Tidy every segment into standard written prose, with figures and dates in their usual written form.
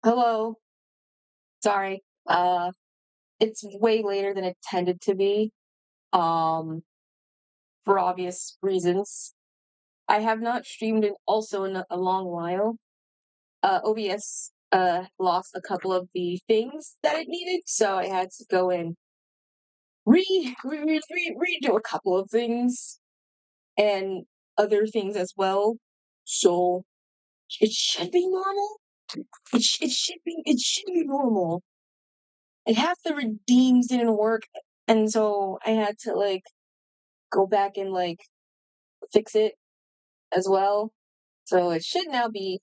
Hello. Sorry. It's way later than it tended to be. Um, for obvious reasons. I have not streamed in also in a long while. OBS lost a couple of the things that it needed, so I had to go and redo a couple of things and other things as well. So it should be normal. It should be normal. And half the redeems didn't work, and so I had to go back and fix it as well. So it should now be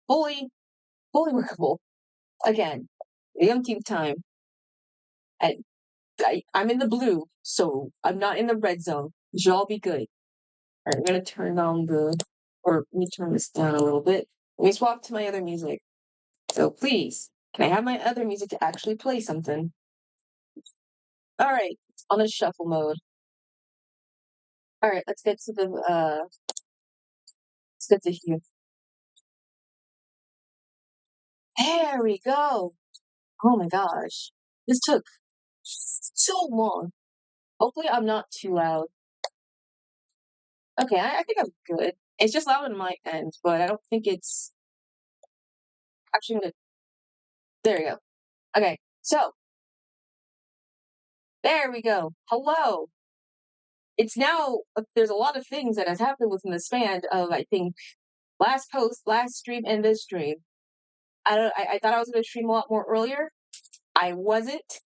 fully fully workable again. The umpteenth time. And I'm in the blue, so I'm not in the red zone. We should all be good. Alright, I'm gonna turn down or let me turn this down a little bit. Let me swap to my other music. So please, can I have my other music to actually play something? Alright, on the shuffle mode. Alright, let's get to let's get to here. There we go. Oh my gosh. This took so long. Hopefully I'm not too loud. Okay, I think I'm good. It's just loud on my end, but I don't think it's actually gonna. There we go. Okay, so there we go. Hello. It's now there's a lot of things that has happened within the span of I think last post, last stream, and this stream. I thought I was gonna stream a lot more earlier. I wasn't,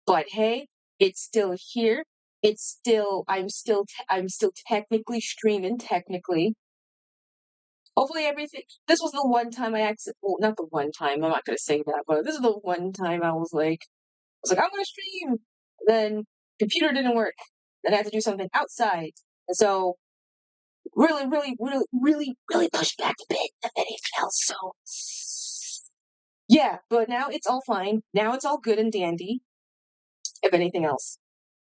but hey, it's still here. It's still I'm still technically streaming technically. Hopefully everything. This was the one time well, not the one time. I'm not gonna say that, but this is the one time I was like, I'm gonna stream. Then computer didn't work. Then I had to do something outside, and so really pushed back a bit of anything else. So yeah, but now it's all fine. Now it's all good and dandy. If anything else,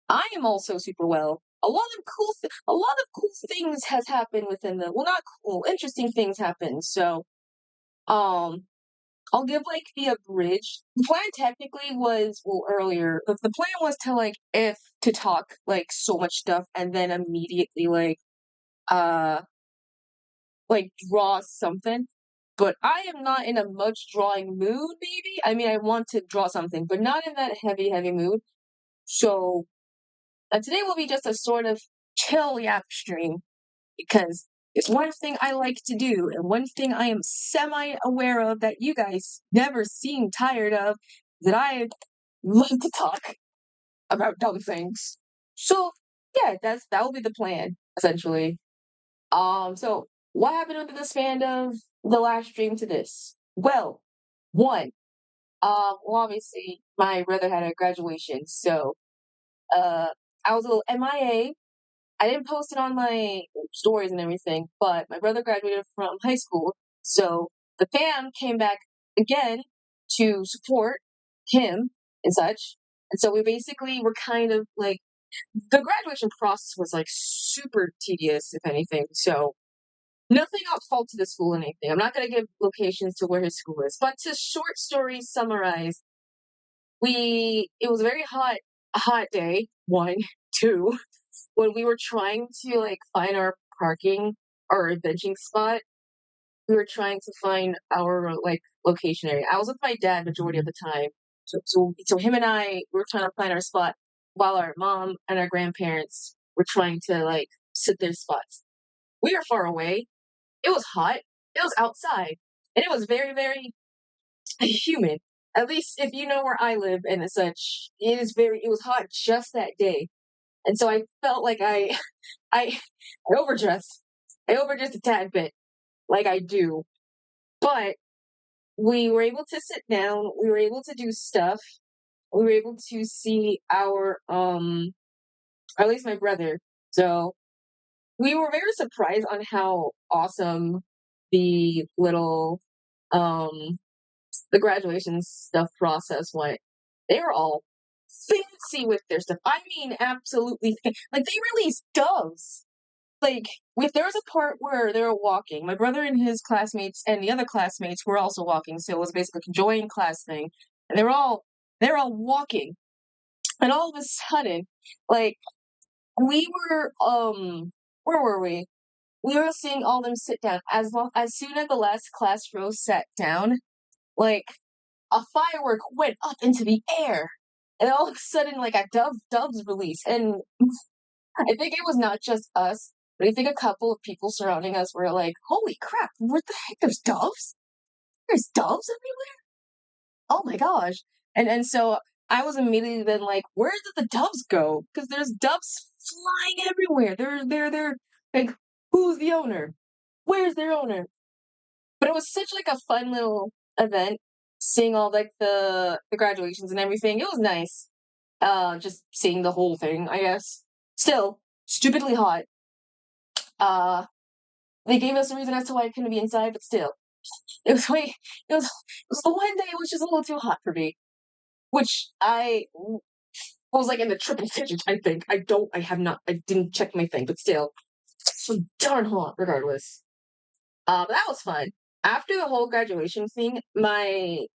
I am also super well. A lot of cool things has happened within not cool, interesting things happened. So um I'll give the abridged. The plan technically was earlier. The plan was to if to talk so much stuff and then immediately uh draw something. But I am not in a much drawing mood. Maybe I mean I want to draw something, but not in that heavy mood. So today will be just a sort of chill yap stream because it's one thing I like to do, and one thing I am semi aware of that you guys never seem tired of, that I love to talk about dumb things. So yeah, that will be the plan, essentially. So what happened under the span of the last stream to this? Well, one, obviously my brother had a graduation, so I was a little MIA. I didn't post it on my stories and everything, but my brother graduated from high school, so the fam came back again to support him and such. And so we basically were kind of the graduation process was super tedious, if anything. So nothing at fault to the school or anything. I'm not gonna give locations to where his school is, but to short story summarize, it was a very hot day. One, two, when we were trying to find our parking or benching spot, we were trying to find our location area. I was with my dad majority of the time, so him and I were trying to find our spot while our mom and our grandparents were trying to sit their spots. We were far away. It was hot. It was outside, and it was very humid. At least if you know where I live and such, it was hot just that day. And so I felt like I overdressed. I overdressed a tad bit, like I do. But we were able to sit down, we were able to do stuff, we were able to see or at least my brother. So we were very surprised on how awesome the little um the graduation stuff process went. They were all fancy with their stuff. I mean, absolutely. They released doves. like, if there was a part where they were walking, my brother and his classmates and the other classmates were also walking, so it was basically a joint class thing, and they're all walking, and all of a sudden, like, we were, where were we? We were seeing all of them sit down. As soon as the last class row sat down, like, a firework went up into the air, and all of a sudden, like, a doves release, and I think it was not just us, but I think a couple of people surrounding us were like, "Holy crap! What the heck? There's doves! There's doves everywhere! Oh my gosh!" And so I was immediately then like, "Where did the doves go? Because there's doves flying everywhere. They're like, who's the owner? Where's their owner?" But it was such like a fun little event, seeing all like the graduations and everything. It was nice. Just seeing the whole thing, I guess. Still, stupidly hot. Uh, they gave us a reason as to why I couldn't be inside, but still, it was way. It was the one day it was just a little too hot for me, which I was like in the triple digits. I think I have not. I didn't check my thing, but still, so darn hot. Regardless, but that was fun. After the whole graduation thing, my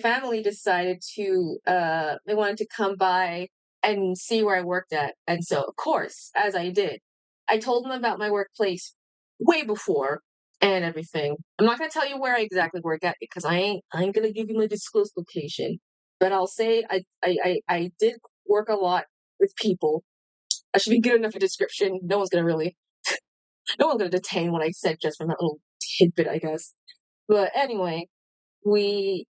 family decided to they wanted to come by and see where I worked at. And so of course, as I did, I told them about my workplace way before and everything. I'm not gonna tell you where I exactly work at because I ain't gonna give you my disclosed location. But I'll say I did work a lot with people. I should be good enough a description. No one's gonna detain what I said just from that little tidbit, I guess. But anyway, we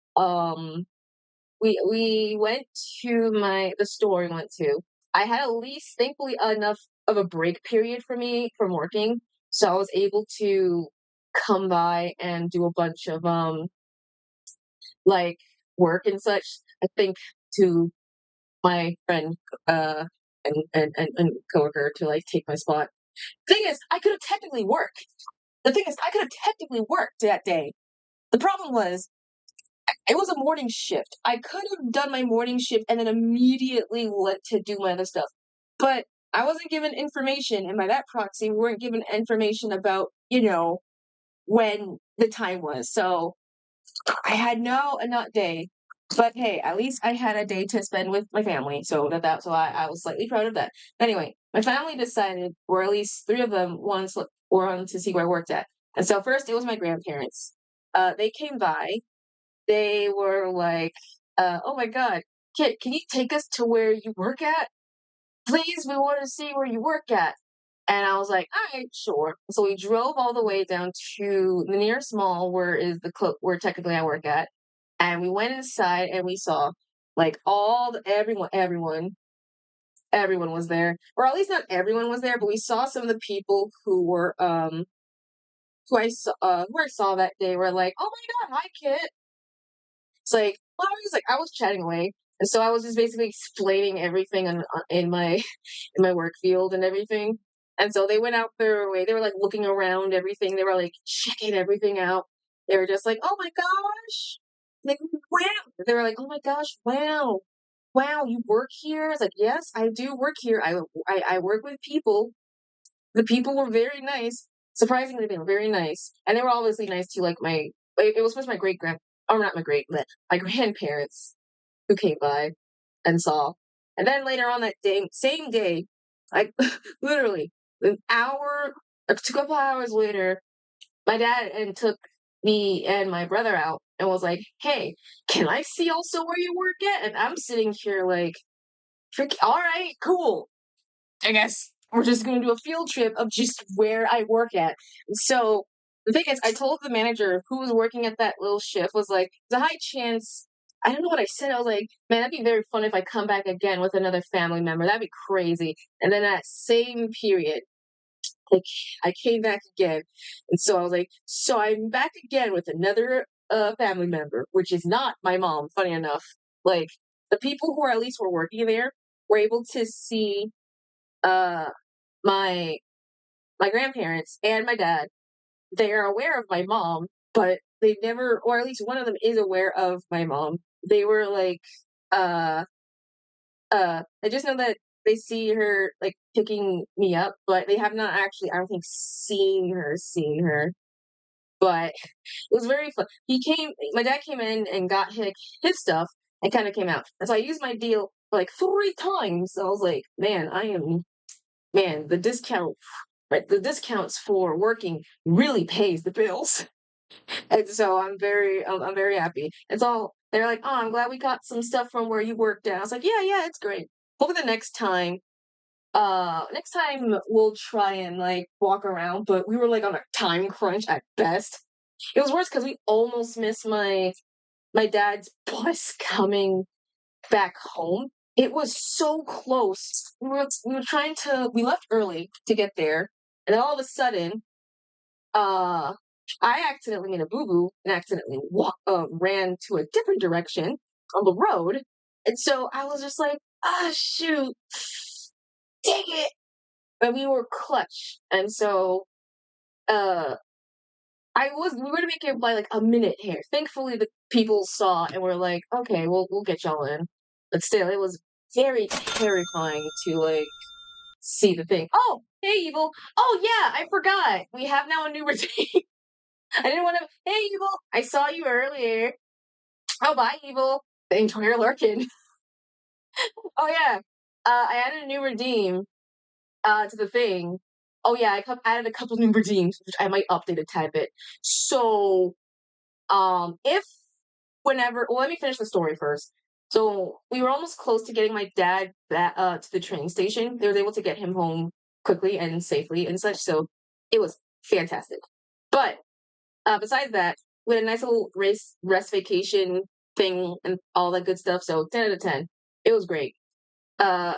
we went to the store we went to. I had at least thankfully enough of a break period for me from working, so I was able to come by and do a bunch of like work and such. I think to my friend and coworker to like take my spot. Thing is, I could have technically worked. The thing is, I could have technically worked that day. The problem was it was a morning shift. I could have done my morning shift and then immediately went to do my other stuff. But I wasn't given information, and by that proxy, we weren't given information about, when the time was. So I had no not day. But hey, at least I had a day to spend with my family. So I was slightly proud of that. Anyway, my family decided, or at least three of them wanted to see where I worked at. And so first it was my grandparents. They came by, they were like, "Oh my god, kid, can you take us to where you work at? Please, we want to see where you work at." And I was like, "All right, sure." So we drove all the way down to the nearest mall, where technically I work at, and we went inside and we saw like everyone was there, or at least not everyone was there, but we saw some of the people who I saw that day were like, "Oh my god, hi kid." It's like, well, I was chatting away, and so I was just basically explaining everything in my in my work field and everything. And so they went out their way. They were like looking around everything. They were like checking everything out. They were just like, "Oh my gosh!" Like, wow. They were like, "Oh my gosh, wow, wow, you work here?" I was like, "Yes, I do work here. I work with people. The people were very nice. Surprisingly, they were very nice, and they were obviously nice to like my. It was supposed to my great grand, or not my great, but my grandparents who came by and saw. And then later on that day, same day, like literally an hour, a couple hours later, my dad and took me and my brother out and was like, "Hey, can I see also where you work at?" And I'm sitting here like, all right, cool. I guess we're just going to do a field trip of just where I work at. So the thing is, I told the manager who was working at that little shift was like, "There's a high chance." I don't know what I said. I was like, "Man, that'd be very fun if I come back again with another family member. That'd be crazy." And then that same period, like I came back again, and so I was like, "So I'm back again with another family member, which is not my mom." Funny enough, like the people who are at least were working there were able to see uh my my grandparents and my dad. They are aware of my mom, but they never, or at least one of them is aware of my mom. They were like, uh I just know that they see her like picking me up, but they have not actually, I don't think, seen her. But it was very fun. My dad came in and got his stuff and kind of came out. And so I used my deal like 3 times. So I was like, man, the discount, right? The discounts for working really pays the bills. And so I'm very happy. And so they're like, oh, I'm glad we got some stuff from where you worked at. I was like, yeah, it's great. Hopefully the next time we'll try and like walk around, but we were like on a time crunch at best. It was worse because we almost missed my dad's bus coming back home. It was so close. We left early to get there, and then all of a sudden, uh, I accidentally made a boo boo and accidentally ran to a different direction on the road, and so I was just like, ah, shoot, dang it! And we were clutch, and so uh we were to make it by like a minute here. Thankfully, the people saw and were like, "Okay, we'll get y'all in." But still, it was very terrifying to like see the thing. Oh, hey, evil! Oh yeah, I forgot. We have now a new routine. I didn't want to. Hey, evil! I saw you earlier. Oh, bye, evil. The entire Larkin. Oh yeah. I added a new redeem to the thing. Oh yeah, added a couple new redeems, which I might update a tad bit. So if whenever well, let me finish the story first. So we were almost close to getting my dad back to the train station. They were able to get him home quickly and safely and such, so it was fantastic. But besides that, we had a nice little rest vacation thing and all that good stuff. So 10 out of 10. It was great. Uh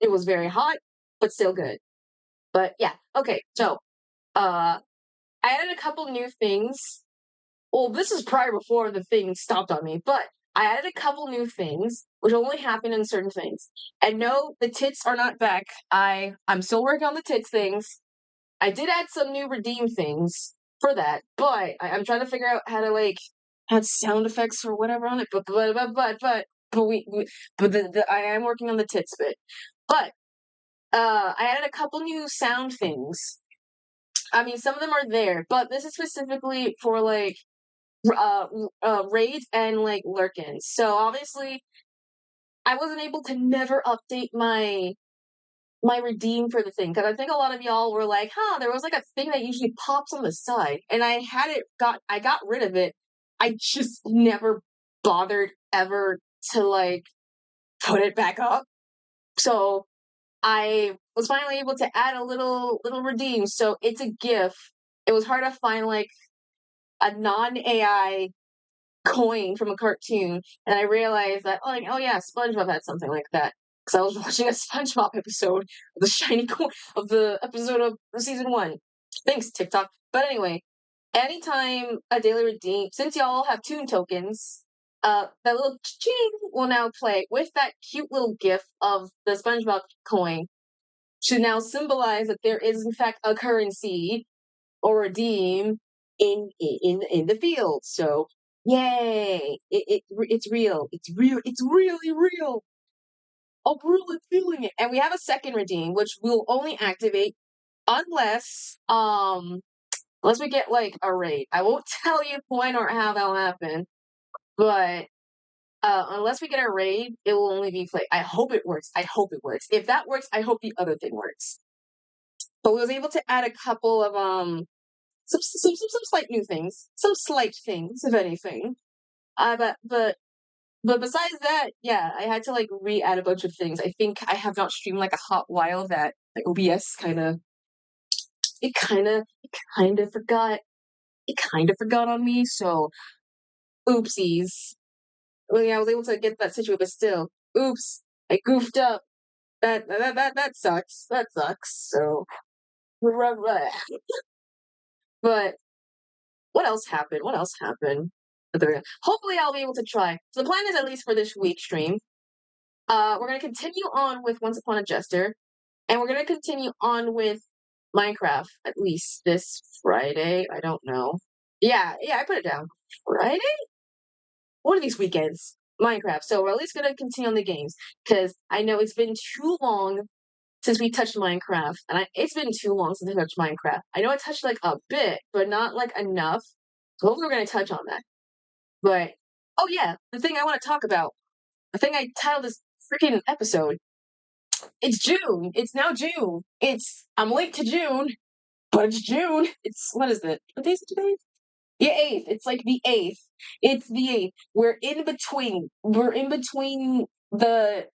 it was very hot, but still good. But yeah, okay, so I added a couple new things. Well, this is prior before the thing stopped on me, but I added a couple new things, which only happen in certain things. And no, the tits are not back. I'm still working on the tits things. I did add some new redeem things for that, but I'm trying to figure out how to like add sound effects or whatever on it. But I am working on the tits bit. But I added a couple new sound things. I mean, some of them are there, but this is specifically for like raids and like lurkins. So obviously, I wasn't able to never update my redeem for the thing because I think a lot of y'all were like, "Huh, there was like a thing that usually pops on the side," and I got rid of it. I just never bothered ever to like put it back up. So I was finally able to add a little redeem. So it's a GIF. It was hard to find like a non AI coin from a cartoon, and I realized that, oh yeah, SpongeBob had something like that because I was watching a SpongeBob episode of the shiny coin of the episode of season 1. Thanks, TikTok. But anyway, anytime a daily redeem, since y'all have tune tokens, that little ching will now play with that cute little gif of the SpongeBob coin should now symbolize that there is in fact a currency or redeem in the field. So yay! It's real. It's real. It's really real. I'm really feeling it. And we have a second redeem, which will only activate unless unless we get like a raid. I won't tell you when or how that'll happen, but unless we get a raid, it will only be played. I hope it works. I hope it works. If that works, I hope the other thing works. But we was able to add a couple of some slight new things, some slight things, if anything. But besides that, yeah, I had to like re-add a bunch of things. I think I have not streamed like a hot while. That like, OBS kind of forgot on me. So oopsies. Well, yeah, I was able to get that situated, but still, oops, I goofed up. That sucks. That sucks. So, but what else happened? What else happened? Hopefully, I'll be able to try. So the plan is at least for this week stream. We're gonna continue on with Once Upon a Jester, and we're gonna continue on with Minecraft at least this Friday. I don't know. Yeah, I put it down. Friday? One of these weekends. Minecraft. So we're at least gonna continue on the games because I know it's been too long since we touched Minecraft, and it's been too long since I touched Minecraft. I know I touched like a bit, but not like enough. So hopefully we're gonna touch on that. But oh yeah, the thing I want to talk about, the thing I titled this freaking episode. It's June. It's now June. I'm late to June, but it's June. It's what is it? What day is it today? The 8th. It's like the 8th. It's the 8th. We're in between. We're in between the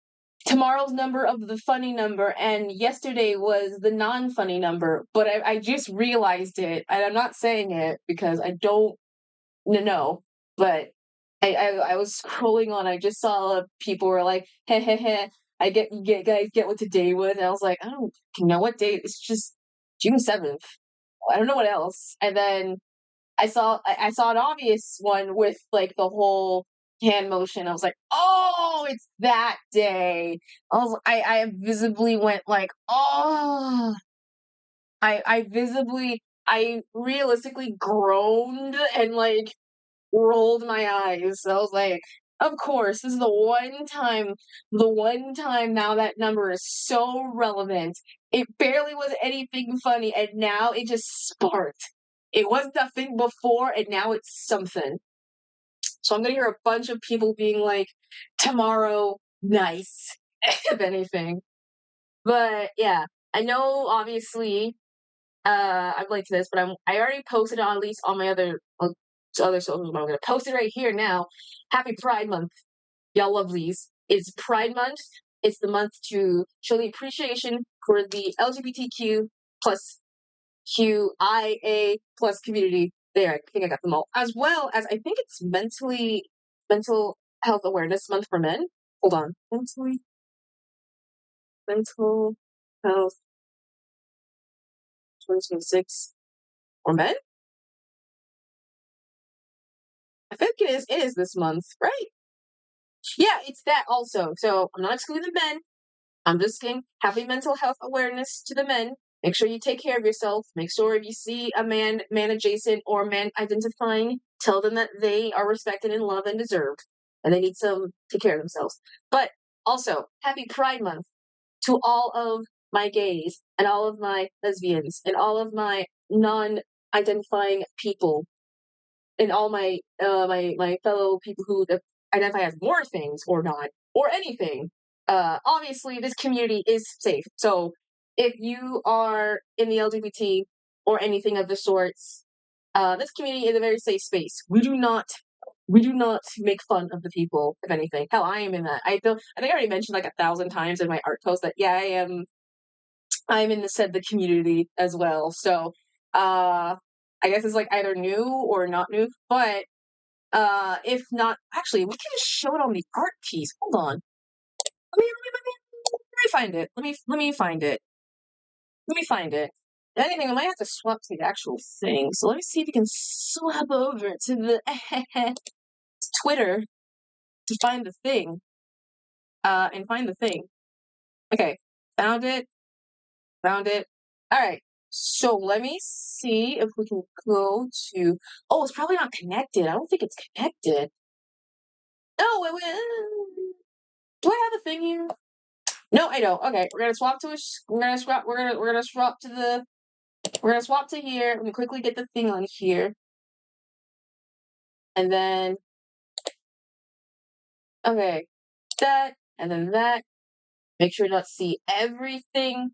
tomorrow's number of the funny number, and yesterday was the non-funny number. But I just realized it, and I'm not saying it because I don't know. But I was scrolling on. I just saw people were like, "Heh heh heh." Guys get what today was, and I was like, I don't know what date. It's just June 7th. I don't know what else. And then I saw an obvious one with like the whole hand motion. I was like, oh, it's that day. I visibly went like, oh, I realistically groaned and like rolled my eyes. I was like, of course, this is the one time now that number is so relevant. It barely was anything funny, and now it just sparked. It was nothing before, and now it's something. So I'm gonna hear a bunch of people being like, tomorrow, nice, if anything. But yeah, I know obviously I'm late to this, but I already posted on at least on my other socials, but I'm gonna post it right here now. Happy Pride Month, y'all lovelies. It's Pride Month. It's the month to show the appreciation for the LGBTQ plus QIA plus community. There, I think I got them all. As well as I think it's mental health awareness month for men. Hold on. Mental health 2026 for men? I think it is this month, right? Yeah, it's that also. So I'm not excluding the men. I'm just saying happy mental health awareness to the men. Make sure you take care of yourself. Make sure if you see a man adjacent or man identifying, tell them that they are respected and loved and deserved. And they need to take care of themselves. But also, happy Pride Month to all of my gays and all of my lesbians and all of my non-identifying people and all my fellow people who identify as more things or not or anything. Obviously, this community is safe. So if you are in the LGBT or anything of the sorts, this community is a very safe space. We do not make fun of the people, if anything. Hell, I am in that. I think I already mentioned like 1,000 times in my art post that yeah, I'm in the community as well. So I guess it's like either new or not new. But if not, actually, we can just show it on the art piece. Hold on. Let me find it. Let me find it. Let me find it. If anything, I might have to swap to the actual thing. So let me see if you can swap over to the Twitter to find the thing. And find the thing. Okay, found it. Found it. All right. So let me see if we can go to. Oh, it's probably not connected. I don't think it's connected. No, do I have a thing here? No, I don't. Okay, we're gonna swap to we're gonna swap. We're gonna swap to the. We're gonna swap to here. Let me quickly get the thing on here, and then okay, that, and then that. Make sure not see everything.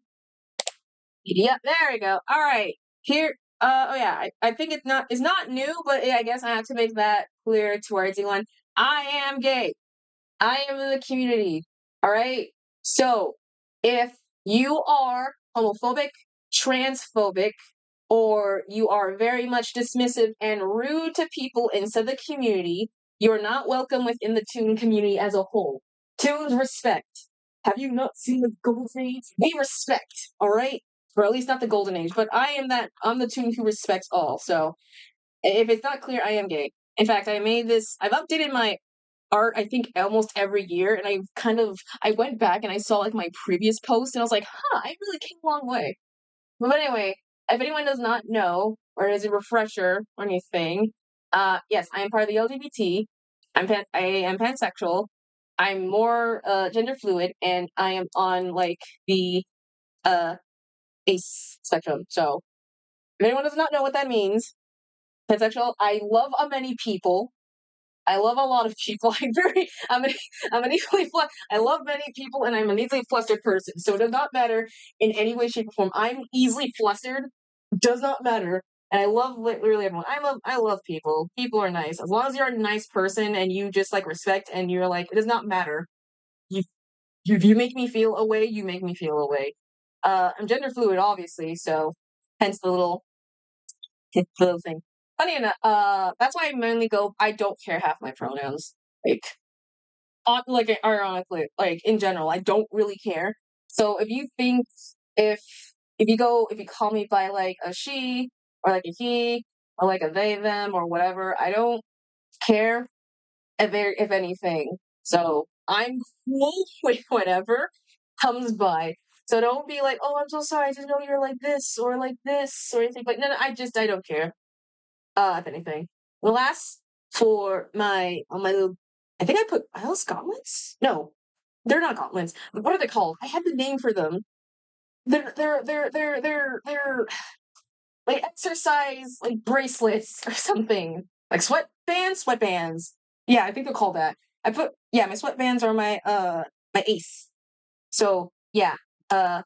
Yep, there we go. All right, here. Oh yeah, I think it's not new, but yeah, I guess I have to make that clear towards anyone. I am gay. I am in the community. All right. So if you are homophobic, transphobic, or you are very much dismissive and rude to people inside the community, you're not welcome within the Toon community as a whole. Toons respect. Have you not seen the Golden Age? We respect, all right? Or at least not the Golden Age, but I'm the Toon who respects all. So if it's not clear, I am gay. In fact, I've updated my art, I think almost every year, and I went back and I saw like my previous post and I was like, I really came a long way. But anyway, if anyone does not know, or is a refresher or anything, yes, I am part of the LGBT. I am pansexual. I'm more gender fluid, and I am on like the uh ace spectrum. So if anyone does not know what that means, pansexual. I love a many people. I love a lot of people. I'm an easily I love many people, and I'm an easily flustered person. So it does not matter in any way, shape, or form. I'm easily flustered. Does not matter. And I love literally everyone. I love people. People are nice. As long as you're a nice person and you just like respect and you're like, it does not matter. You if you make me feel a way, you make me feel a way. I'm gender fluid, obviously, so hence the little thing. Funny enough, that's why I mainly go. I don't care half my pronouns. Like, like ironically, like in general, I don't really care. So if you think if if you call me by like a she or like a he or like a they them or whatever, I don't care if anything. So I'm cool with whatever comes by. So don't be like, oh, I'm so sorry, I didn't know you were like this or anything. Like, no, I don't care. If anything. The last for my on my little, I think I put Isles gauntlets. No, they're not gauntlets. What are they called? I had the name for them. They're like exercise like bracelets or something. Like sweatbands. Yeah, I think they're called that. My sweatbands are my ace. So yeah, uh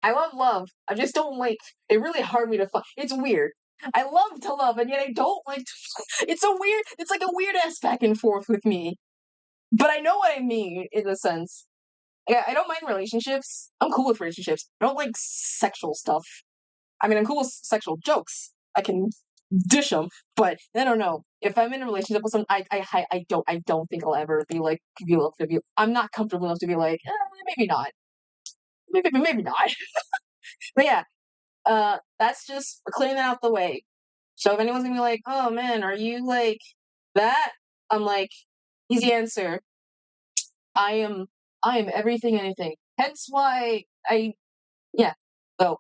I love love. I just don't like. It really hard me to find. It's weird. I love to love, and yet I don't like. It's a weird. It's like a weird ass back and forth with me. But I know what I mean in a sense. Yeah, I don't mind relationships. I'm cool with relationships. I don't like sexual stuff. I mean, I'm cool with sexual jokes. I can dish them, but I don't know. If I'm in a relationship with someone, I don't think I'll ever be able to be. I'm not comfortable enough to be like, maybe not, maybe not. But yeah, that's just clearing that out the way. So if anyone's gonna be like, "Oh man, are you like that?" I'm like, easy answer. I am. I am everything, anything. Hence why yeah. So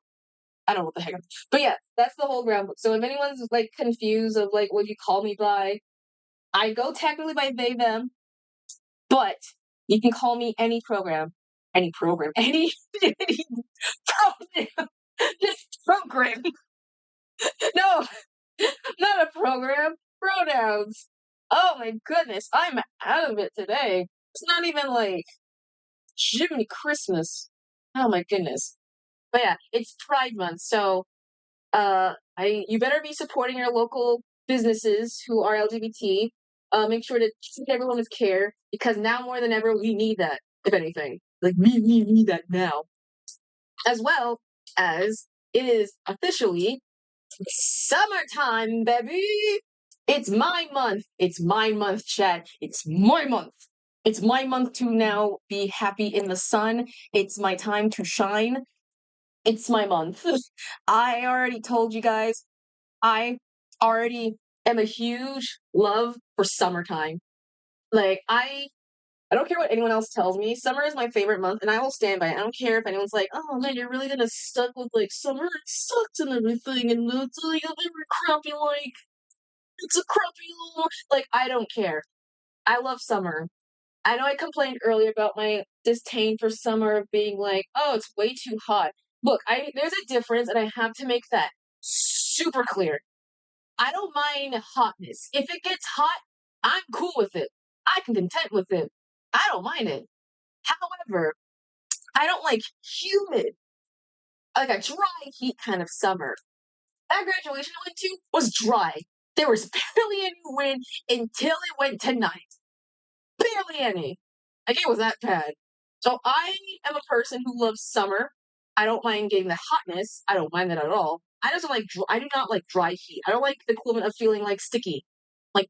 I don't know what the heck. But yeah, that's the whole ground. So if anyone's like confused of like what you call me by, I go technically by they them, but you can call me any program, any program, just program. No, not a program. Pronouns. Oh my goodness, I'm out of it today. It's not even like Jiminy Christmas. Oh my goodness. But yeah, it's Pride Month, so I you better be supporting your local businesses who are LGBT. Make sure to treat everyone with care because now more than ever we need that. If anything, like we need that now, as well as it is officially summertime, baby. It's my month. It's my month, chat. It's my month. It's my month to now be happy in the sun. It's my time to shine. It's my month. I already told you guys, I already am a huge love for summertime. Like I don't care what anyone else tells me. Summer is my favorite month, and I will stand by it. I don't care if anyone's like, "Oh man, you're really gonna stuck with like summer. It sucks and everything, and it's like a very crappy like it's a crappy little like." I don't care. I love summer. I know I complained earlier about my disdain for summer being like, "Oh, it's way too hot." Look, I there's a difference, and I have to make that super clear. I don't mind hotness. If it gets hot, I'm cool with it. I can content with it. I don't mind it. However, I don't like humid, like a dry heat kind of summer. That graduation I went to was dry. There was barely any wind until it went to night. Barely any. Like it was that bad. So I am a person who loves summer. I don't mind getting the hotness. I don't mind that at all. I just don't like. I do not like dry heat. I don't like the equivalent of feeling like sticky, like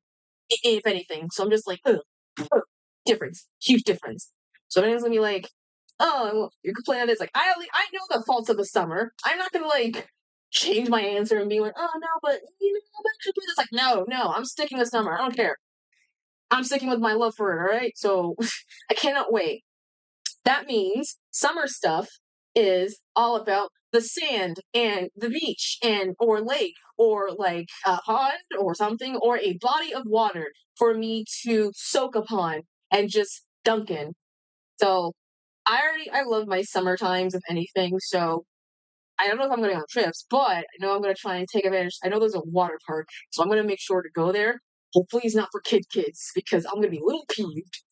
if anything. So I'm just like, ugh, ugh. Difference, huge difference. So everyone's gonna be like, oh, well, you're complaining this. Like I know the faults of the summer. I'm not gonna like change my answer and be like, oh no, but you know, I should do this. Like no, I'm sticking with summer. I don't care. I'm sticking with my love for it, all right? So I cannot wait. That means summer stuff. is all about the sand and the beach and or lake or like a pond or something or a body of water for me to soak upon and just dunk in. So I love my summer times if anything. So I don't know if I'm going to go on trips, but I know I'm going to try and take advantage. I know there's a water park, so I'm going to make sure to go there. Hopefully, it's not for kids because I'm going to be a little peeved.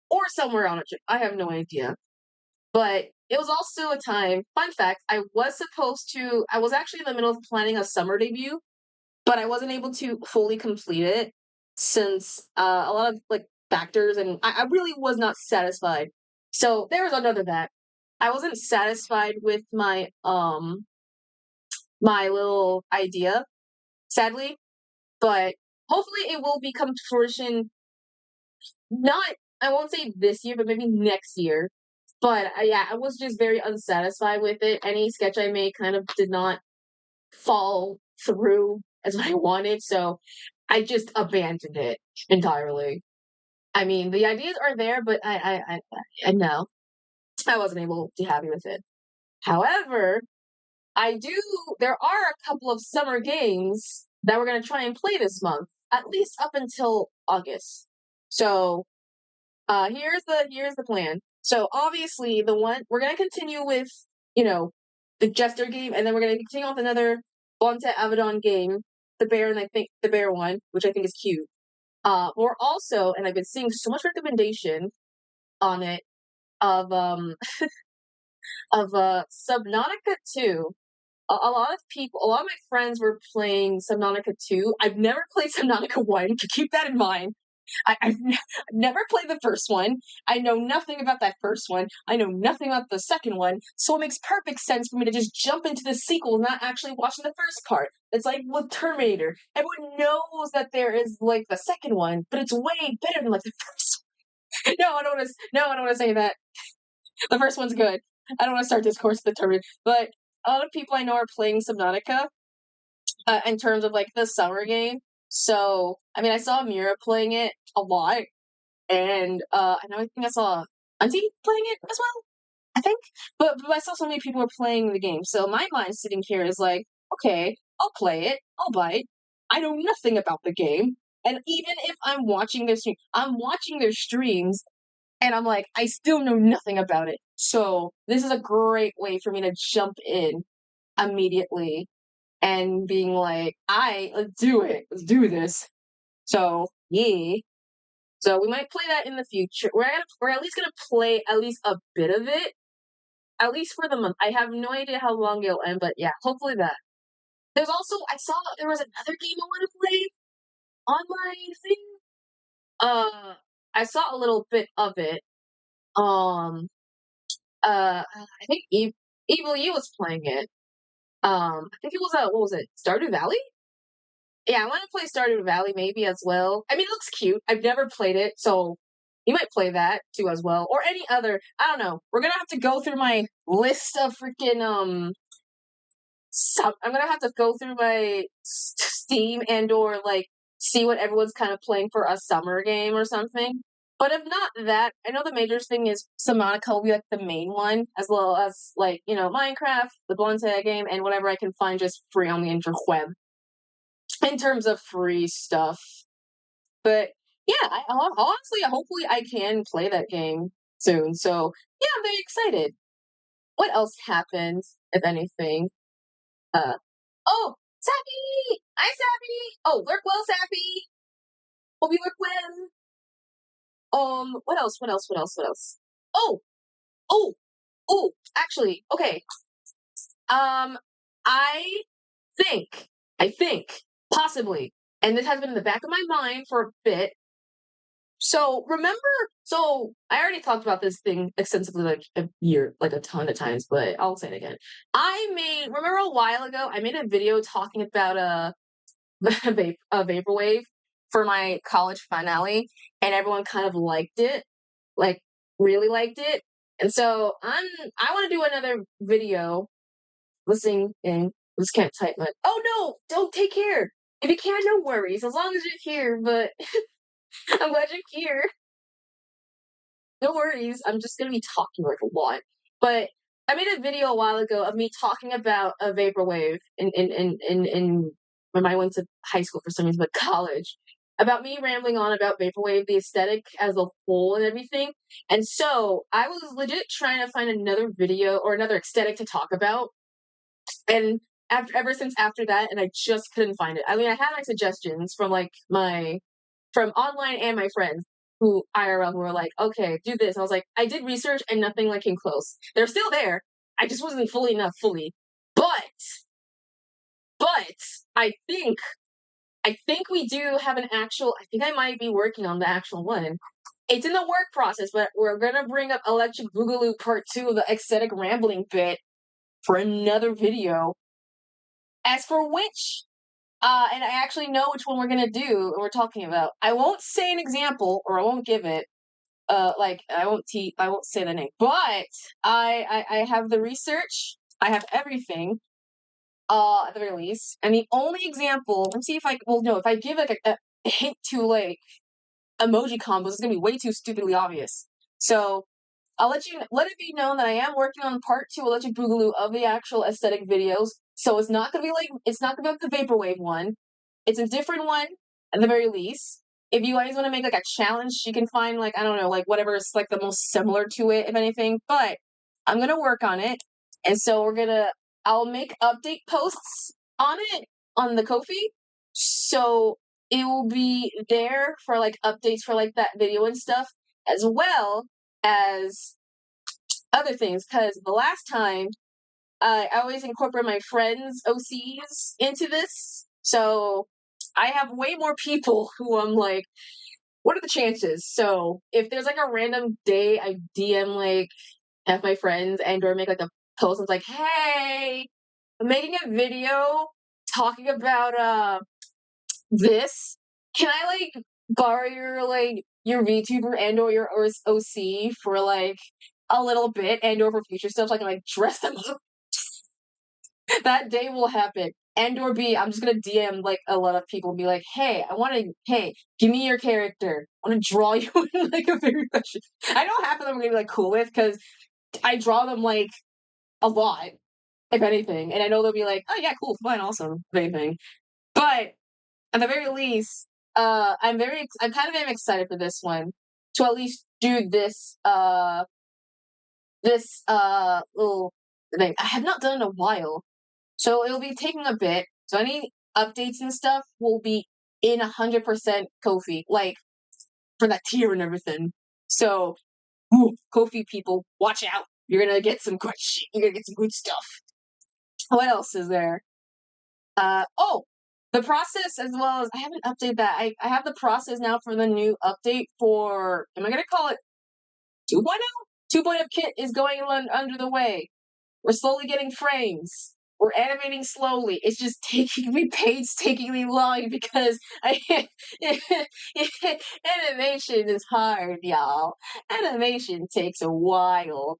Or somewhere on a trip. I have no idea. But it was also a time. Fun fact: I was supposed to. I was actually in the middle of planning a summer debut, but I wasn't able to fully complete it since a lot of like factors, and I really was not satisfied. So there was another that I wasn't satisfied with my little idea, sadly, but hopefully it will become to fruition. Not, I won't say this year, but maybe next year. But yeah, I was just very unsatisfied with it. Any sketch I made kind of did not fall through as I wanted, so I just abandoned it entirely. I mean, the ideas are there, but I no, I wasn't able to be happy with it. However, I do. There are a couple of summer games that we're gonna try and play this month, at least up until August. So, here's the plan. So obviously, the one we're gonna continue with, you know, the Jester game, and then we're gonna continue with another Bonte Avedon game, the bear, and I think the bear one, which I think is cute. We're also, and I've been seeing so much recommendation on it of Subnautica 2. A lot of people, a lot of my friends were playing Subnautica 2. I've never played Subnautica 1, to keep that in mind. I've never played the first one. I know nothing about that first one. I know nothing about the second one. So it makes perfect sense for me to just jump into the sequel, not actually watching the first part. It's like with Terminator. Everyone knows that there is like the second one, but it's way better than like the first one. No, I don't want to say that. The first one's good. I don't want to start discourse with the Terminator, but a lot of people I know are playing Subnautica in terms of like the summer game. So, I mean, I saw Mira playing it a lot, and I know I think I saw Auntie playing it as well. I think, but I saw so many people were playing the game. So my mind sitting here is like, okay, I'll play it, I'll buy it. I know nothing about the game, and even if I'm watching their stream, I'm watching their streams, and I'm like, I still know nothing about it. So this is a great way for me to jump in immediately and being like, let's do it. Let's do this. So, yeah. So we might play that in the future. We're at least gonna play at least a bit of it, at least for the month. I have no idea how long it'll end, but yeah, hopefully that. There's also I saw there was another game I want to play on my thing. I saw a little bit of it. Um, I think Evil E was playing it. I think it was what was it? Stardew Valley? Yeah, I want to play Stardew Valley maybe as well. I mean, it looks cute. I've never played it, so you might play that too as well, or any other. I don't know. We're gonna have to go through my list of freaking I'm gonna have to go through my Steam and or like see what everyone's kind of playing for a summer game or something. But if not that, I know the major thing is Subnautica will be like the main one, as well as like Minecraft, the Bonsai game, and whatever I can find just free on the interweb in terms of free stuff. But yeah, honestly, hopefully, I can play that game soon. So yeah, I'm very excited. What else happened, if anything? Uh, oh, Sappy! Hi, Sappy! Oh, work well, Sappy! Hope you work well. What else? What else? What else? What else? Oh, oh, oh, actually, okay. I I think, possibly, and this has been in the back of my mind for a bit. So remember, so I already talked about this thing extensively like a year, like a ton of times, but I'll say it again. Remember a while ago, I made a video talking about a vaporwave for my college finale, and everyone kind of liked it, like really liked it. And so I want to do another video listening and just can't type much. Oh no, don't take care. If you can't, no worries. As long as you're here, but I'm glad you're here. No worries. I'm just gonna be talking like a lot. But I made a video a while ago of me talking about a vaporwave in when I went to high school for some reason, but college. About me rambling on about vaporwave, the aesthetic as a whole and everything. And so I was legit trying to find another video or another aesthetic to talk about. And ever since after that, and I just couldn't find it. I mean, I had my suggestions from like from online and my friends who IRL who were like, okay, do this. I was like, I did research and nothing like came close. They're still there. I just wasn't fully. But but I think we do have an actual. I think I might be working on the actual one. It's in the work process, but we're gonna bring up Electric Boogaloo Part 2, the aesthetic rambling bit, for another video. As for which, and I actually know which one we're gonna do and we're talking about. I won't say an example or I won't give it. Like I won't say the name, but I have the research. I have everything. At the very least, and the only example. Let's see if I well no if I give like a hint to like emoji combos, it's gonna be way too stupidly obvious. So I'll let it be known that I am working on part 2 Electric Boogaloo of the actual aesthetic videos. So it's not gonna be like the vaporwave one. It's a different one at the very least. If you guys want to make like a challenge, you can find like I don't know, like whatever is like the most similar to it, if anything. But I'm gonna work on it. And so I'll make update posts on it on the Ko-fi. So it will be there for like updates for like that video and stuff, as well as other things. Because the last time I always incorporate my friends' OCs into this, so I have way more people who I'm like, what are the chances? So if there's like a random day I DM like have my friends and or make like a post, it's like, hey, I'm making a video talking about this. Can I like borrow your VTuber and or your OC for like a little bit and or for future stuff so I can like dress them up? That day will happen. And or B, I'm just gonna DM like a lot of people and be like, hey, give me your character. I wanna draw you in like a very fashion. I know half of them are gonna be like cool with because I draw them like a lot, if anything. And I know they'll be like, oh yeah, cool, fine, awesome, if anything. But at the very least, I'm kind of am excited for this one to at least do this little thing. I have not done in a while, so it'll be taking a bit. So any updates and stuff will be in 100% Ko-fi, like for that tier and everything. So, Ko-fi people, watch out! You're gonna get some good shit. You're gonna get some good stuff. What else is there? Oh, the process as well as I haven't updated that. I have the process now for the new update for. Am I gonna call it 2.0? 2.0 kit is going under the way. We're slowly getting frames. We're animating slowly. It's just taking me painstakingly long because animation is hard, y'all. Animation takes a while.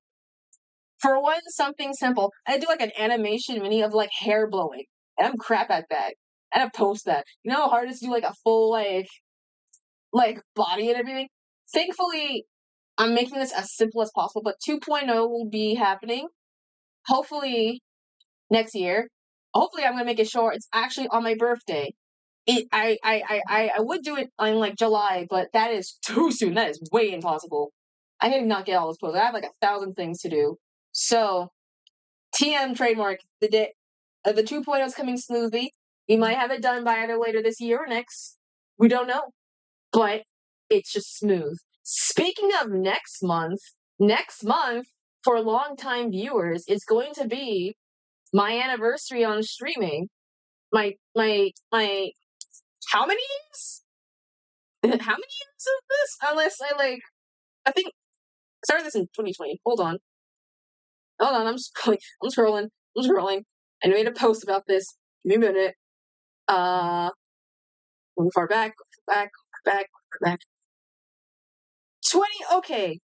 For one, something simple. I do like an animation mini of like hair blowing. And I'm crap at that. And I post that. You know how hard it is to do like a full like body and everything? Thankfully, I'm making this as simple as possible, but 2.0 will be happening hopefully next year. Hopefully, I'm gonna make it short. It's actually on my birthday. I would do it on like July, but that is too soon. That is way impossible. I can not get all those posts. I have like 1,000 things to do. So TM trademark the 2.0 is coming smoothly. We might have it done by either later this year or next. We don't know, but it's just smooth. Speaking of next month for longtime viewers, it's going to be my anniversary on streaming. My how many years? How many years of this? Unless I think I started this in 2020. Hold on. I'm scrolling. I'm scrolling. I made a post about this. Give me a minute. Move far back, back. 20. Okay.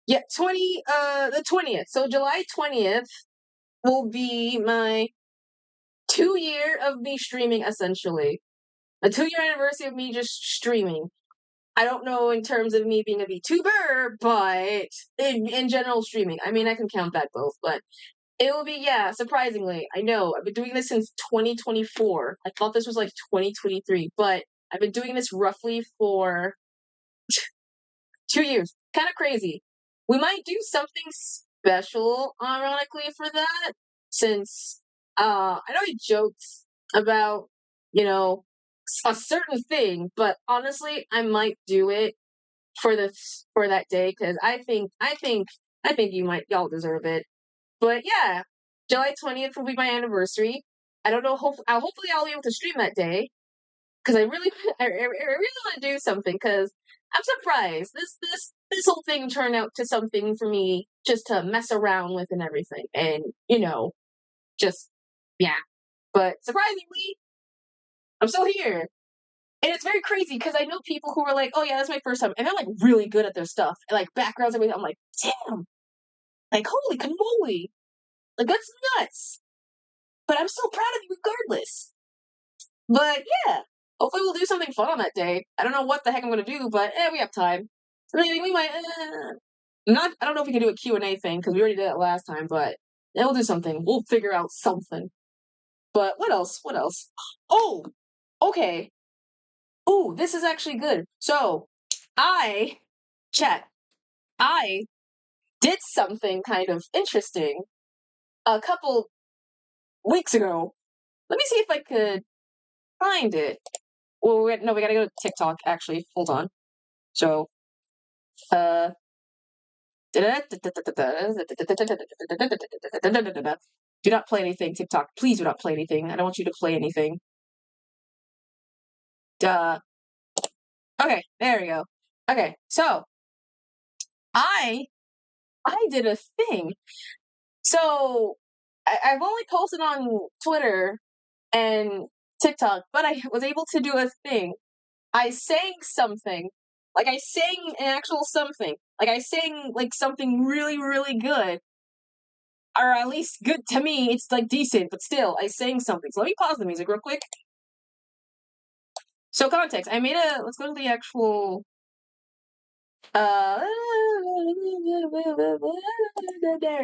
Yeah, 20. The 20th. So July 20th will be my 2 year of me streaming essentially. A 2 year anniversary of me just streaming. I don't know in terms of me being a VTuber, but in general streaming. I mean, I can count that both, but it will be, yeah, surprisingly. I know. I've been doing this since 2024. I thought this was like 2023, but I've been doing this roughly for 2 years. Kind of crazy. We might do something special, ironically, for that, since I know he jokes about, you know, a certain thing, but honestly, I might do it for that day because I think y'all deserve it. But yeah, July 20th will be my anniversary. I don't know. Hopefully I'll be able to stream that day because I really, I really want to do something because I'm surprised this whole thing turned out to something for me just to mess around with and everything, and just yeah. But surprisingly, I'm still here. And it's very crazy because I know people who are like, "Oh yeah, that's my first time," and they're like really good at their stuff, and like backgrounds, everything. I'm like, damn, like holy moly, like that's nuts. But I'm so proud of you regardless. But yeah, hopefully we'll do something fun on that day. I don't know what the heck I'm gonna do, but we have time. We might. Not. I don't know if we can do a Q&A thing because we already did it last time, but we'll do something. We'll figure out something. But what else? What else? Oh, okay. Oh, this is actually good. So, I chat. I did something kind of interesting a couple weeks ago. Let me see if I could find it. Well, no, we gotta go to TikTok, actually. Hold on. So, uh, do not play anything, TikTok. Please do not play anything. I don't want you to play anything. Duh. Okay, there we go. Okay, so I did a thing. So I've only posted on Twitter and TikTok, but I was able to do a thing. I sang something. Like I sang an actual something. Like I sang like something really, really good. Or at least good to me. It's like decent, but still, I sang something. So let me pause the music real quick. So context. Let's go to the actual there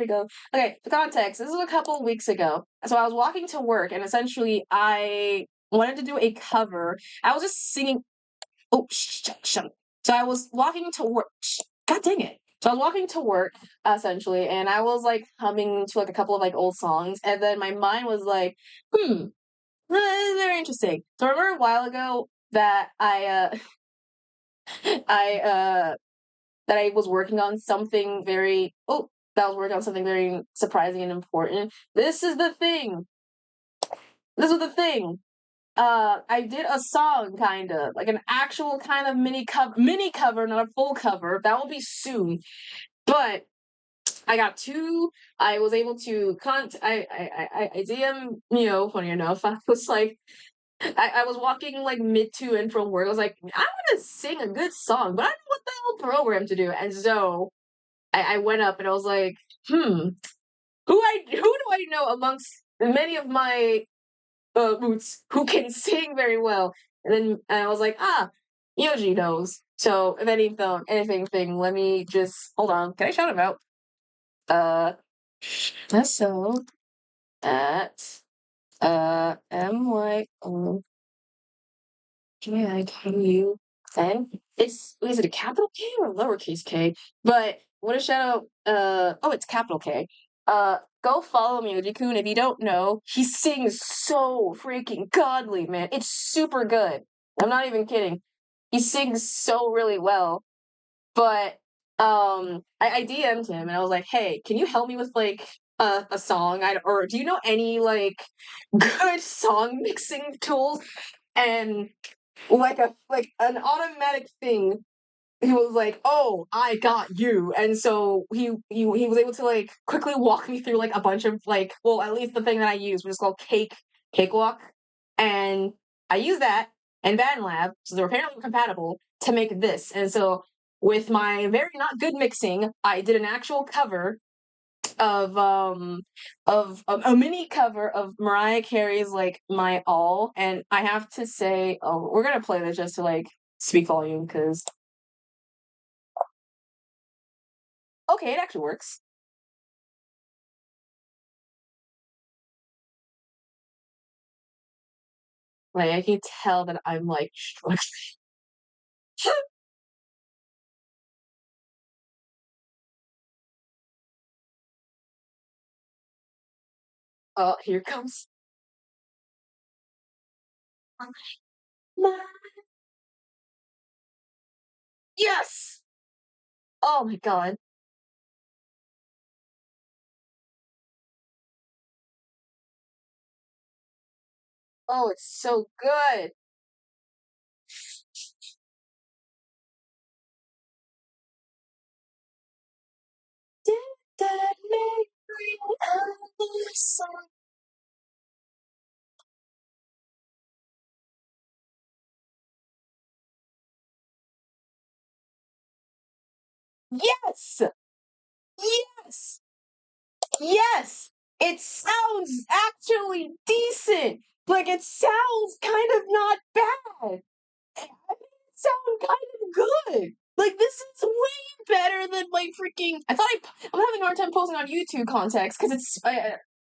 we go. Okay, the context. This is a couple weeks ago. So I was walking to work and essentially I wanted to do a cover. I was just singing. Oh, shut up. So I was walking to work. God dang it. So I was walking to work essentially, and I was like humming to like a couple of like old songs, and then my mind was like, this is very interesting. So I remember a while ago that I that I was working on something very that I was working on something very surprising and important. This is the thing. This is the thing. I did a song kind of like an actual kind of mini cover, not a full cover. That will be soon. But I got two. I was able to I DM funny enough. I was like I was walking like mid to and from work. I was like, I want to sing a good song, but I don't know what the hell program to do. And so I went up and I was like, who do I know amongst many of my boots who can sing very well? And then I was like, Yoji knows. So if anything, let me just hold on. Can I shout him out? That's so at MYO. K-I-K-U-N. Is it a capital K or a lowercase K? But what a shout out, it's capital K. Go follow Myoji-kun if you don't know. He sings so freaking godly, man. It's super good. I'm not even kidding. He sings so really well. But I DM'd him and I was like, hey, can you help me with like a song? Or do you know any like good song mixing tools? And like an automatic thing, he was like, oh, I got you. And so he was able to like quickly walk me through like a bunch of like, well, at least the thing that I used, which is called cakewalk, and I used that and BandLab, so they're apparently compatible, to make this. And so with my very not good mixing, I did an actual cover of a mini cover of Mariah Carey's like My All, and I have to say, we're gonna play this just to like speak volume because Okay, it actually works. Like, I can tell that I'm, like, struggling. Oh, here comes my yes! Oh my god. Oh, it's so good. Did that make me awesome? Yes! Yes! Yes! It sounds actually decent! Like, it sounds kind of not bad! I think it sounds kind of good! Like, this is way better than, like, freaking. I'm having a hard time posting on YouTube context because it's,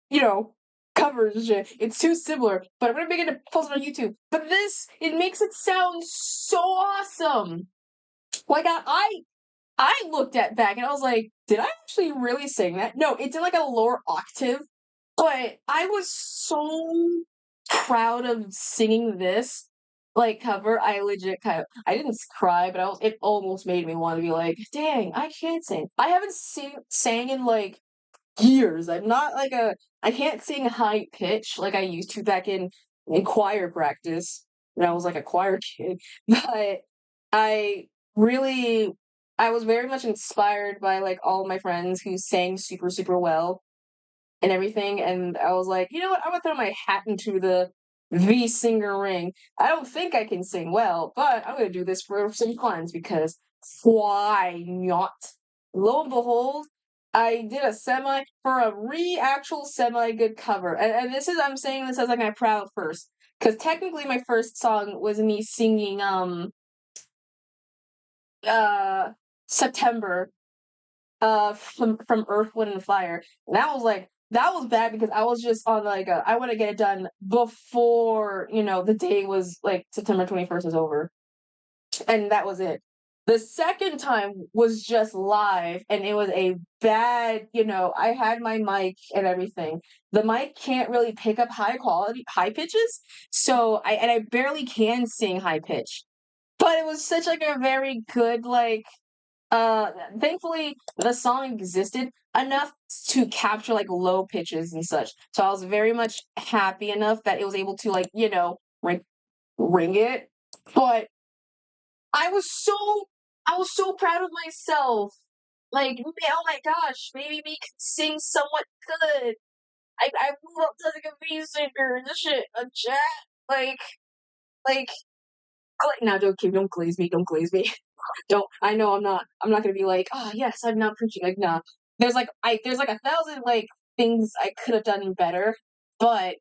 you know, covers and shit. It's too similar, but I'm gonna make it a post on YouTube. But this, it makes it sound so awesome! Like, I looked at back and I was like, did I actually really sing that? No, it's in like a lower octave, but I was so proud of singing this like cover. I legit I didn't cry, but it almost made me want to be like, dang, I can sing. I haven't sang in like years. I can't sing high pitch like I used to back in choir practice when I was like a choir kid. But I really I was very much inspired by like all my friends who sang super super well and everything, and I was like, you know what, I'm gonna throw my hat into the singer ring. I don't think I can sing well, but I'm gonna do this for some funds because why not? Lo and behold, I did a semi for a actual semi good cover. And this is I'm saying this as like my proud first. Because technically my first song was me singing uh September from Earth, Wind and Fire. And that was bad because I was just on like I want to get it done before, the day was like September 21st is over. And that was it. The second time was just live and it was a bad, I had my mic and everything. The mic can't really pick up high pitches. So I barely can sing high pitch. But it was such like a very good uh, thankfully, the song existed enough to capture like low pitches and such. So I was very much happy enough that it was able to like ring it. But I was so I was so proud of myself. Like, oh my gosh, maybe me can sing somewhat good. I moved up to like a V singer and this shit a chat like no, don't glaze me, don't glaze me. Don't. I know I'm not gonna be like, oh yes, I'm not preaching. Like, nah. There's like a thousand like things I could have done better, but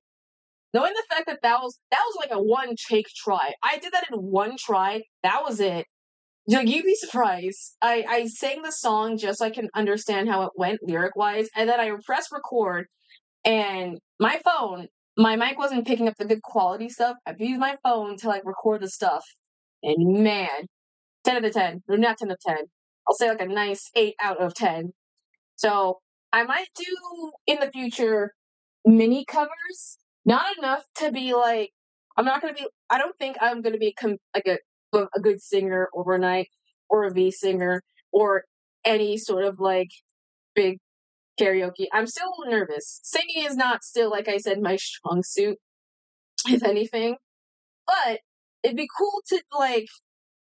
knowing the fact that that was like a one take try. I did that in one try. That was it. Like, you'd be surprised. I sang the song just so I can understand how it went lyric wise, and then I pressed record, and my mic wasn't picking up the good quality stuff. I used my phone to like record the stuff, and man, 10 out of 10. No, not 10 out of 10. I'll say like a nice 8 out of 10. So I might do in the future mini covers. Not enough to be like, I don't think I'm going to be like a good singer overnight or a V singer or any sort of like big karaoke. I'm still nervous. Singing is not still, like I said, my strong suit, if anything. But it'd be cool to like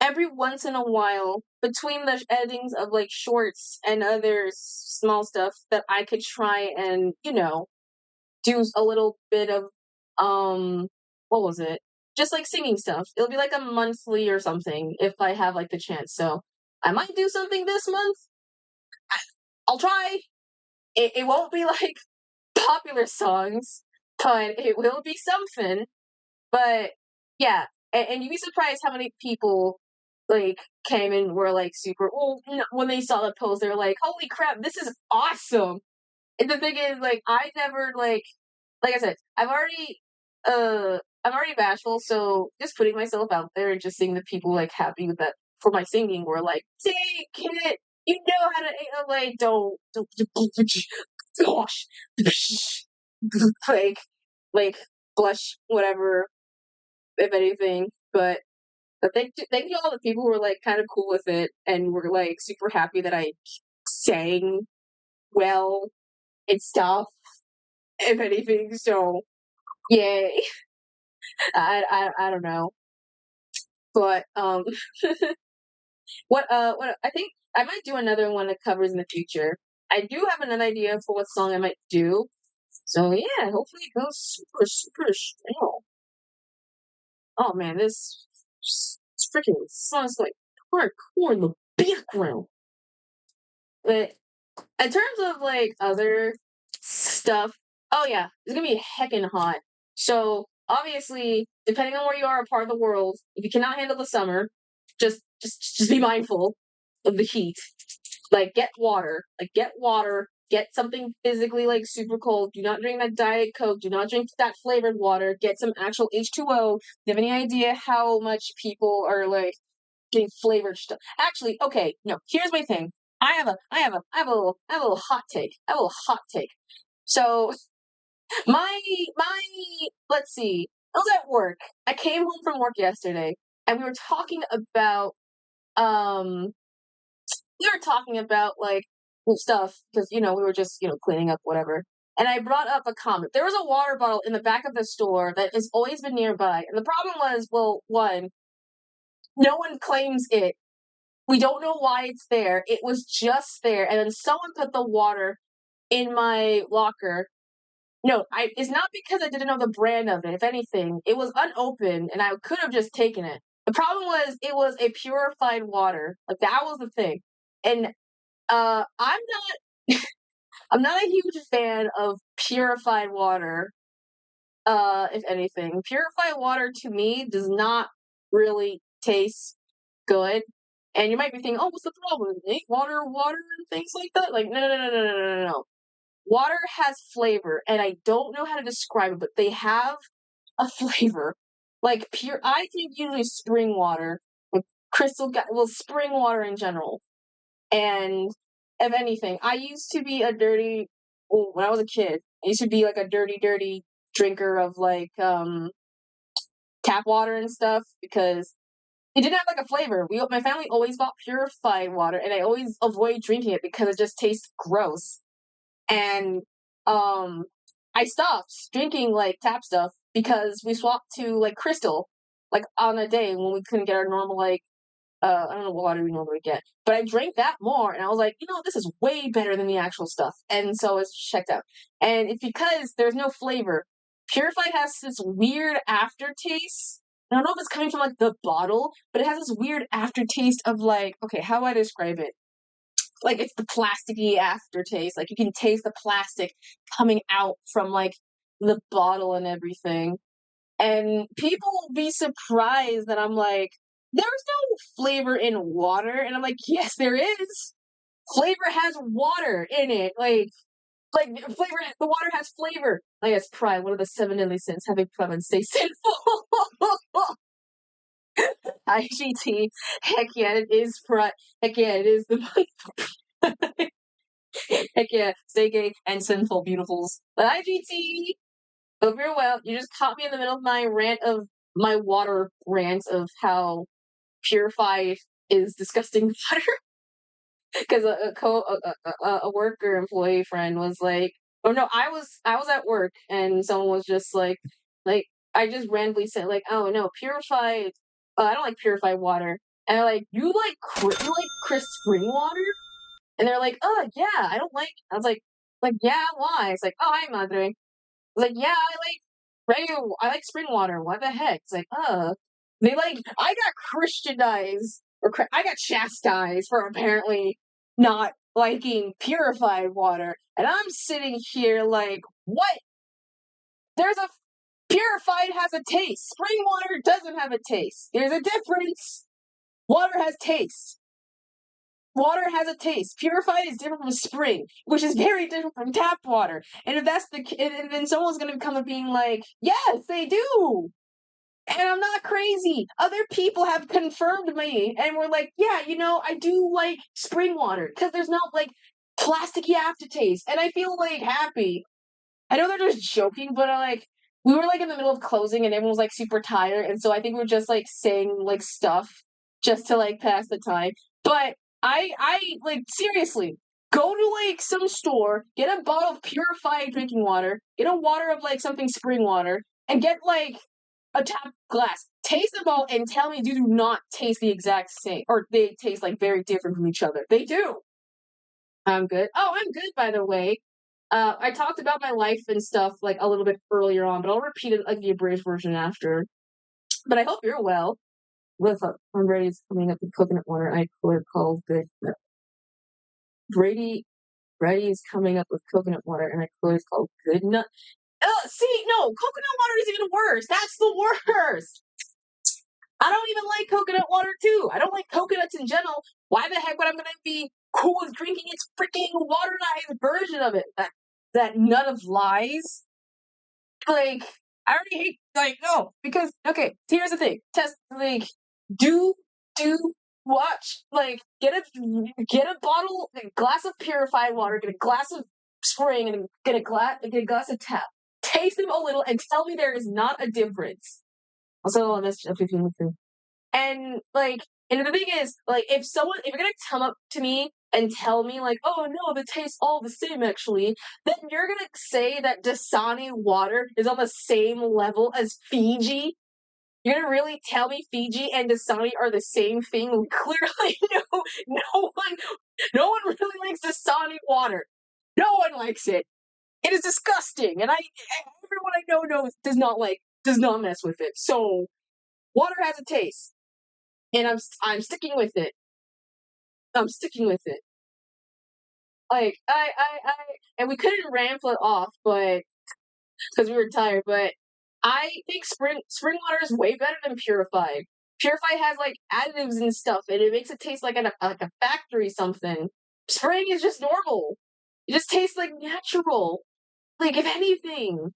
every once in a while between the editings of like shorts and other small stuff that I could try and do a little bit of what was it, just like singing stuff. It'll be like a monthly or something if I have like the chance. So I might do something this month. I'll try. It won't be like popular songs, but it will be something. But yeah, and you'd be surprised how many people like came and were like super. Well, when they saw the post, they were like, "Holy crap, this is awesome!" And the thing is, like, I never like I said, I'm already bashful, so just putting myself out there and just seeing the people like happy with that for my singing were like, "Dang it, you know how to." I'm like, don't, gosh, like, like blush, whatever, if anything. But thank you all the people who were like kind of cool with it and were like super happy that I sang well and stuff. If anything, so yay. I don't know. But what I think I might do another one that covers in the future. I do have another idea for what song I might do. So yeah, hopefully it goes super super strong. Oh man, this freaking sounds like hardcore in the background. But in terms of like other stuff, oh yeah, it's gonna be heckin' hot. So obviously, depending on where you are, a part of the world, if you cannot handle the summer, just be mindful of the heat. Like get water, get something physically like super cold. Do not drink that Diet Coke. Do not drink that flavored water. Get some actual H2O. Do you have any idea how much people are like getting flavored stuff? Actually, okay, no. Here's my thing. I have a little hot take. I have a little hot take. So my let's see. I was at work. I came home from work yesterday and we were talking about um like stuff because we were just cleaning up whatever. And I brought up a comment. There was a water bottle in the back of the store that has always been nearby. And the problem was, well, one, no one claims it. We don't know why it's there. It was just there. And then someone put the water in my locker. No, it's not because I didn't know the brand of it. If anything, it was unopened and I could have just taken it. The problem was it was a purified water. Like that was the thing. And I'm not a huge fan of purified water. If anything, purified water to me does not really taste good. And you might be thinking, "Oh, what's the problem? Ain't water, and things like that?" Like, no. Water has flavor, and I don't know how to describe it, but they have a flavor. Like I think usually spring water, like well, spring water in general. And if anything, I used to be a dirty. Well, when I was a kid, I used to be like a dirty drinker of like tap water and stuff because it didn't have like a flavor. My family always bought purified water, and I always avoid drinking it because it just tastes gross. And um, I stopped drinking like tap stuff because we swapped to like crystal, like on a day when we couldn't get our normal like I don't know what water we normally get, but I drank that more, and I was like, this is way better than the actual stuff, and so it's checked out. And it's because there's no flavor. Purified has this weird aftertaste. I don't know if it's coming from like the bottle, but it has this weird aftertaste of like, okay, how do I describe it? Like it's the plasticky aftertaste. Like you can taste the plastic coming out from like the bottle and everything. And people will be surprised that I'm like, there's no flavor in water. And I'm like, yes, there is. Flavor has water in it. Like flavor, the water has flavor. Like it's pride, one of the seven deadly sins, having pride and stay sinful. IGT, heck yeah, it is pride. Heck yeah, it is the heck yeah, stay gay and sinful, beautifuls. But IGT, hope you're well. You just caught me in the middle of my water rant of how purified is disgusting water. Because a worker employee friend was like, oh no, I was at work and someone was just like I just randomly said like, oh no, purified. I don't like purified water. And they're like, you like crisp spring water? And they're like, oh yeah, I don't like. I was like yeah, why? It's like, oh hi madre. I was like, yeah, I like spring water. What the heck? It's like, they like I got Christianized I got chastised for apparently not liking purified water, and I'm sitting here like, what? There's a purified has a taste. Spring water doesn't have a taste. There's a difference. Water has taste. Water has a taste. Purified is different from spring, which is very different from tap water. And if that's and then someone's gonna come up being like, yes, they do. And I'm not crazy. Other people have confirmed me and were like, yeah, I do like spring water because there's not like plasticky aftertaste. And I feel like happy. I know they're just joking, but we were like in the middle of closing and everyone was like super tired. And so I think we are just like saying like stuff just to like pass the time. But I like seriously go to like some store, get a bottle of purified drinking water, get a water of like something spring water, and get like a tap glass. Taste them all and tell me you do not taste the exact same, or they taste like very different from each other. They do. I'm good. Oh, I'm good, by the way. I talked about my life and stuff like a little bit earlier on, but I'll repeat it like the abridged version after. But I hope you're well. What's up? I'm ready. It's coming up with coconut water. I called the Brady. Brady is coming up with coconut water, and I called good nut. See, no, coconut water is even worse. That's the worst. I don't even like coconut water too. I don't like coconuts in general. Why the heck would I gonna be cool with drinking its freaking waterized version of it? That nut of lies. Like, I already hate no, because okay, here's the thing. Test do watch get a bottle, a glass of purified water, get a glass of spring, and get a glass of tap. Taste them a little and tell me there is not a difference. Also, that's a 15 thing. And and the thing is, if you're gonna come up to me and tell me oh no, they taste all the same actually, then you're gonna say that Dasani water is on the same level as Fiji. You're gonna really tell me Fiji and Dasani are the same thing? Clearly, no one really likes Dasani water. No one likes it. It is disgusting, and everyone I know does not mess with it. So water has a taste. And I'm sticking with it. I'm sticking with it. And we couldn't ramp it off, but because we were tired. But I think spring water is way better than purified. Purified has additives and stuff, and it makes it taste like a factory something. Spring is just normal. It just tastes like natural. If anything,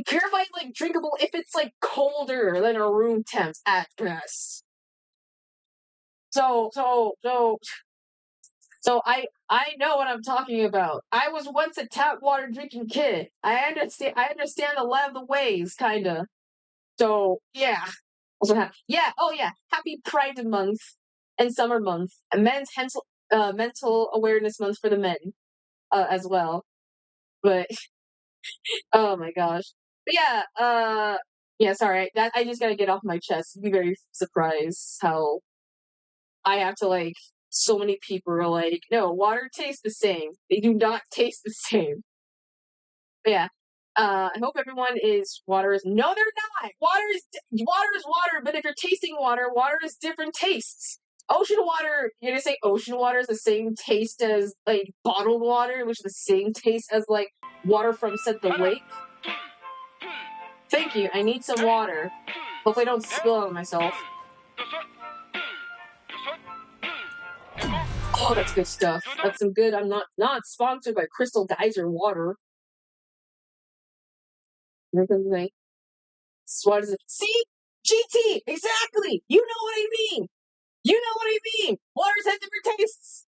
purified drinkable if it's colder than a room temp at best. So I know what I'm talking about. I was once a tap water drinking kid. I understand a lot of the ways, kinda. So yeah. Also oh yeah. Happy Pride Month and Summer Month and mental awareness month for the men as well. But oh my gosh. But yeah, sorry. That I just gotta get off my chest. You'd be very surprised how I have to so many people are like, no, water tastes the same. They do not taste the same. But yeah. I hope everyone is water is no, they're not. Water is water, but if you're tasting water, water is different tastes. Ocean water, you're gonna say ocean water is the same taste as bottled water, which is the same taste as water from said the lake. Thank you. I need some water. Hopefully I don't spill it on myself. Oh, that's good stuff. That's some good. I'm not sponsored by Crystal Geyser water. What is it? See? GT! Exactly! You know what I mean! You know what I mean! Waters have different tastes!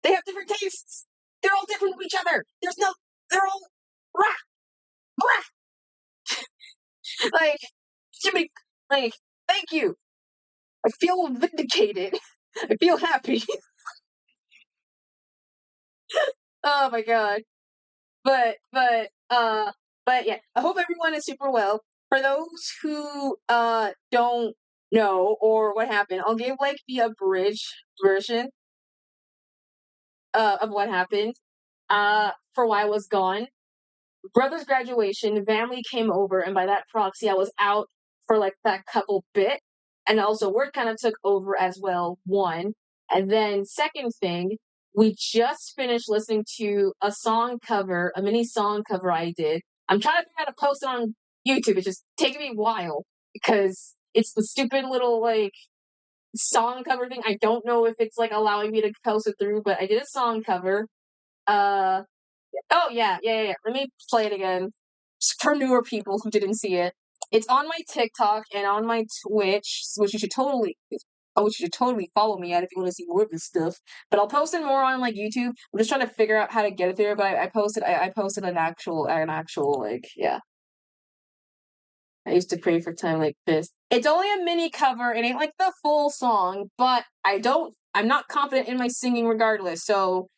They have different tastes! They're all different from each other! They're all rah! Rah! Jimmy, thank you! I feel vindicated. I feel happy. Oh my god. But yeah, I hope everyone is super well. For those who don't know or what happened, I'll give the abridged version of what happened for why I was gone. Brother's graduation, family came over, and by that proxy, I was out for that couple bit, and also work kind of took over as well. One, and then second thing, we just finished listening to a mini song cover I did. I'm trying to figure out how to post it on YouTube. It's just taking me a while because it's the stupid little song cover thing. I don't know if it's like allowing me to post it through, but I did a song cover. Uh, oh yeah. Let me play it again for newer people who didn't see it. It's on my TikTok and on my Twitch, which you should totally. Oh, you should totally follow me at if you want to see more of this stuff. But I'll post it more on like YouTube. I'm just trying to figure out how to get it there. But I posted an actual like yeah. I used to pray for time like this. It's only a mini cover. It ain't like the full song, but I'm not confident in my singing regardless. So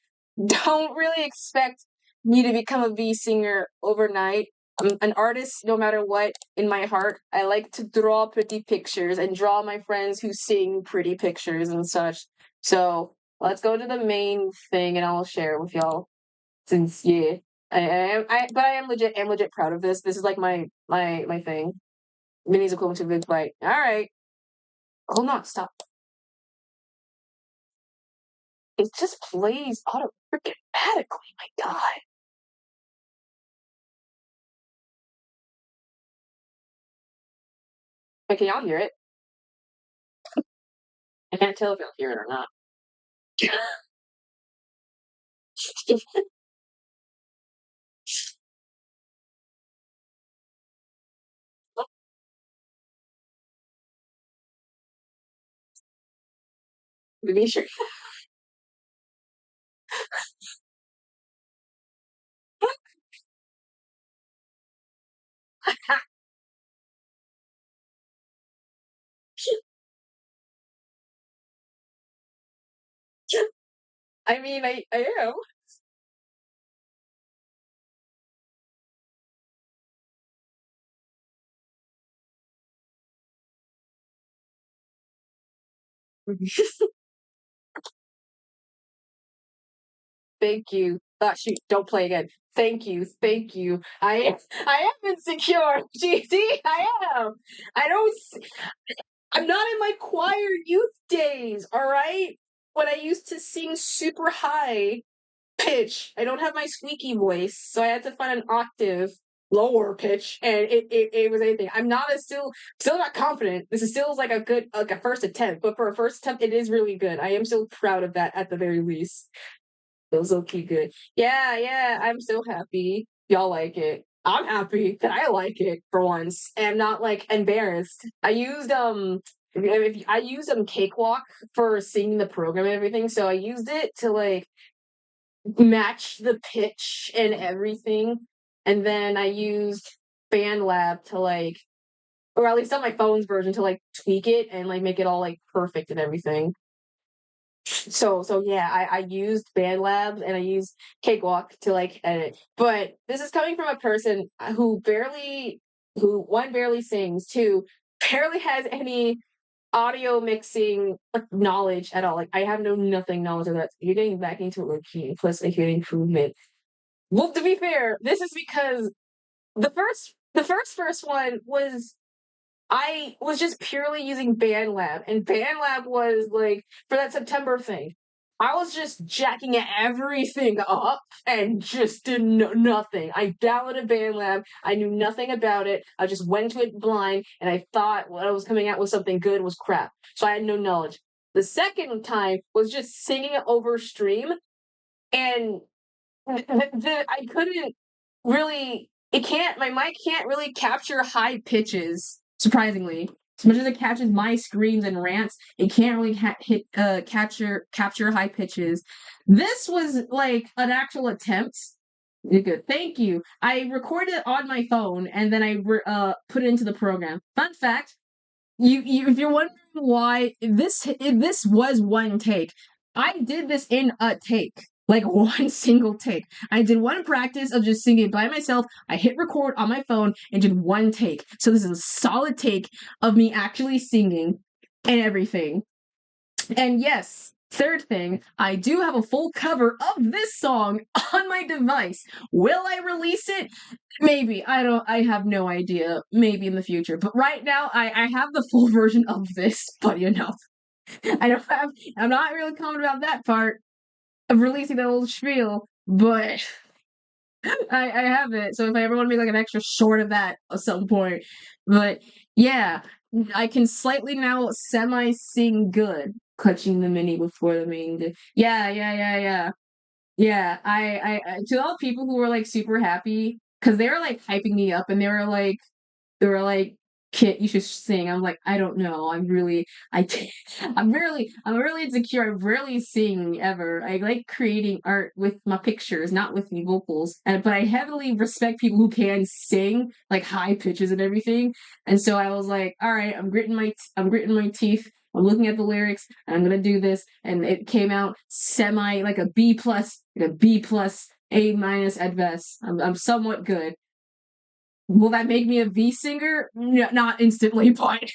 don't really expect me to become a V singer overnight. I'm an artist no matter what in my heart. I like to draw pretty pictures and draw my friends who sing pretty pictures and such. So let's go to the main thing and I'll share with y'all. Since yeah. But I am legit proud of this. This is like my thing. Mini's equivalent to a big bite. Alright. Hold on, stop. It just plays auto freaking automatically, my god. Wait, can y'all hear it? I can't tell if y'all hear it or not. Be sure. I mean, I am. Thank you. Shoot, don't play again. Thank you. I am insecure. GD, I am. I don't. I'm not in my choir youth days. All right, when I used to sing super high pitch. I don't have my squeaky voice, so I had to find an octave lower pitch, and it was anything. I'm not a still not confident. This is still like a good like a first attempt, but for a first attempt, it is really good. I am still proud of that at the very least. Feels okay good. Yeah. I'm so happy y'all like it. I'm happy that I like it for once, and I'm not like embarrassed. I used if I used Cakewalk for singing the program and everything, so I used it to like match the pitch and everything. And then I used BandLab to like, or at least on my phone's version to like tweak it and like make it all like perfect and everything. So yeah, I used BandLab and I used Cakewalk to like edit. But this is coming from a person who one barely sings, two barely has any audio mixing like knowledge at all. Like I have nothing knowledge of that. You're getting back into it key plus a huge improvement. Well, to be fair, this is because the first one was I was just purely using BandLab, and BandLab was like for that September thing. I was just jacking everything up and just did nothing. I downloaded BandLab. I knew nothing about it. I just went to it blind, and I thought what I was coming out with something good was crap. So I had no knowledge. The second time was just singing it over stream, and I couldn't really. It can't. My mic can't really capture high pitches. Surprisingly, as much as it captures my screams and rants, it can't really capture high pitches. This was like an actual attempt. You're good. Thank you. I recorded it on my phone and then I put it into the program. Fun fact: you if you're wondering why this was one take, I did this in a take, like one single take. I did one practice of just singing by myself. I hit record on my phone and did one take. So this is a solid take of me actually singing and everything. And yes, third thing, I do have a full cover of this song on my device. Will I release it? Maybe. I have no idea. Maybe in the future. But right now I have the full version of this, but I'm not really comment about that part of releasing that little spiel, but I have it. So if I ever want to make like an extra short of that at some point. But yeah. I can slightly now semi-sing good, clutching the mini before the main. Yeah, yeah, yeah, yeah. Yeah, to all the people who were like super happy because they were like hyping me up and they were like, Kit, you should sing. I'm like, I don't know. I can't, I'm really insecure. I rarely sing ever. I like creating art with my pictures, not with me vocals. But I heavily respect people who can sing like high pitches and everything. And so I was like, all right, I'm gritting my teeth. I'm looking at the lyrics and I'm gonna do this. And it came out semi like a B plus, like a B plus, A minus at best. I'm somewhat good. Will that make me a V singer? No, not instantly, but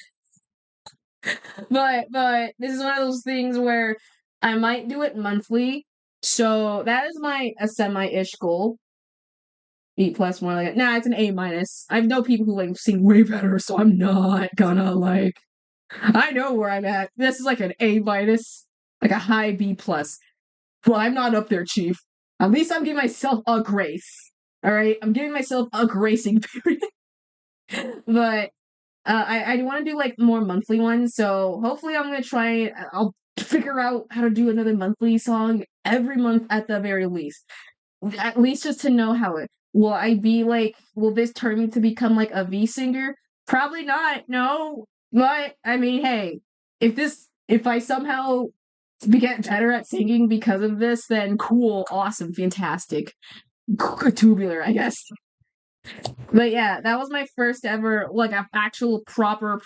this is one of those things where I might do it monthly. So that is my a semi-ish goal. B plus more like it. Nah, it's an A minus. I know people who like sing way better, so I'm not gonna like I know where I'm at. This is like an A minus, like a high B plus. Well, I'm not up there, Chief. At least I'm giving myself a grace. All right, I'm giving myself a gracing period. But I want to do like more monthly ones, so hopefully I'm gonna try. I'll figure out how to do another monthly song every month at the very least. At least just to know how it. Will I be like? Will this turn me to become like a V singer? Probably not. No, but I mean, hey, if I somehow get better at singing because of this, then cool, awesome, fantastic, tubular, I guess. But yeah, that was my first ever like a actual proper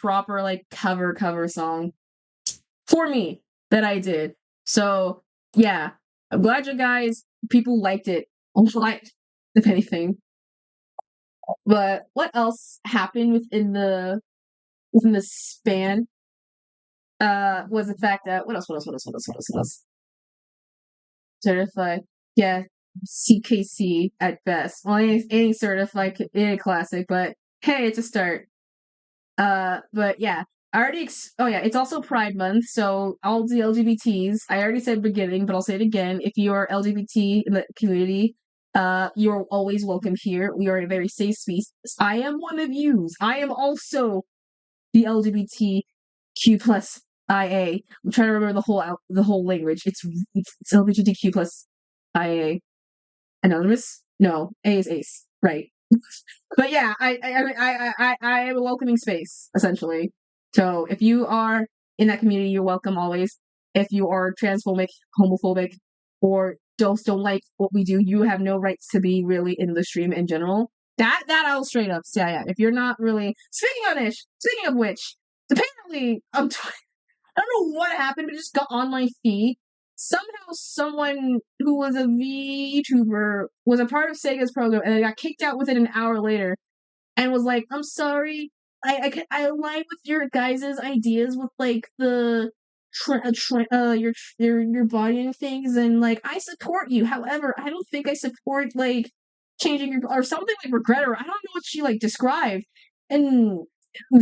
like cover song for me that I did. So yeah, I'm glad you guys people liked it a lot, if anything. But what else happened within the span? Was the fact that what else? Certified, yeah, CKC at best. Well, any certified, any classic, but hey, it's a start. But yeah, I already. Oh yeah, it's also Pride Month, so all the LGBTs. I already said beginning, but I'll say it again. If you are LGBT in the community, you're always welcome here. We are a very safe space. I am one of yous. I am also the LGBTQ plus IA. I'm trying to remember the whole language. It's LGBTQ plus IA. Anonymous? No, A is ace. Right. But yeah, I am a welcoming space essentially. So if you are in that community, you're welcome always. If you are transphobic, homophobic, or just don't like what we do, you have no rights to be really in the stream in general. That I'll straight up say. Yeah, if you're not really speaking of which, apparently I don't know what happened, but it just got on my feed. Somehow, someone who was a VTuber was a part of Sega's program, and they got kicked out within an hour later, and was like, "I'm sorry, I align with your guys' ideas with like the your body and things, and like I support you. However, I don't think I support like changing your or something like regret or I don't know what she like described." And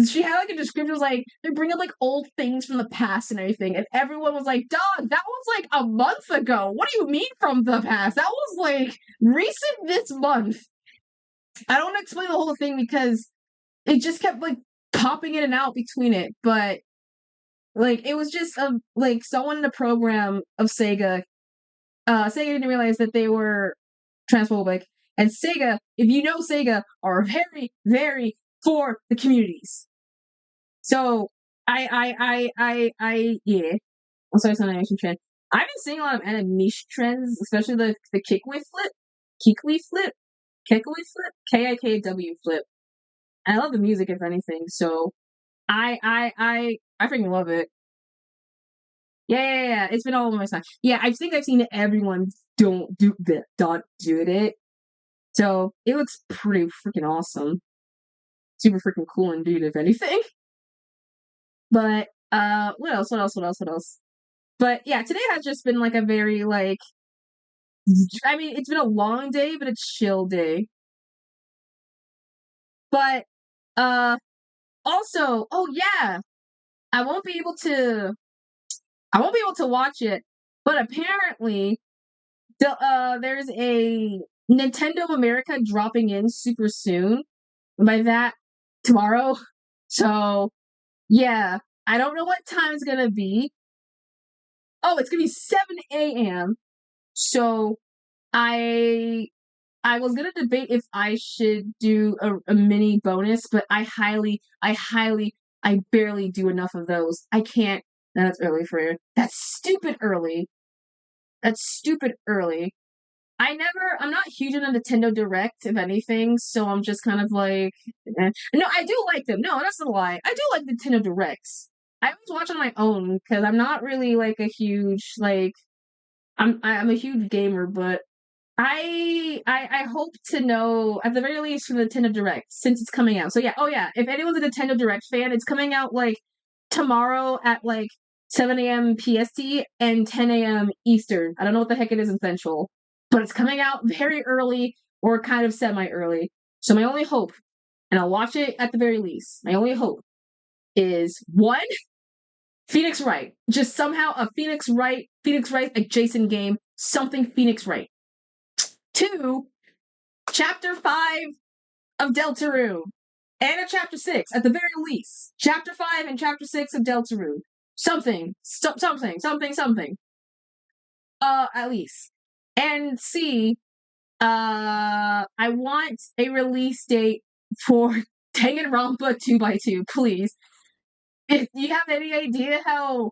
she had like a description was like they bring up like old things from the past and everything, and everyone was like, "Dog, that was like a month ago. What do you mean from the past? That was like recent this month." I don't want to explain the whole thing because it just kept like popping in and out between it, but like it was just like someone in the program of Sega. Sega didn't realize that they were transphobic, and Sega, if you know Sega, are very for the communities. So yeah. I'm sorry, it's not an animation trend. I've been seeing a lot of animation trends, especially the Kikwi flip, KIKW flip. I love the music, if anything. So I freaking love it. Yeah. It's been all over my side. Yeah, I think I've seen everyone don't do the dot do it. So it looks pretty freaking awesome. Super freaking cool indeed, if anything. But what else? But yeah, today has just been like a very like I mean, it's been a long day, but a chill day. But uh also, oh yeah, I won't be able to I won't be able to watch it, but apparently there's a Nintendo America dropping in super soon. By that tomorrow. So Yeah, I don't know what time it's gonna be. Oh, it's gonna be 7 a.m. So I was gonna debate if I should do a mini bonus, but I barely do enough of those. I can't. That's early for you. That's stupid early. That's stupid early. I'm not huge on a Nintendo Direct, if anything, so I'm just kind of like, eh. No, I do like them. No, that's a lie. I do like Nintendo Directs. I always watch on my own because I'm not really like a huge like I'm a huge gamer, but I hope to know at the very least from the Nintendo Direct since it's coming out. So yeah, oh yeah, if anyone's a Nintendo Direct fan, it's coming out like tomorrow at like 7 a.m. PST and 10 a.m. Eastern. I don't know what the heck it is in Central, but it's coming out very early or kind of semi-early. So my only hope, and I'll watch it at the very least, my only hope is one, Phoenix Wright. Just somehow a Phoenix Wright adjacent game, something Phoenix Wright. Two, Chapter 5 of Deltarune. And a Chapter 6, at the very least. Chapter 5 and Chapter 6 of Deltarune. Something. Something. At least. And C, I want a release date for Danganronpa 2x2, please. If you have any idea how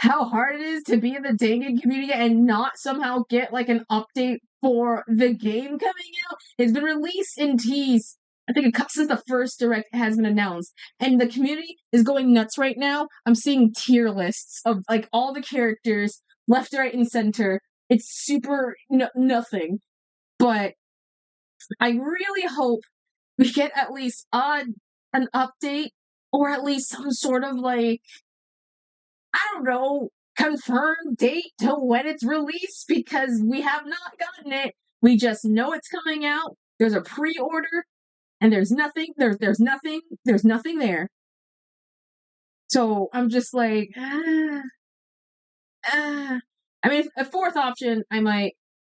hard it is to be in the Dangan community and not somehow get like an update for the game coming out. It's been released in tease. I think since the first direct has been announced, and the community is going nuts right now. I'm seeing tier lists of like all the characters left, right, and center. It's super nothing, but I really hope we get at least an update or at least some sort of like I don't know, confirmed date to when it's released because we have not gotten it. We just know it's coming out. There's a pre-order and there's nothing there. So I'm just like, I mean, a fourth option, I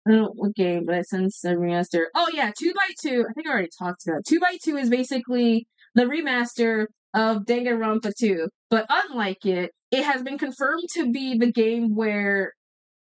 don't know what game, but it's since the remaster. Oh yeah, 2x2. I think I already talked about it. 2x2 is basically the remaster of Danganronpa 2, but unlike it has been confirmed to be the game where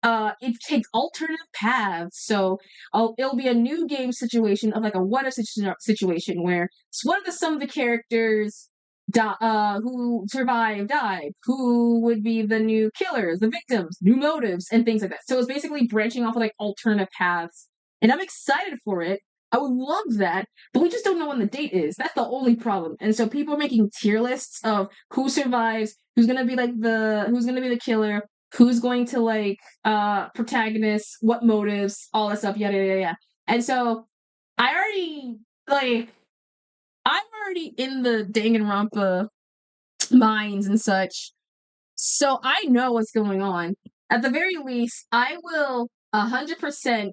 it takes alternative paths. So it'll be a new game situation of like a what if situation where what if some of the characters who survived died? Who would be the new killers, the victims, new motives, and things like that. So it's basically branching off of like alternative paths, and I'm excited for it. I would love that, but we just don't know when the date is. That's the only problem. And so people are making tier lists of who survives, who's gonna be the killer, who's going to like protagonists, what motives, all that stuff, yada yada yada. And so I already like I'm already in the Danganronpa mines and such, so I know what's going on. At the very least, I will 100%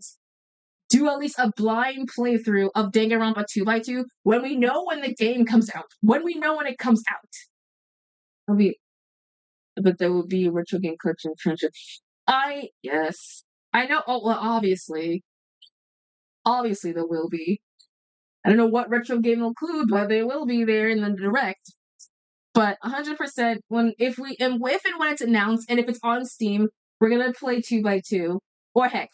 do at least a blind playthrough of Danganronpa 2x2 when we know when the game comes out. When we know when it comes out. It'll be, but there will be retro game collection friendship. Yes. I know. Oh, well, obviously there will be. I don't know what retro game will include, but they will be there in the direct. But 100% if and when it's announced and if it's on Steam, we're gonna play 2x2. Or heck,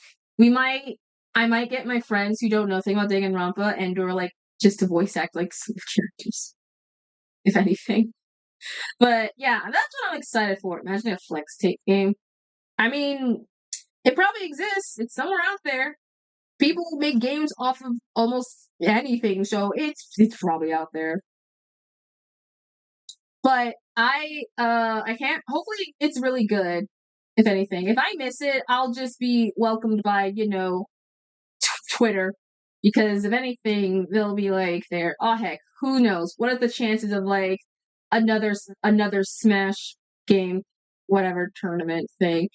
I might get my friends who don't know anything about Danganronpa and or like just to voice act like some characters, if anything. But yeah, that's what I'm excited for. Imagine a flex tape game. I mean, it probably exists. It's somewhere out there. People make games off of almost anything, so it's probably out there. But I can't. Hopefully, it's really good. If anything, if I miss it, I'll just be welcomed by Twitter, because if anything, they'll be like, "There, oh heck, who knows? What are the chances of like another Smash game, whatever tournament thing?"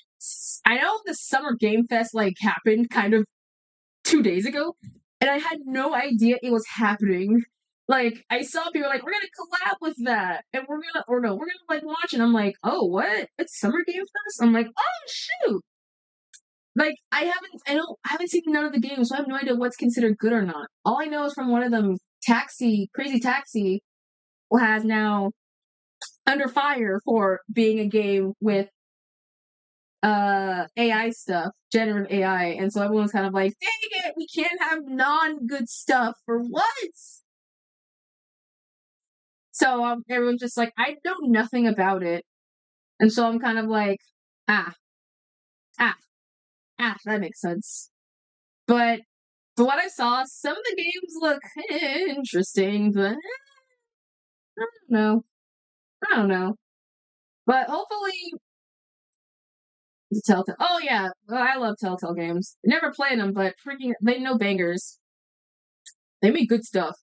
I know the Summer Game Fest like happened kind of 2 days ago, and I had no idea it was happening. Like I saw people like, we're gonna collab with that, and we're gonna like watch, and I'm like, oh what? It's Summer Game Fest. I'm like, oh shoot. Like I haven't seen none of the games, so I have no idea what's considered good or not. All I know is from one of them, Crazy Taxi has now under fire for being a game with AI stuff, generative AI, and so everyone's kind of like, dang it, we can't have non-good stuff for once. So everyone's just like, I know nothing about it, and so I'm kind of like, ah, ah, that makes sense. But for what I saw, some of the games look interesting, but I don't know. But hopefully, Telltale. Oh yeah, I love Telltale games. Never played them, but freaking, they know bangers. They make good stuff.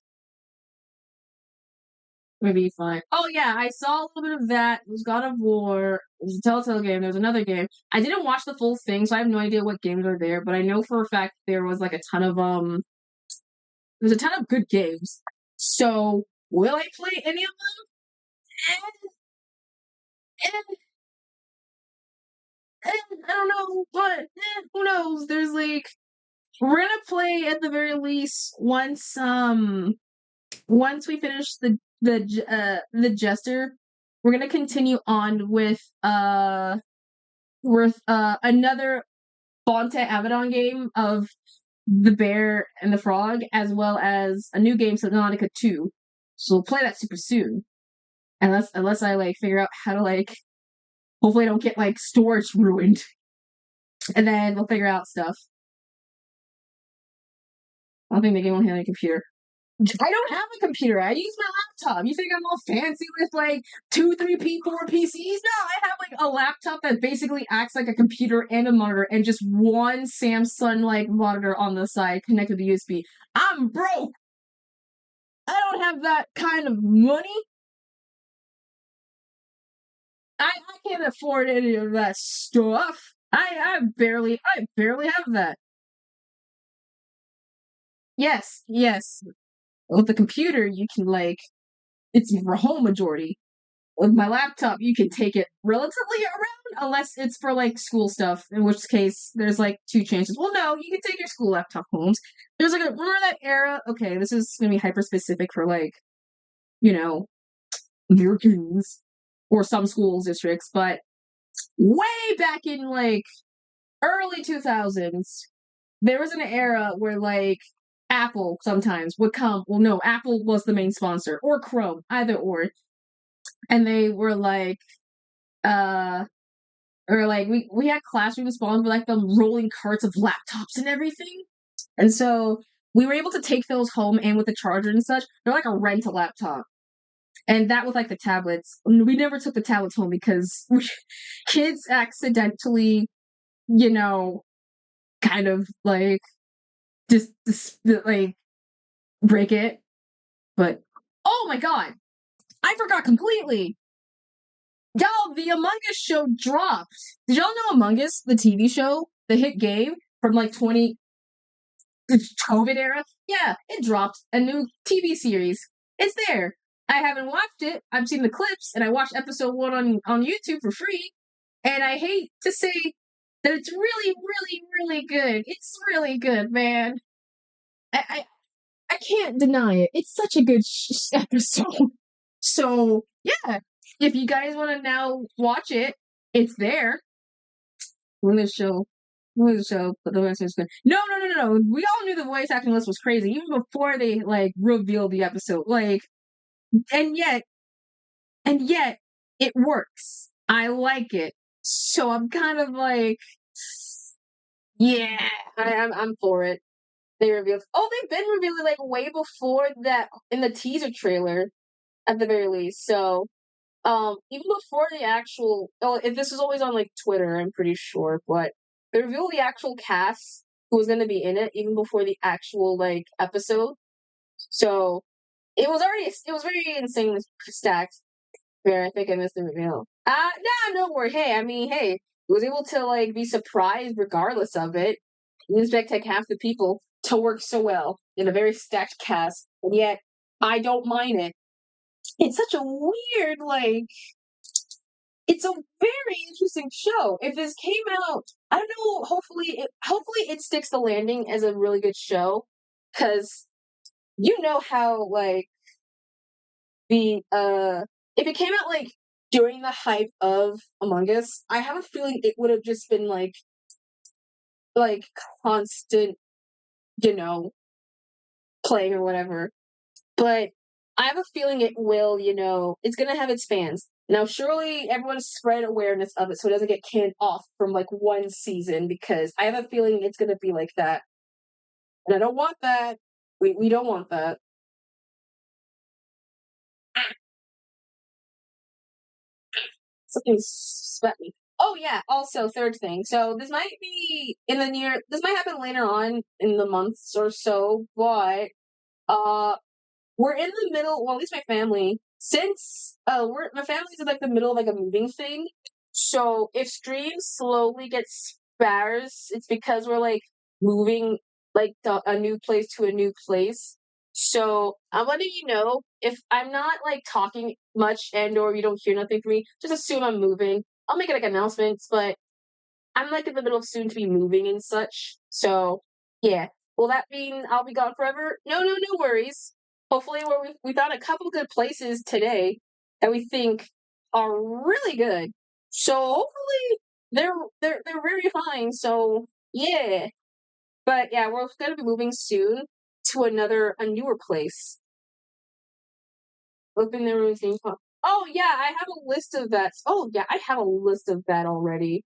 Maybe fine. Oh yeah, I saw a little bit of that. It was God of War. It was a Telltale game. There was another game. I didn't watch the full thing, so I have no idea what games are there. But I know for a fact there was like a ton of There's a ton of good games. So will I play any of them? And I don't know, but who knows? There's like we're gonna play at the very least once we finish the Jester, we're gonna continue on with another Fonte Abaddon game of the bear and the frog, as well as a new game, Subnautica 2. So we'll play that super soon. Unless I like figure out how to like hopefully I don't get like storage ruined. And then we'll figure out stuff. I don't think the game will handle a computer. I don't have a computer. I use my laptop. You think I'm all fancy with like 2, 3, 4 PCs? No, I have like a laptop that basically acts like a computer and a monitor and just one Samsung like monitor on the side connected to USB. I'm broke. I don't have that kind of money. I can't afford any of that stuff. I barely have that. Yes. With the computer, you can like it's your home majority. With my laptop, you can take it relatively around, unless it's for like school stuff, in which case there's like 2 chances. Well, no, you can take your school laptop home. There's like remember that era? Okay, this is gonna be hyper specific for like, you know, Americans or some schools districts, but way back in like early 2000s, there was an era where like Apple sometimes would come. Well, no, Apple was the main sponsor, or Chrome, either or, and they were like, uh, or like we had classrooms spawned with like the rolling carts of laptops and everything, and so we were able to take those home and with the charger and such. They're like a rent a laptop, and that with like the tablets. We never took the tablets home because kids accidentally, you know, kind of like just like break it. But oh my god, I forgot completely. Y'all, the Among Us show dropped. Did y'all know Among Us, the TV show, the hit game from like the COVID era? Yeah, it dropped a new TV series. It's there. I haven't watched it. I've seen the clips, and I watched episode 1 on YouTube for free. And I hate to say that it's really, really, really good. It's really good, man. I can't deny it. It's such a good episode. So yeah, if you guys want to now watch it, it's there. When the show, but the voice is good. No. We all knew the voice acting list was crazy even before they like revealed the episode. Like, and yet, it works. I like it. So I'm kind of like, yeah, I'm for it. They revealed. Oh, they've been revealing like way before that in the teaser trailer, at the very least. So, even before the actual, if this was always on like Twitter, I'm pretty sure, but they revealed the actual cast who was going to be in it even before the actual like episode. So it was very insanely stacked. Where I think I missed the reveal. No worry. Hey, I mean, hey, was able to like be surprised regardless of it. You didn't expect like half the people to work so well in a very stacked cast, and yet I don't mind it. It's such a weird, like, it's a very interesting show. If this came out, I don't know. Hopefully it sticks the landing as a really good show, because you know how like the if it came out like during the hype of Among Us, I have a feeling it would have just been like constant, playing or whatever. But I have a feeling it will, it's gonna have its fans. Now, surely everyone spread awareness of it so it doesn't get canned off from like one season, because I have a feeling it's gonna be like that. And I don't want that. We don't want that. Something spat me. Oh yeah, also third thing. So this might be this might happen later on in the months or so, but uh we're in the middle, well, at least my family, since my family's in like the middle of like a moving thing. So if streams slowly get sparse, it's because we're like moving like a new place to a new place. So I'm letting you know, if I'm not like talking much and or you don't hear nothing from me, just assume I'm moving. I'll make it like announcements, but I'm like in the middle of soon to be moving and such. So yeah. Will that mean I'll be gone forever? No worries. Hopefully, we found a couple good places today that we think are really good. So hopefully they're very fine. So yeah. But yeah, we're gonna be moving soon to a newer place. Open the room theme park. Oh yeah, I have a list of that. Oh yeah, I have a list of that already.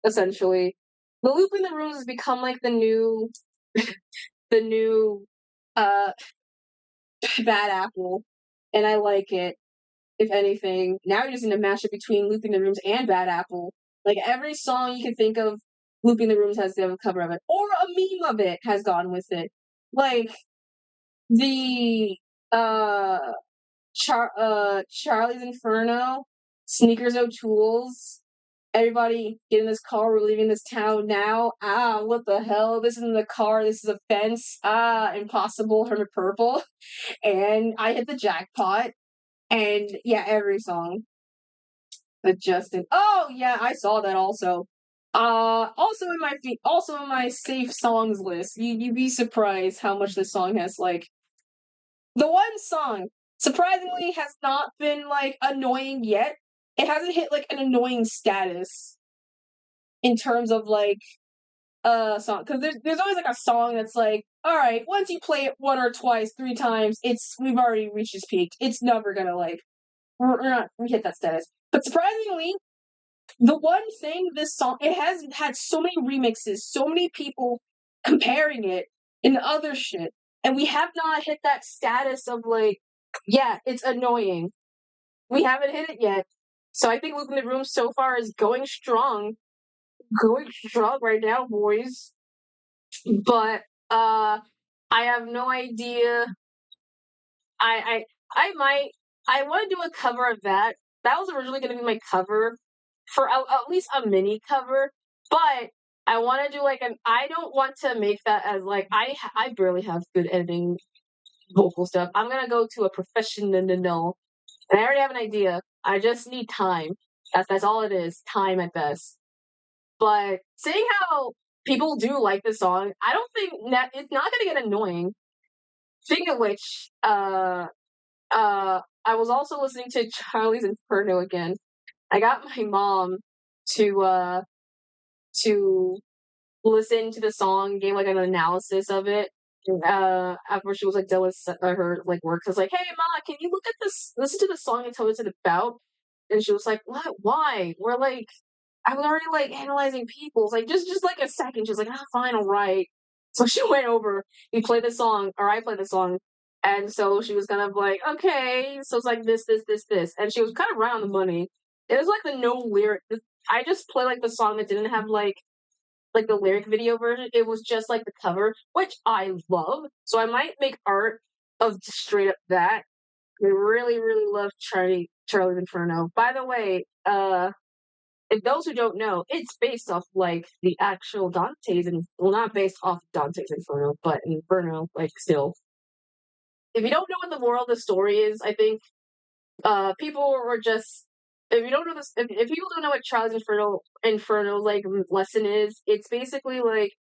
Essentially, the loop in the rooms has become like the new uh bad apple, and I like it. If anything, now you're just in a mashup between looping the rooms and bad apple. Like every song you can think of, looping the rooms has the cover of it, or a meme of it has gone with it. Like the uh Charlie's Inferno, Sneakers O'Toole's, everybody get in this car, we're leaving this town now. Ah, what the hell? This isn't a car, this is a fence. Ah, impossible, Hermit Purple. And I hit the jackpot. And yeah, every song. The Justin. Oh yeah, I saw that also. Also in my safe songs list. You'd be surprised how much this song has like the one song, surprisingly, has not been like annoying yet. It hasn't hit like an annoying status in terms of like a song, because there's always like a song that's like, all right, once you play it one or twice, three times, we've already reached its peak. It's never gonna like we're not we hit that status. But surprisingly, the one thing this song, it has had so many remixes, so many people comparing it and other shit, and we have not hit that status of like, yeah, it's annoying. We haven't hit it yet. So I think Luke in the Room so far is going strong right now, boys. But I have no idea. I I might I want to do a cover of that. That was originally going to be my cover for at least a mini cover, but I want to do like an. I don't want to make that as like I barely have good editing vocal stuff. I'm gonna go to a professional, and I already have an idea. I just need time. That's all it is. Time at best. But seeing how people do like the song, I don't think that it's not gonna get annoying. Speaking of which, I was also listening to Charlie's Inferno again. I got my mom to to listen to the song, gave like an analysis of it. After she was like done with her like work, I was like, "Hey, ma, can you look at this? Listen to the song and tell me what it's about." And she was like, "What? Why?" We're like, "I was already like analyzing people's like just like a second." She was like, "Ah, fine, all right." So she went over. We played the song, or I played the song, and so she was kind of like, "Okay." So it's like this, and she was kind of right on the money. It was like the no lyric. I just played like the song that didn't have like the lyric video version. It was just like the cover, which I love. So I might make art of just straight up that. I really love Charlie's Inferno. By the way, if those who don't know, it's based off like the actual Dante's, and well, not based off Dante's Inferno, but Inferno, like still. If you don't know what the moral of the story is, I think people were just, if you don't know this, if people don't know what Charlie's Inferno's like lesson is, it's basically like,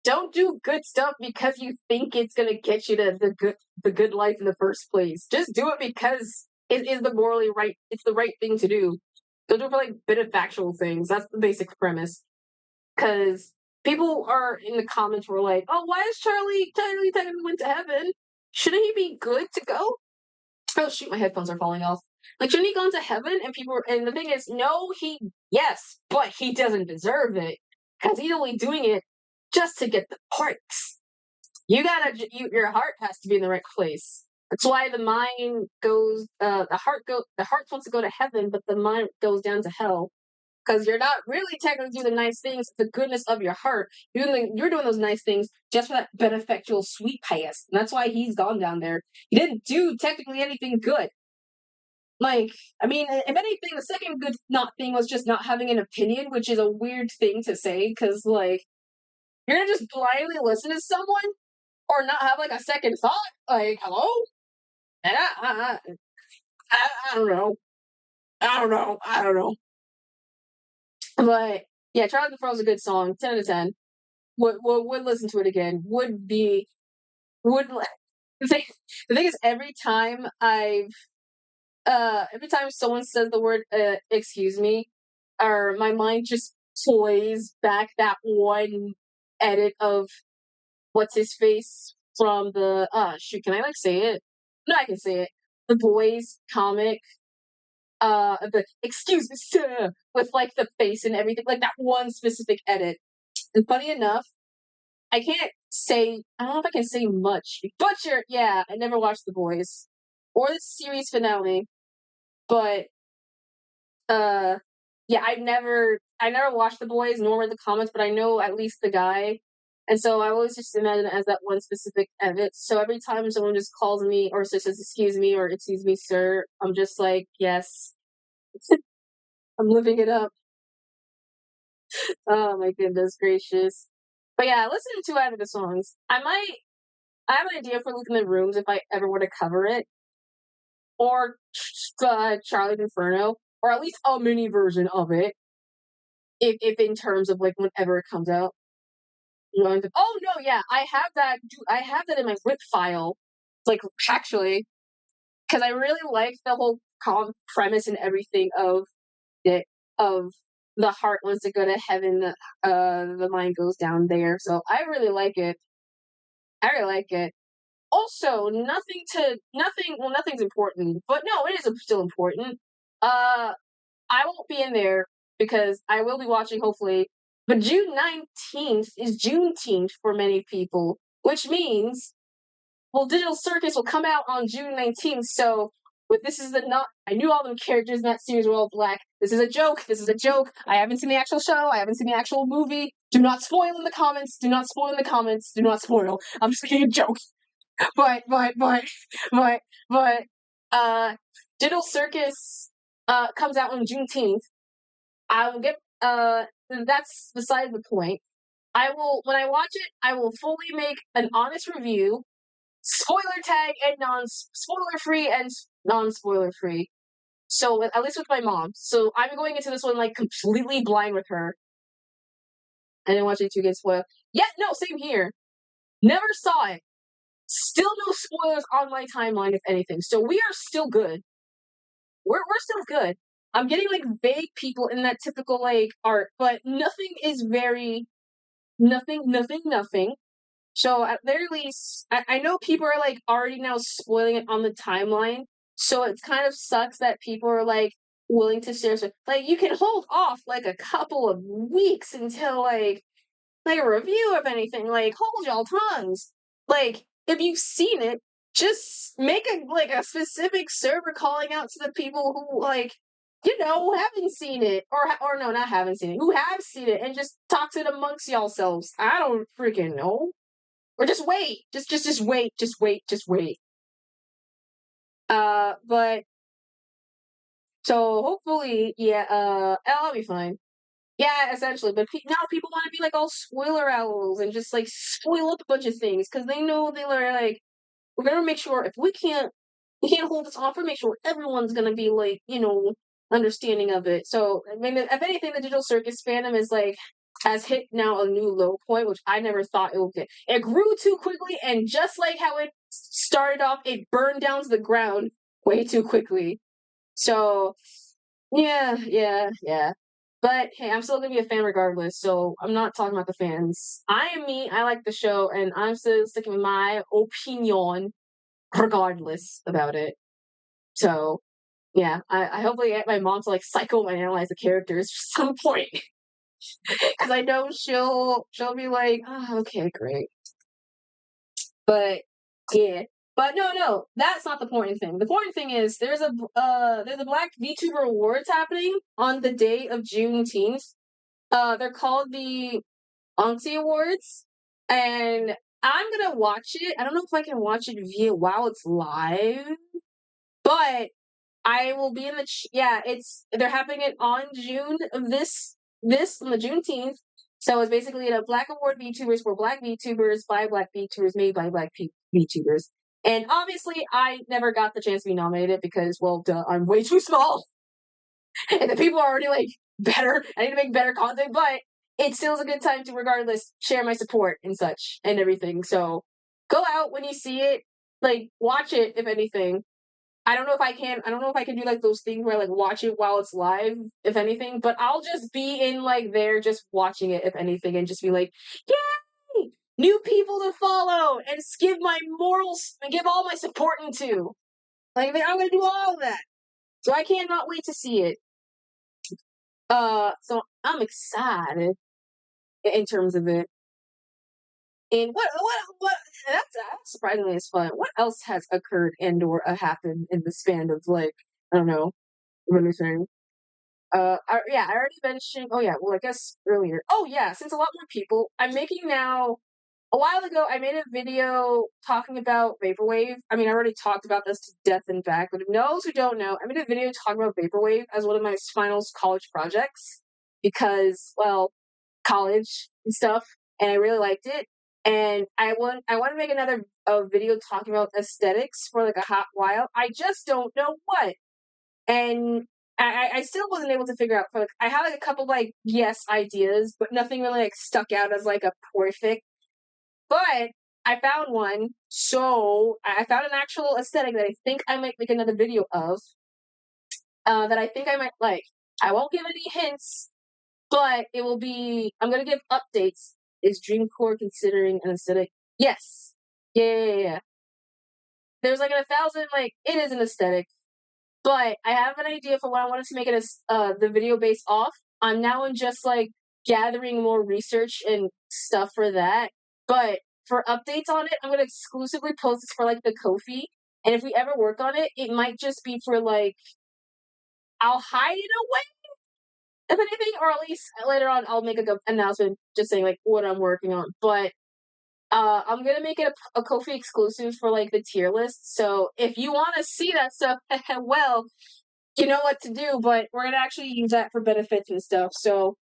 don't do good stuff because you think it's gonna get you to the good life in the first place. Just do it because is the morally right. It's the right thing to do. Don't do it for like benefactual things. That's the basic premise. Because people are in the comments were like, "Oh, why is Charlie technically went to heaven? Shouldn't he be good to go?" Oh shoot, my headphones are falling off. Like, shouldn't he gone to heaven? And the thing is, no, yes, but he doesn't deserve it because he's only doing it just to get the parts. Your heart has to be in the right place. That's why the mind goes, the heart wants to go to heaven, but the mind goes down to hell. Because you're not really technically doing the nice things, the goodness of your heart. You're doing those nice things just for that benefactual sweet past. And that's why he's gone down there. He didn't do technically anything good. Like, I mean, if anything, the second good not thing was just not having an opinion, which is a weird thing to say, because, like, you're gonna just blindly listen to someone or not have, like, a second thought? Like, hello? And I don't know. I don't know. But, yeah, Charlie the Furl's a good song. 10 out of 10. Would listen to it again. The thing is, every time someone says the word excuse me, or my mind just plays back that one edit of what's his face from the shoot, can I like say it? No, I can say it. The Boys comic, the excuse me sir, with like the face and everything, like that one specific edit. And funny enough, I don't know if I can say much. Butcher, yeah, I never watched The Boys or the series finale, but yeah, I never watched The Boys nor read the comics, but I know at least the guy, and so I always just imagine it as that one specific edit. So every time someone just calls me or says "excuse me" or "excuse me, sir," I'm just like, yes, I'm living it up. Oh my goodness gracious! But yeah, listen to either of the songs. I have an idea for Luke in the Rooms if I ever were to cover it, or Charlie's Inferno, or at least a mini version of it, if in terms of like whenever it comes out. Oh no, yeah, I have that. I have that in my whip file. Like actually, because I really liked the whole premise and everything of it. Of the heart wants to go to heaven, the mind goes down there. So I really like it. I really like it. Also, nothing's important, but no, it is still important. I won't be in there because I will be watching, hopefully, but June 19th is Juneteenth for many people, which means, well, Digital Circus will come out on June 19th, so I knew all them characters in that series were all black. This is a joke. I haven't seen the actual show. I haven't seen the actual movie. Do not spoil in the comments. Do not spoil. I'm just making a joke. But Digital Circus comes out on Juneteenth. I will get that's beside the point. When I watch it, I will fully make an honest review, spoiler tag and spoiler free and non spoiler free. So at least with my mom. So I'm going into this one like completely blind with her. I didn't watch it to get spoiled. Yeah, no, same here. Never saw it. Still no spoilers on my timeline, if anything. So we are still good. We're still good. I'm getting like vague people in that typical like art, but nothing is very nothing. So at very least, I know people are like already now spoiling it on the timeline. So it kind of sucks that people are like willing to share. So, like you can hold off like a couple of weeks until like a review of anything. Like hold y'all tongues. Like if you've seen it, just make a specific server calling out to the people who like haven't seen it, or no, not haven't seen it, who have seen it, and just talk to it amongst yourselves. I don't freaking know. Or just wait. Just wait. But so hopefully, yeah, I'll be fine. Yeah, essentially. But now people want to be like all spoiler owls and just like spoil up a bunch of things because they know they're like, we're gonna make sure if we can't hold this off, we're make sure everyone's gonna be like, understanding of it. So I mean, if anything, the Digital Circus fandom is like has hit now a new low point, which I never thought it would get. It grew too quickly, and just like how it started off, it burned down to the ground way too quickly. So yeah. But hey, I'm still gonna be a fan regardless, so I'm not talking about the fans. I am me, I like the show, and I'm still sticking with my opinion regardless about it. So yeah, I hopefully get my mom to like psychoanalyze the characters for some point. Because I know she'll be like, oh, okay, great. But yeah. But no, that's not the important thing. The important thing is there's a Black VTuber Awards happening on the day of Juneteenth. They're called the Auntie Awards, and I'm gonna watch it. I don't know if I can watch it via while it's live, but I will be in the they're having it on June of this on the Juneteenth. So it's basically a Black Award VTubers for Black VTubers by Black VTubers made by Black VTubers. And obviously, I never got the chance to be nominated because, well, duh, I'm way too small, and the people are already like better. I need to make better content, but it still is a good time to, regardless, share my support and such and everything. So go out when you see it, like watch it if anything. I don't know if I can. I don't know if I can do like those things where I like watch it while it's live, if anything. But I'll just be in like there, just watching it, if anything, and just be like, "Yay! New people to follow and give my morals and give all my support into." Like I'm gonna do all of that, so I cannot wait to see it. So I'm excited in terms of it. And what that's surprisingly is fun. What else has occurred and or happened in the span of like I don't know, anything? I already mentioned. Oh yeah, well I guess earlier. Oh yeah, since a lot more people, I'm making now. A while ago, I made a video talking about vaporwave. I mean, I already talked about this to death and back, but those who don't know, I made a video talking about vaporwave as one of my final college projects because, well, college and stuff, and I really liked it. And I want to make another video talking about aesthetics for like a hot while. I just don't know what. And I still wasn't able to figure out. Like, I had like a couple like yes ideas, but nothing really like stuck out as like a perfect. But I found one, so I found an actual aesthetic that I think I might make another video of. That I think I might like. I won't give any hints, but it will be. I'm gonna give updates. Is Dreamcore considering an aesthetic? Yes. Yeah. There's like 1,000. Like it is an aesthetic. But I have an idea for what I wanted to make it as the video based off. I'm now in just like gathering more research and stuff for that. But for updates on it, I'm gonna exclusively post this for like the Ko-fi. And if we ever work on it, it might just be for like I'll hide it away, if anything, or at least later on I'll make a announcement just saying like what I'm working on. But I'm gonna make it a Ko-fi exclusive for like the tier list. So if you want to see that stuff, well, you know what to do, but we're gonna actually use that for benefits and stuff. So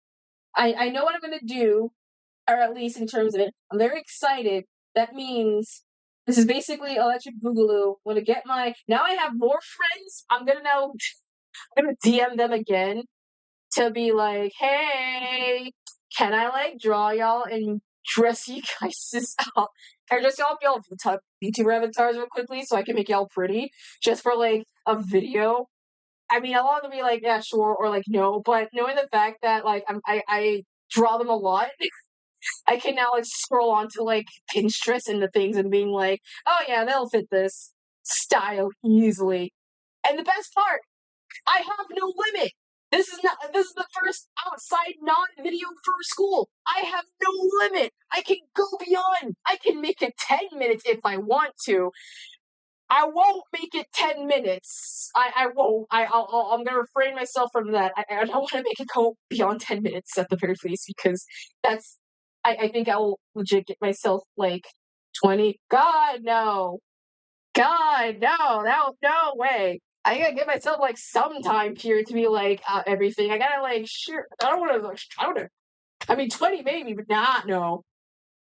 I know what I'm gonna do, or at least in terms of it. I'm very excited. That means this is basically Electric Boogaloo. I'm gonna get my now I have more friends. I'm gonna DM them again to be like, hey, can I like draw y'all and dress you guys up? Can I dress y'all up y'all VTuber avatars real quickly so I can make y'all pretty just for like a video? I mean, I'll either be like, yeah, sure, or like, no. But knowing the fact that like I draw them a lot, I can now like scroll onto like Pinterest and the things and being like, oh yeah, they'll fit this style easily. And the best part, I have no limit. This is the first outside non-video for school. I have no limit. I can go beyond. I can make it 10 minutes if I want to. I won't make it 10 minutes. I won't. I'm gonna refrain myself from that. I don't want to make it go beyond 10 minutes at the very least because that's. I think I will legit get myself like 20. God no. God no. No way. I gotta give myself like some time period to be like everything. I gotta like sure. I don't want to. I don't know. I mean 20 maybe, but not no.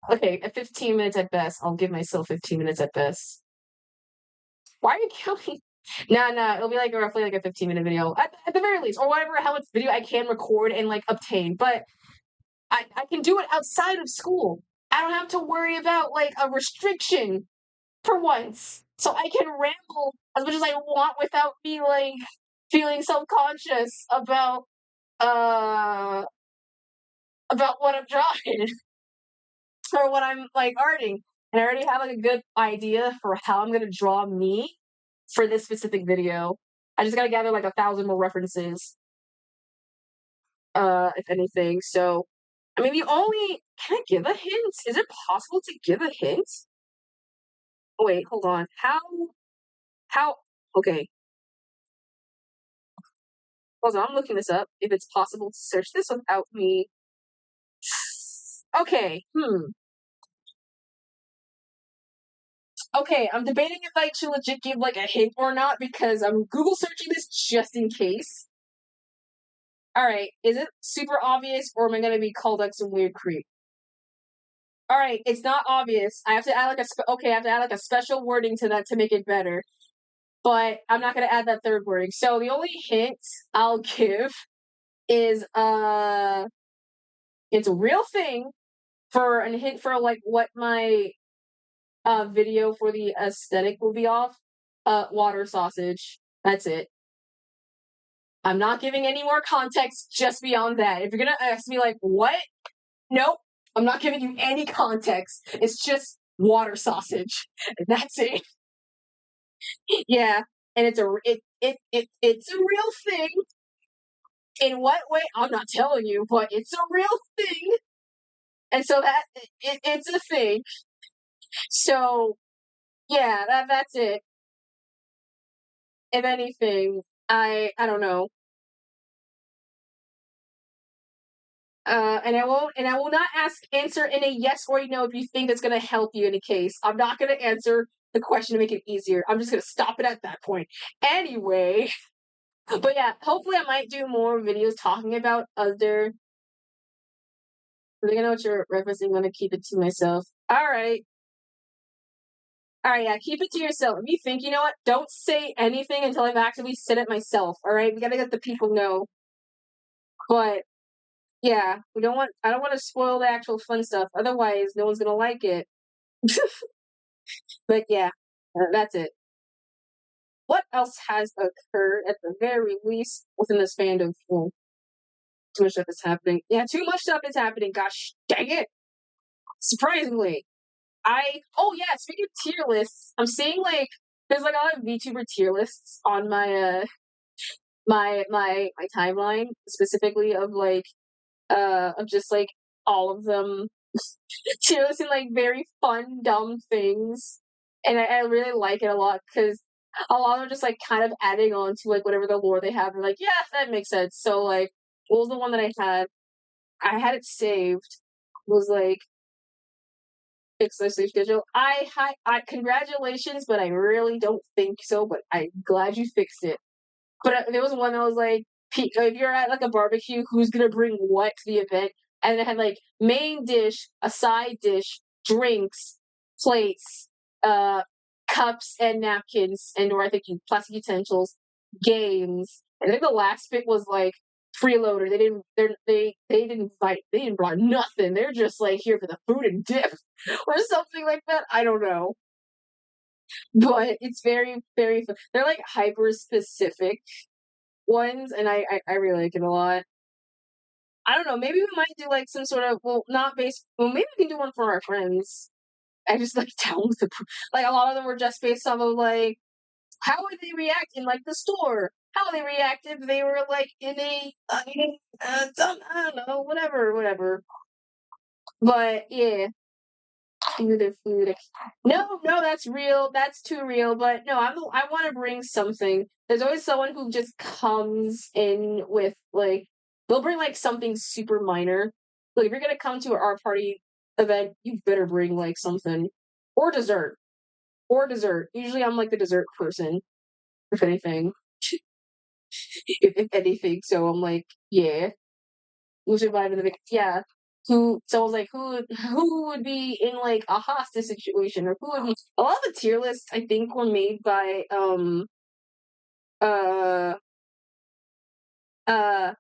Okay, at 15 minutes at best. I'll give myself 15 minutes at best. Why are you counting? No, it'll be like roughly like a 15-minute video at the very least, or whatever how much video I can record and like obtain. But I can do it outside of school. I don't have to worry about like a restriction for once. so I can ramble as much as I want without being like feeling self-conscious about what I'm drawing or what I'm like arting. And I already have like a good idea for how I'm gonna draw me for this specific video. I just gotta gather like 1,000 more references, if anything. So, I mean, can I give a hint? Is it possible to give a hint? Oh, wait, hold on. How? Okay, hold on. I'm looking this up. If it's possible to search this without me. Okay. Okay, I'm debating if I should legit give like a hint or not because I'm Google searching this just in case. Alright, is it super obvious or am I gonna be called like some weird creep? Alright, it's not obvious. I have to add like I have to add like a special wording to that to make it better. But I'm not gonna add that third wording. So the only hint I'll give is it's a real thing for a hint for like what my video for the aesthetic will be off. Water sausage. That's it. I'm not giving any more context just beyond that. If you're gonna ask me like what? Nope. I'm not giving you any context. It's just water sausage. That's it. Yeah. And it's a real thing. In what way? I'm not telling you, but it's a real thing. And so that it's a thing. So yeah, that's it. If anything, I don't know. And I will not answer in a yes or a no if you think that's gonna help you in a case. I'm not gonna answer the question to make it easier. I'm just gonna stop it at that point. Anyway, but yeah, hopefully I might do more videos talking about other. I think I know what you're referencing. I'm gonna keep it to myself. Alright, yeah, keep it to yourself. If you think, you know what, don't say anything until I've actually said it myself, alright? We gotta let the people know. But yeah, I don't want to spoil the actual fun stuff, otherwise no one's gonna like it. But yeah, that's it. What else has occurred at the very least within the span of too much stuff is happening? Yeah, too much stuff is happening. Gosh dang it! Surprisingly, oh yeah, speaking of tier lists, I'm seeing like there's like a lot of VTuber tier lists on my my timeline, specifically of like of just like all of them tier listing like very fun, dumb things. And I really like it a lot because a lot of them are just like kind of adding on to like whatever the lore they have. And like, yeah, that makes sense. So like, what was the one that I had? I had it saved. It was like fix their sleep schedule. I congratulations, but I really don't think so. But I'm glad you fixed it. But there was one that was like, if you're at like a barbecue, who's gonna bring what to the event? And it had like main dish, a side dish, drinks, plates, uh, cups and napkins, and or I think plastic utensils, games. And I think the last bit was like freeloader. They didn't fight. They didn't brought nothing. They're just like here for the food and dip or something like that. I don't know. But it's very, very fun. They're like hyper specific ones, and I really like it a lot. I don't know. Maybe we might do like some sort of not based. Well, maybe we can do one for our friends. I just like down with the like a lot of them were just based off of like how would they react in like the store? How would they react if they were like in a I don't know, whatever. But yeah, food. No, that's real. That's too real. But no, I want to bring something. There's always someone who just comes in with like they'll bring like something super minor. Like if you're gonna come to our party event, you better bring like something or dessert or dessert. Usually, I'm like the dessert person, if anything. If anything, so I'm like, yeah, usually vibe in the yeah. Someone's like who would be in like a hostage situation or who would be a lot of the tier lists I think were made by uh uh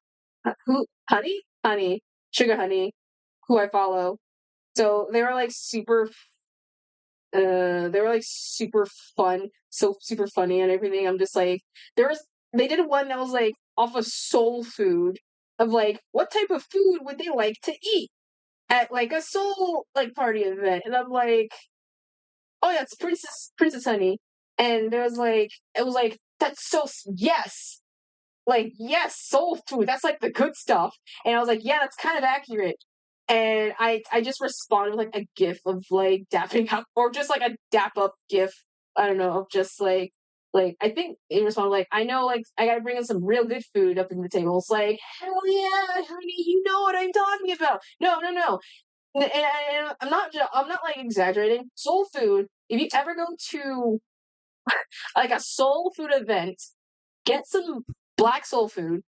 who honey sugar honey who I follow, so they were like super They were like super fun, so super funny and everything. I'm just like, they did one that was like off of soul food of like what type of food would they like to eat at like a soul like party event, and I'm like, oh yeah, it's Princess Honey, and there was like it was like that's so yes, like yes, soul food. That's like the good stuff. And I was like, yeah, that's kind of accurate. And I just responded with like a gif of like dapping up or just like a dap up gif. I don't know, of just like I think it responded like, I know like I gotta bring in some real good food up in the table. It's like, hell yeah, honey, you know what I'm talking about. No. And I'm not like exaggerating. Soul food, if you ever go to like a soul food event, get some black soul food.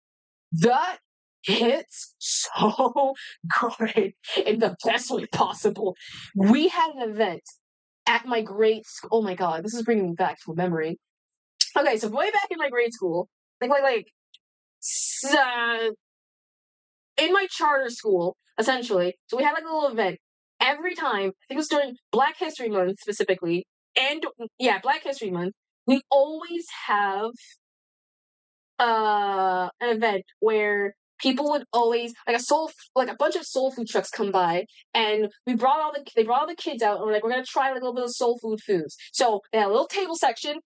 That hits so good in the best way possible. We had an event at my grade school. Oh my god, this is bringing me back to a memory. Okay, so way back in my grade school, uh, in my charter school, essentially. So we had like a little event every time. I think it was during Black History Month specifically, and yeah, Black History Month. We always have an event where people would always like a bunch of soul food trucks come by, and they brought all the kids out, and we're like, we're gonna try like a little bit of soul food foods. So they had a little table section,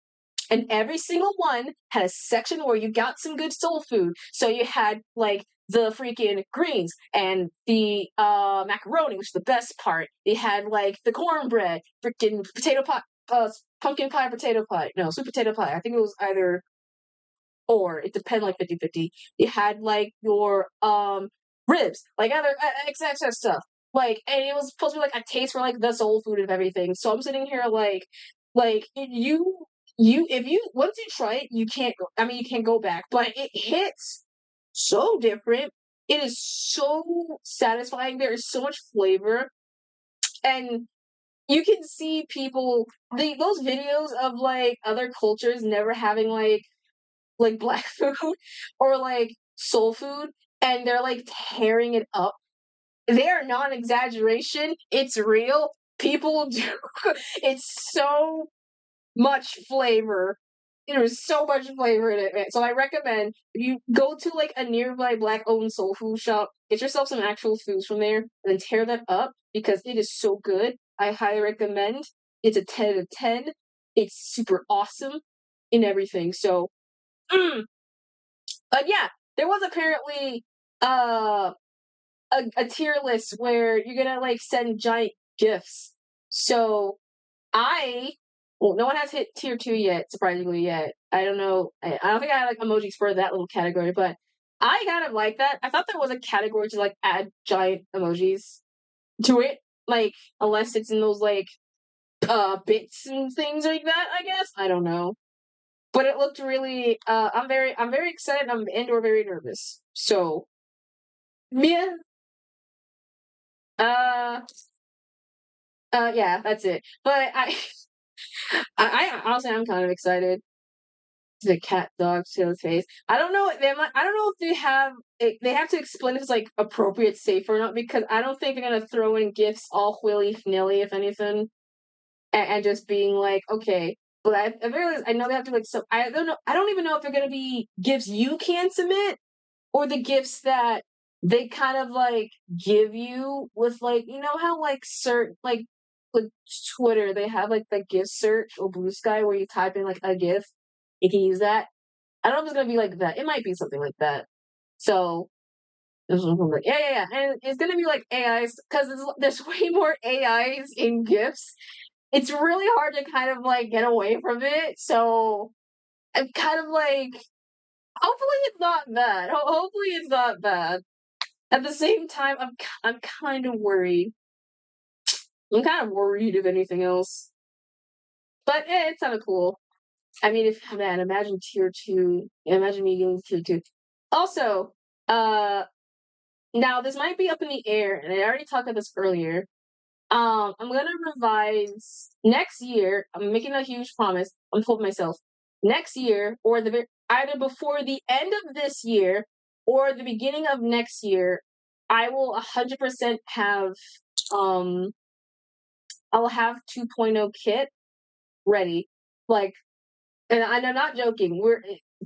and every single one had a section where you got some good soul food. So you had like the freaking greens and the macaroni, which is the best part. They had like the cornbread, freaking potato pie, pumpkin pie, potato pie. No, sweet potato pie. I think it was either or it depended like 50-50. You had like your ribs, like other XXX stuff. Like, and it was supposed to be like a taste for like the soul food of everything. So I'm sitting here like you if you once you try it, you can't go, I mean you can't go back, but it hits so different. It is so satisfying. There is so much flavor. And you can see people those videos of like other cultures never having like black food or like soul food, and they're like tearing it up. They are not an exaggeration. It's real. People do. It's so much flavor. There's so much flavor in it, man. So I recommend if you go to like a nearby black owned soul food shop, get yourself some actual foods from there, and then tear that up because it is so good. I highly recommend. It's a 10 out of 10. It's super awesome in everything. So but yeah, there was apparently uh a tier list where you're gonna like send giant gifts. So I well, no one has hit tier 2 yet, surprisingly yet. I don't know. I don't think I have like emojis for that little category, but I kind of like that. I thought there was a category to like add giant emojis to it. Like unless it's in those like bits and things like that, I guess. I don't know. But it looked really I'm very excited and/or very nervous. So yeah. Uh yeah, that's it. But I honestly I'm kind of excited. The cat dog Taylor's face. I don't know. I don't know if they have to explain if it's like appropriate, safe or not, because I don't think they're gonna throw in gifts all willy nilly, if anything, and just being like, okay. But I realize I know they have to like so I don't know. I don't even know if they're gonna be gifts you can submit or the gifts that they kind of like give you with like how like certain like Twitter they have like the gift search or Blue Sky where you type in like a gift, you can use that. I don't know if it's gonna be like that. It might be something like that. So I'm like, yeah, and it's gonna be like AIs because there's way more AIs in gifts. It's really hard to kind of like get away from it. So I'm kind of like, hopefully it's not bad. Hopefully it's not bad. At the same time, I'm kind of worried. I'm kind of worried if anything else. But it's kind of cool. I mean, imagine tier 2. Imagine me getting tier 2. Also, now this might be up in the air, and I already talked about this earlier. I'm gonna revise next year. I'm making a huge promise. I'm told myself next year, or either before the end of this year or the beginning of next year, I will 100% have I'll have 2.0 kit ready. Like, and I'm not joking.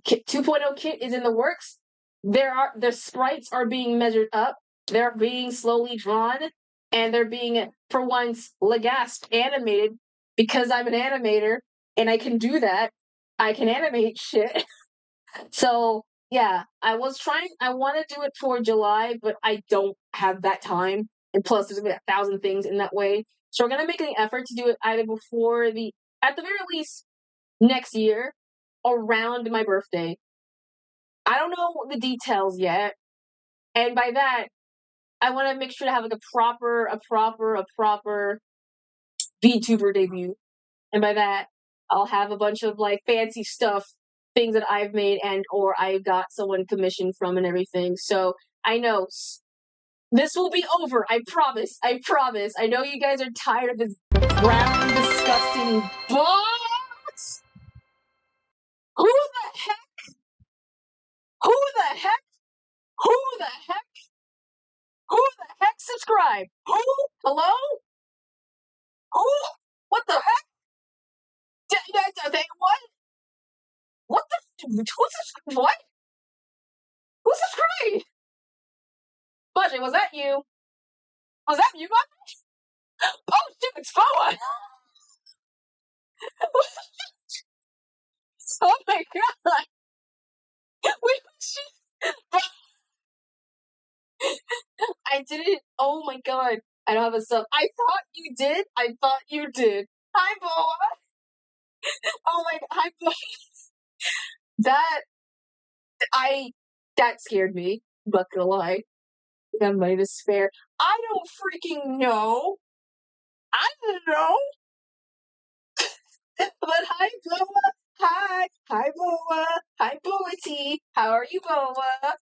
2.0 kit is in the works. The sprites are being measured up. They're being slowly drawn, and they're being, for once, Legasp animated because I'm an animator and I can do that. I can animate shit. So yeah, I want to do it for July, but I don't have that time. And plus, there's gonna be 1,000 things in that way. So we're gonna make an effort to do it either at the very least, next year, around my birthday. I don't know the details yet, and by that, I want to make sure to have like a proper VTuber debut. And by that, I'll have a bunch of like fancy stuff, things that I've made and or I got someone commissioned from and everything. So I know this will be over. I promise. I promise. I know you guys are tired of this brown, disgusting box. Who the heck? Who the heck? Who the heck? Who the heck subscribed? Who? Hello? Who? What the heck? What? What the? Who's what? Who subscribed? Budget, was that you? Was that you, Budget? Oh shit, it's Boa! Oh my god! I didn't. Oh my god! I don't have a sub. I thought you did. I thought you did. Hi, Boa. Oh my god! Hi, Boa. That scared me. Not gonna lie. That might is fair. I don't freaking know. I don't know. But hi, Boa. Hi, Boa. Hi, Boa T. How are you, Boa?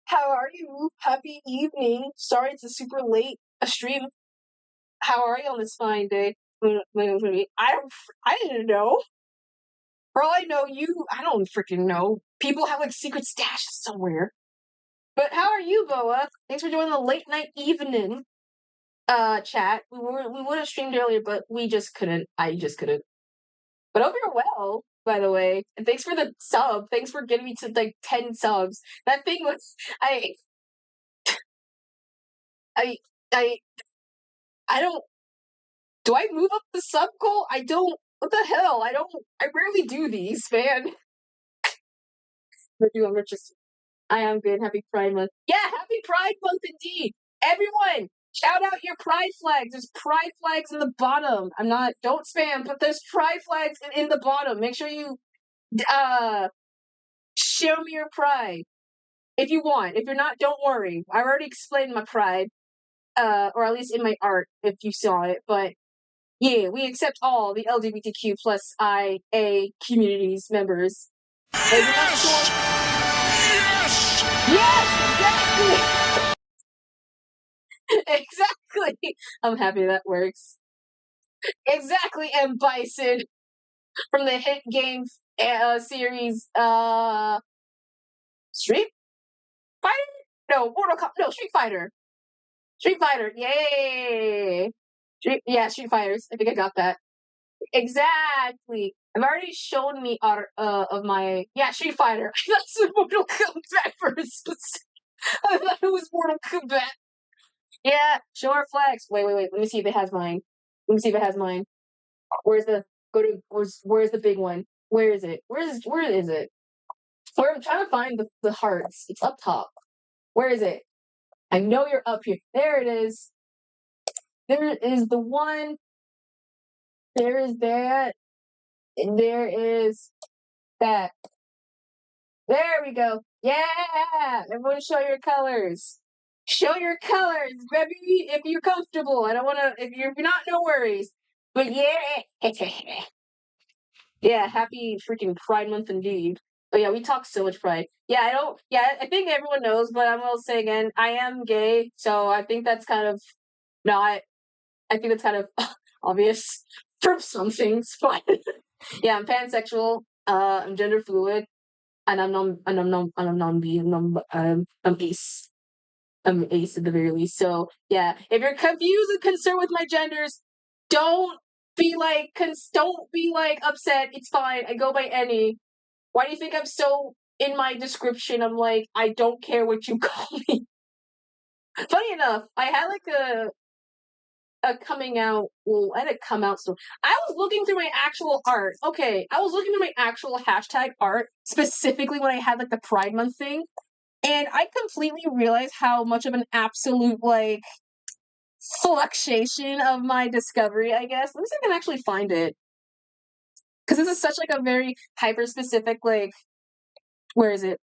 How are you? Happy evening. Sorry it's a super late stream. How are you on this fine day? I didn't know. For all I know, I don't freaking know. People have like secret stashes somewhere. But how are you, Boa? Thanks for joining the late night evening chat. We would have streamed earlier, but we just couldn't. I just couldn't. But I hope you're well, by the way. And thanks for the sub. Thanks for getting me to like 10 subs. That thing was I I I don't. Do I move up the sub goal? I don't. What the hell? I don't. I rarely do these, man. I am good. Happy Pride Month. Yeah, happy Pride Month indeed. Everyone, shout out your Pride flags. There's Pride flags in the bottom. Don't spam, but there's Pride flags in the bottom. Make sure you show me your pride if you want. If you're not, don't worry. I already explained my pride, or at least in my art if you saw it. But yeah, we accept all the LGBTQ plus IA communities members. Yes! Yes, exactly. Exactly. I'm happy that works. Exactly, M. Bison from the hit game series Street Fighter? No, Mortal Kombat. No, Street Fighter. Street Fighter. Yay! Street Fighters. I think I got that. Exactly. I've already shown me art of my Street Fighter. That's Mortal Kombat first. I thought it was Mortal Kombat. Yeah, show our flags. Wait. Let me see if it has mine. Where's the big one? Where is it? Where is it? I'm trying to find the hearts. It's up top. Where is it? I know you're up here. There it is. There is the one. There is that. And there is that. There we go. Yeah! Everyone show your colors. Show your colors, baby, if you're comfortable. If you're not, no worries. But yeah. Yeah, happy freaking Pride Month indeed. But yeah, we talk so much pride. I think everyone knows, but I'm gonna say again, I am gay, so I think that's kind of not, I think that's kind of obvious for some things, but yeah, I'm pansexual, I'm gender fluid, and I'm ace. I'm ace at the very least. So yeah, if you're confused and concerned with my genders, Don't be like upset. It's fine. I go by any. Why do you think I'm so in my description? I'm like, I don't care what you call me. Funny enough, I had like a coming out. Well, I had a come out story. I was looking through my actual art. Okay, I was looking through my actual hashtag art specifically when I had like the Pride Month thing, and I completely realized how much of an absolute like fluctuation of my discovery. I guess. Let me see if I can actually find it because this is such like a very hyper specific like. Where is it?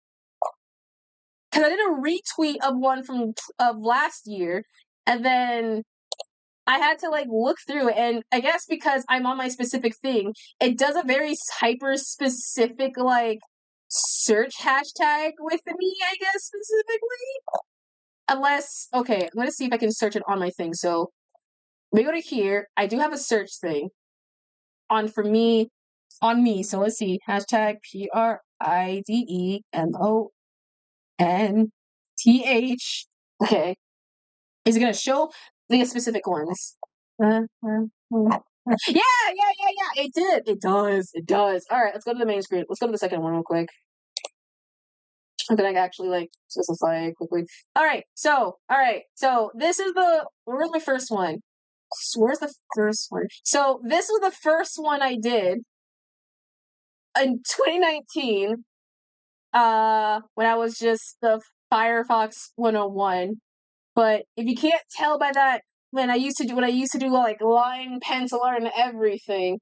Because I did a retweet of one from of last year, and then I had to like look through it, and I guess because I'm on my specific thing, it does a very hyper specific like search hashtag with me, I guess specifically. Unless, okay, I'm gonna see if I can search it on my thing. So let me go to here. I do have a search thing on for me on me. So let's see. Hashtag PRIDEMONTH. Okay. Is it gonna show the specific ones? Yeah. It did. It does. It does. All right, let's go to the main screen. Let's go to the second one real quick. I'm gonna actually like specify quickly. All right. So this is where's my first one? Where's the first one? So this was the first one I did in 2019. When I was just the Firefox 101. But if you can't tell by that, when I used to do like line pencil art and everything.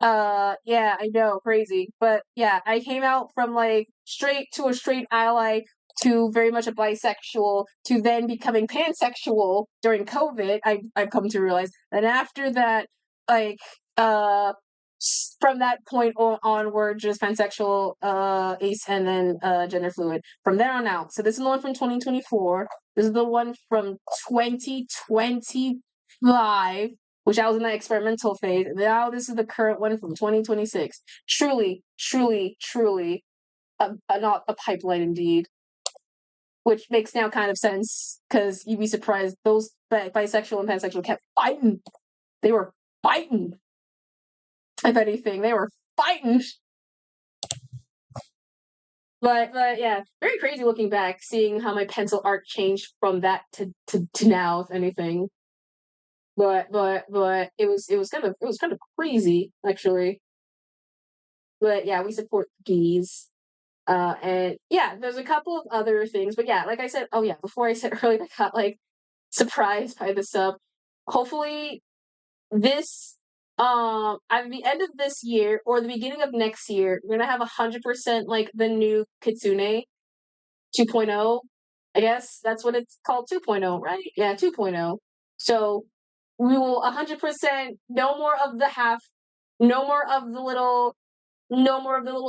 Yeah, I know, crazy. But yeah, I came out from like straight to a straight ally to very much a bisexual to then becoming pansexual during COVID. I've come to realize. And after that, like from that point onward, just pansexual, ace, and then gender fluid. From there on out. So this is the one from 2024. This is the one from 2025, which I was in that experimental phase. Now this is the current one from 2026. Truly, not a pipeline indeed. Which makes now kind of sense, because you'd be surprised those bisexual and pansexual kept fighting. They were fighting. If anything, they were fighting. But yeah, very crazy looking back, seeing how my pencil art changed from that to now, if anything. But it was kind of crazy actually. But yeah, we support geese. And yeah, there's a couple of other things, but yeah, like I said, oh yeah, before I said earlier, I got like surprised by the sub. Hopefully, this at the end of this year or the beginning of next year, we're gonna have 100% like the new Kitsune 2.0. I guess that's what it's called, 2.0, right? Yeah, 2.0. So we will 100% no more of the half, no more of the little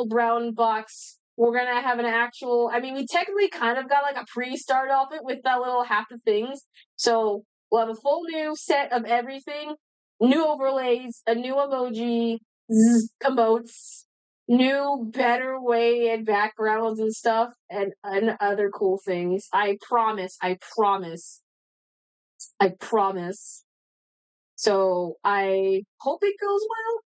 brown box. We're gonna have an actual. I mean, we technically kind of got like a pre-start off it with that little half of things. So we'll have a full new set of everything, new overlays, a new emoji, emotes, new better way and backgrounds and stuff, and other cool things. I promise. So I hope it goes well.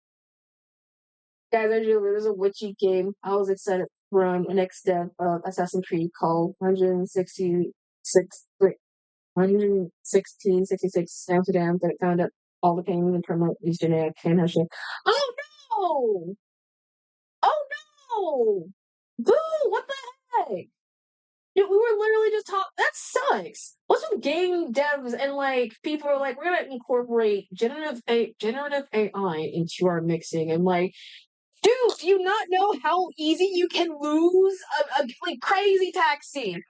Guys, there's a witchy game I was excited to run an next step of Assassin's Creed called 166 Amsterdam that it found out all the pain and promote these genetic can have shit. Oh no! Oh no! Boo! What the heck? Dude, we were literally just talking. That sucks. What's with game devs and like people are like, we're gonna incorporate generative AI into our mixing, and like, dude, do you not know how easy you can lose a like crazy taxi?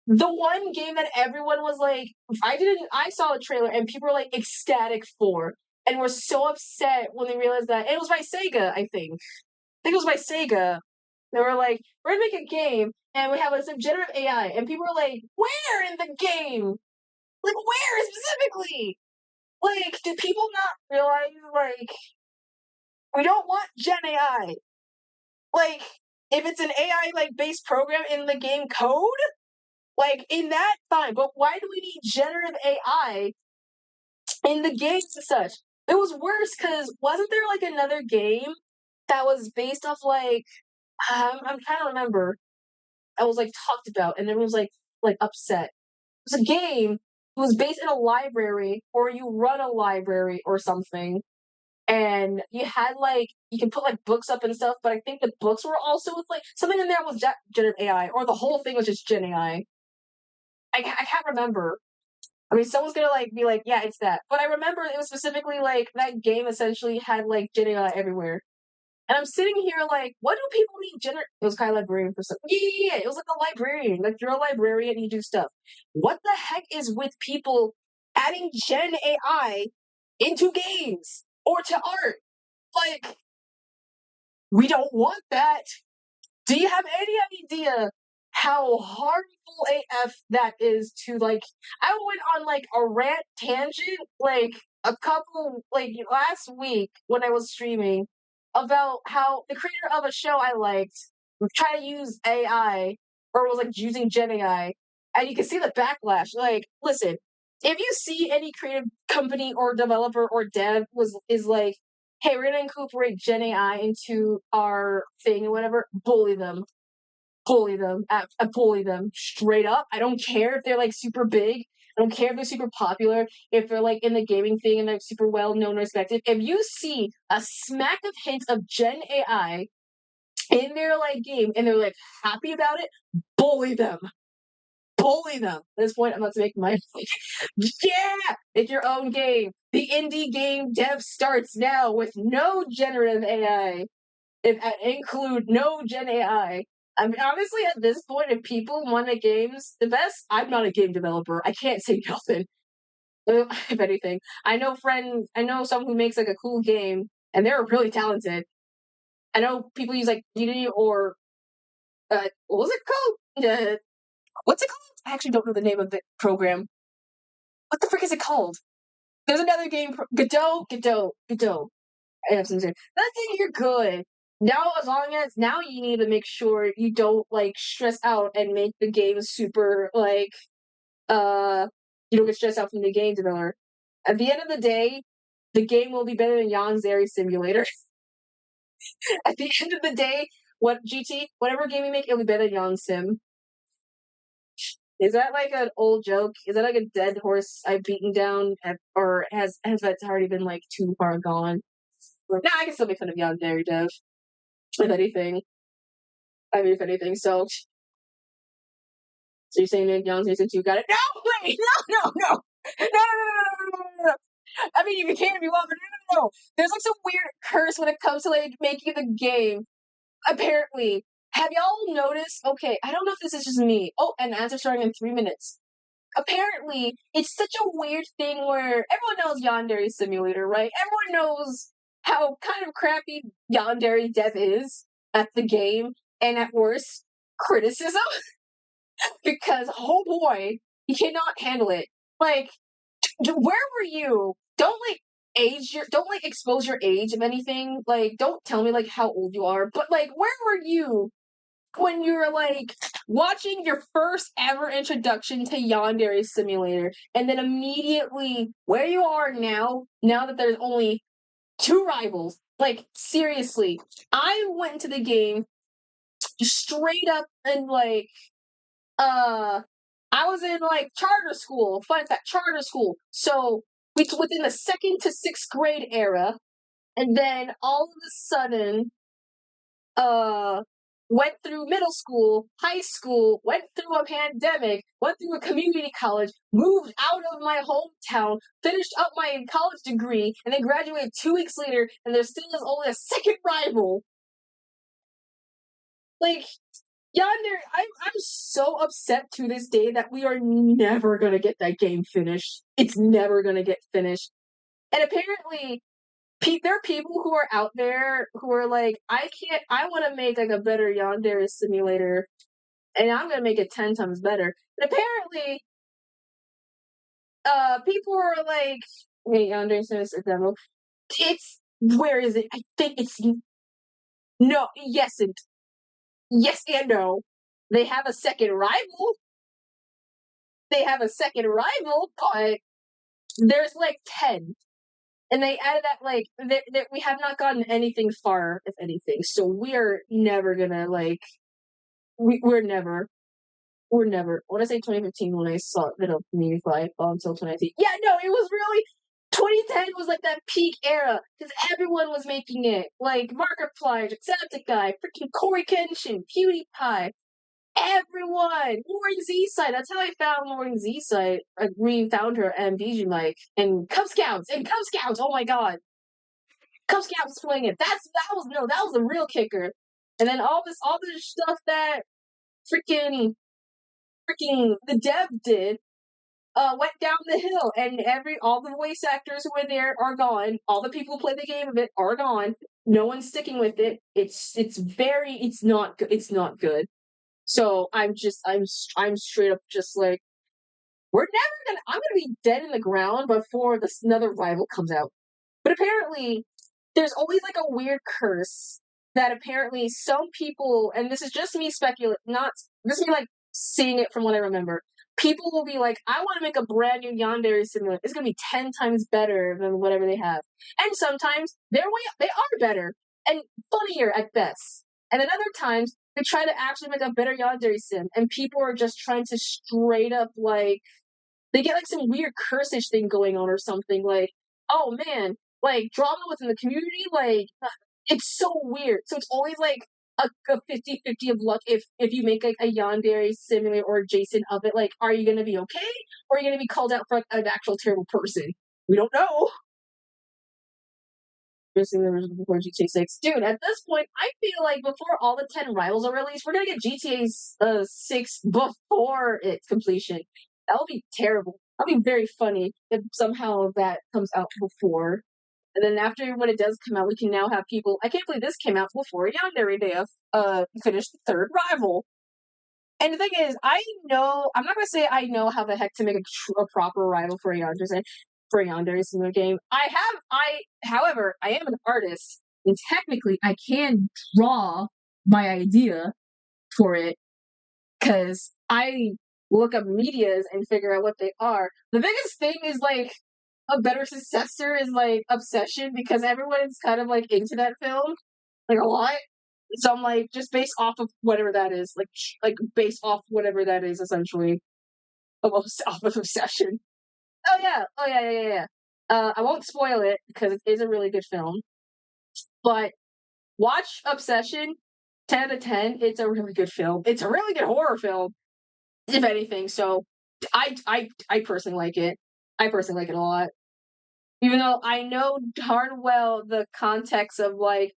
The one game that everyone was like, I saw a trailer and people were like ecstatic for, and were so upset when they realized that it was by Sega. I think it was by Sega. They were like, we're gonna make a game and we have some generative AI, and people were like, where in the game? Like, where specifically? Like, do people not realize like we don't want Gen AI? Like, if it's an AI like based program in the game code, like in that fine. But why do we need generative AI in the games and such? It was worse because wasn't there like another game that was based off like I'm trying to remember. I was like talked about and everyone was like upset. It was a game. It was based in a library, or you run a library or something, and you had like you can put like books up and stuff. But I think the books were also with like something in there was generative AI, or the whole thing was just Gen AI. I can't remember. I mean, someone's gonna like be like, yeah, it's that. But I remember it was specifically like that game essentially had like Gen AI everywhere. And I'm sitting here like, what do people need gener? It was kind of librarian for some. Yeah, it was like a librarian. Like you're a librarian, you do stuff. What the heck is with people adding Gen AI into games or to art? Like, we don't want that. Do you have any idea how harmful AF that is to like I went on like a rant tangent like a couple like last week when I was streaming about how the creator of a show I liked tried to use AI or was like using Gen AI and you can see the backlash. Like, listen, if you see any creative company or developer or dev is like, hey, we're gonna incorporate Gen AI into our thing or whatever, bully them. Bully them. Bully them straight up. I don't care if they're like super big. I don't care if they're super popular, if they're like in the gaming thing and they're super well known and respected. If you see a smack of hints of Gen AI in their like game and they're like happy about it, bully them. Bully them. At this point, I'm about to make my like, yeah, it's your own game. The indie game dev starts now with no generative AI. If include no Gen AI. I mean, honestly, at this point, if people want a games, the best. I'm not a game developer. I can't say nothing. If anything, I know someone who makes like a cool game, and they're really talented. I know people use like Unity or what was it called? What's it called? I actually don't know the name of the program. What the frick is it called? There's another game. Godot. I have some say. That thing you're good. Now as long as now you need to make sure you don't like stress out and make the game super like you don't get stressed out from the game developer. At the end of the day, the game will be better than Yanzeri Simulator. At the end of the day, whatever game you make, it'll be better than Yan Sim. Is that like an old joke? Is that like a dead horse I've beaten down, or has that already been like too far gone? Nah, I can still make fun of Yandere Dev. If anything. I mean, if anything. So you're saying that Young since you got it? No, wait, no. I mean, you can if you want, but no. There's like some weird curse when it comes to like making the game. Apparently, have y'all noticed? Okay, I don't know if this is just me. Oh, and ads are starting in 3 minutes. Apparently, it's such a weird thing where everyone knows Yandere Simulator, right? Everyone knows how kind of crappy Yandere Dev is at the game, and at worst, criticism. Because, oh boy, he cannot handle it. Like, where were you? Don't like expose your age of anything. Like, don't tell me like how old you are, but like, where were you when you were like watching your first ever introduction to Yandere Simulator, and then immediately where you are now that there's only two rivals. Like seriously, I went into the game straight up and like I was in like charter school. Fun fact, charter school. So within the second to sixth grade era, and then all of a sudden uh went through middle school, high school, went through a pandemic, went through a community college, moved out of my hometown, finished up my college degree, and then graduated 2 weeks later, and there still is only a second rival. Like, Yonder, I'm so upset to this day that we are never gonna get that game finished. It's never gonna get finished. And apparently, there are people who are out there who are like, I want to make like a better Yandere simulator, and I'm gonna make it 10 times better. And apparently, people are like, hey, Yandere simulator demo. Where is it? I think it's no, yes and no. They have a second rival. But there's like 10. And they added that like that we have not gotten anything far, if anything. So we are never gonna like we're never. We're never. I want to say 2015 when I saw it of Community Fly until 2019. Yeah, no, it was really 2010 was like that peak era because everyone was making it. Like Markiplier, Jacksepticeye, freaking Corey Kenshin, PewDiePie, everyone. Lauren Z side. That's how I found Lauren Z side. I found her and VG Mike and Cub Scouts and Cub Scouts. Oh my god, Cub Scouts playing it. That was the real kicker. And then all this stuff that freaking the dev did went down the hill, and all the voice actors who were there are gone. All the people who play the game of it are gone. No one's sticking with it. It's not good. It's not good. So I'm straight up just like I'm gonna be dead in the ground before another rival comes out. But apparently, there's always like a weird curse that apparently some people, and this is just me speculating, not this is me like seeing it from what I remember. People will be like, I want to make a brand new Yandere simulator. It's gonna be 10 times better than whatever they have. And sometimes they are better and funnier at best. And then other times they try to actually make a better Yandere sim, and people are just trying to straight up like they get like some weird cursish thing going on or something like, oh man, like drama within the community, like it's so weird. So it's always like a 50-50 of luck if you make like a Yandere simulator or adjacent of it. Like, are you gonna be okay, or are you gonna be called out for like, an actual terrible person? We don't know. Before GTA 6. Dude, at this point, I feel like before all the 10 rivals are released, we're gonna get GTA 6 before its completion. That'll be terrible. That'll be very funny if somehow that comes out before. And then after when it does come out, we can now have people. I can't believe this came out before Yandere Day finished the third rival. And the thing is, I'm not gonna say I know how the heck to make a proper rival for a Yandere single game. However, I am an artist, and technically I can draw my idea for it, because I look up medias and figure out what they are. The biggest thing is like a better successor is like Obsession, because everyone's kind of like into that film, like a lot. So I'm like, just based off of whatever that is, like based off whatever that is, essentially, almost off of Obsession. Oh yeah. I won't spoil it because it is a really good film, but watch Obsession. 10 out of 10. It's a really good film. It's a really good horror film, if anything. So I personally like it. I personally like it a lot, even though I know darn well the context of like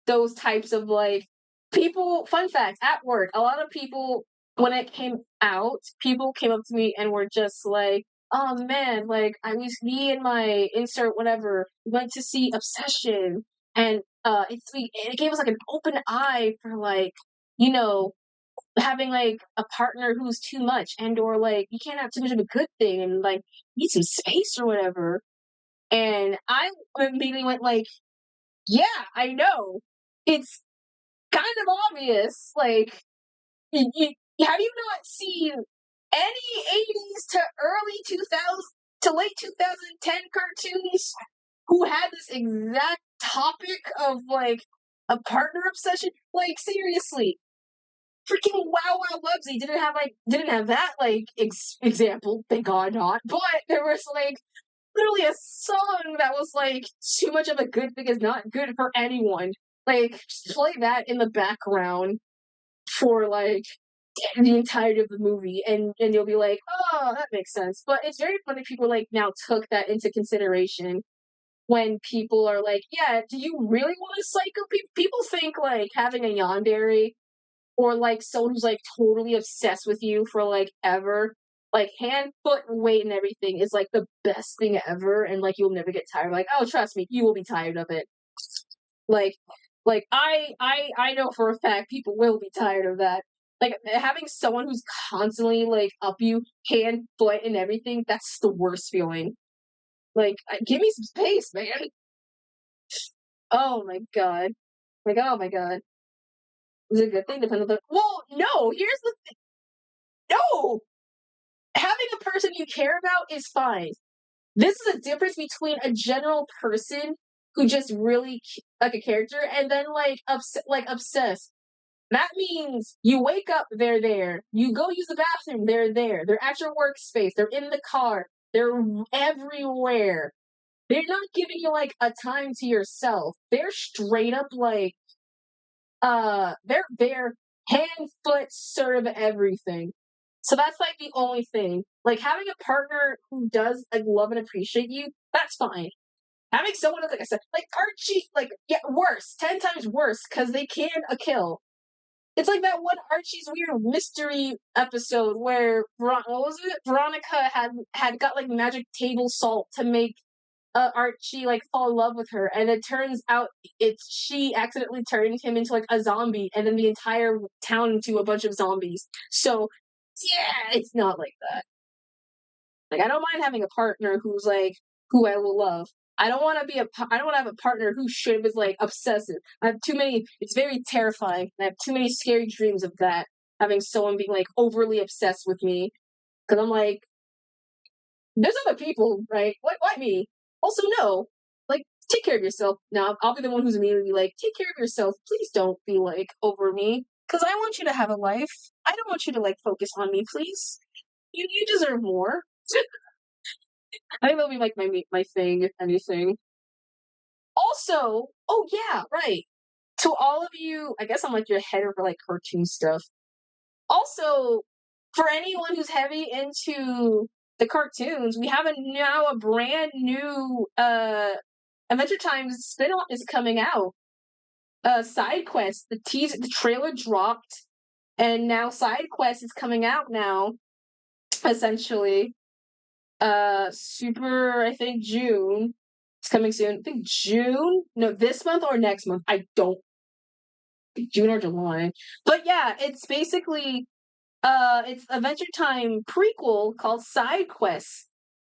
those types of like people. Fun fact, at work, a lot of people, when it came out, people came up to me and were just like, oh man, like me and my insert whatever, we went to see Obsession, and it gave us like an open eye for like, you know, having like a partner who's too much, and or like you can't have too much of a good thing, and like need some space or whatever. And I immediately went like, yeah, I know. It's kind of obvious. Like, have you not seen any 80s to early 2000s to late 2010 cartoons who had this exact topic of like a partner obsession? Like, seriously, freaking Wow Wow Wubsy didn't have that like example. Thank God not. But there was like literally a song that was like too much of a good thing is not good for anyone. Like, just play that in the background for like the entirety of the movie, and you'll be like, oh, that makes sense. But it's very funny people like now took that into consideration when people are like, yeah, do you really want to psycho people? People think like having a yandere or like someone who's like totally obsessed with you for like ever, like hand, foot, and weight and everything is like the best thing ever, and like you'll never get tired. Like, oh, trust me, you will be tired of it. Like, I know for a fact people will be tired of that. Like having someone who's constantly like up you, hand, foot, and everything. That's the worst feeling. Like, give me some space, man. Oh my god. Like, oh my god. Is it a good thing? Depends on the. Well, no. Here's the thing. No. Having a person you care about is fine. This is a difference between a general person who just really like a character and then like obsessed. That means you wake up, they're there. You go use the bathroom, they're there. They're at your workspace. They're in the car. They're everywhere. They're not giving you like a time to yourself. They're straight up like they're hand, foot, serve everything. So that's like the only thing. Like having a partner who does like love and appreciate you, that's fine. Having someone like I said, like Archie, like yeah, worse, 10 times worse, because they can a kill. It's like that one Archie's Weird Mystery episode where what was it? Veronica had got like magic table salt to make Archie like fall in love with her, and it turns out it's she accidentally turned him into like a zombie, and then the entire town into a bunch of zombies. So yeah, it's not like that. Like I don't mind having a partner who's like who I will love. I don't want to be I don't want to have a partner who should is like obsessive. I have too many. It's very terrifying. I have too many scary dreams of that. Having someone being like overly obsessed with me because I'm like, there's other people, right? Why me? Also, no. Like, take care of yourself. Now, I'll be the one who's immediately like, take care of yourself. Please don't be like over me because I want you to have a life. I don't want you to like focus on me, please. You deserve more. I think that'll be like my thing, if anything. Also, oh yeah, right. To all of you, I guess I'm like your head over like cartoon stuff. Also, for anyone who's heavy into the cartoons, we have now a brand new Adventure Time spin-off is coming out. Side Quest, the trailer dropped, and now Side Quest is coming out now. Essentially, super. I think June. It's coming soon. I think June. No, this month or next month. I don't. June or July. But yeah, it's basically it's Adventure Time prequel called Side Quest.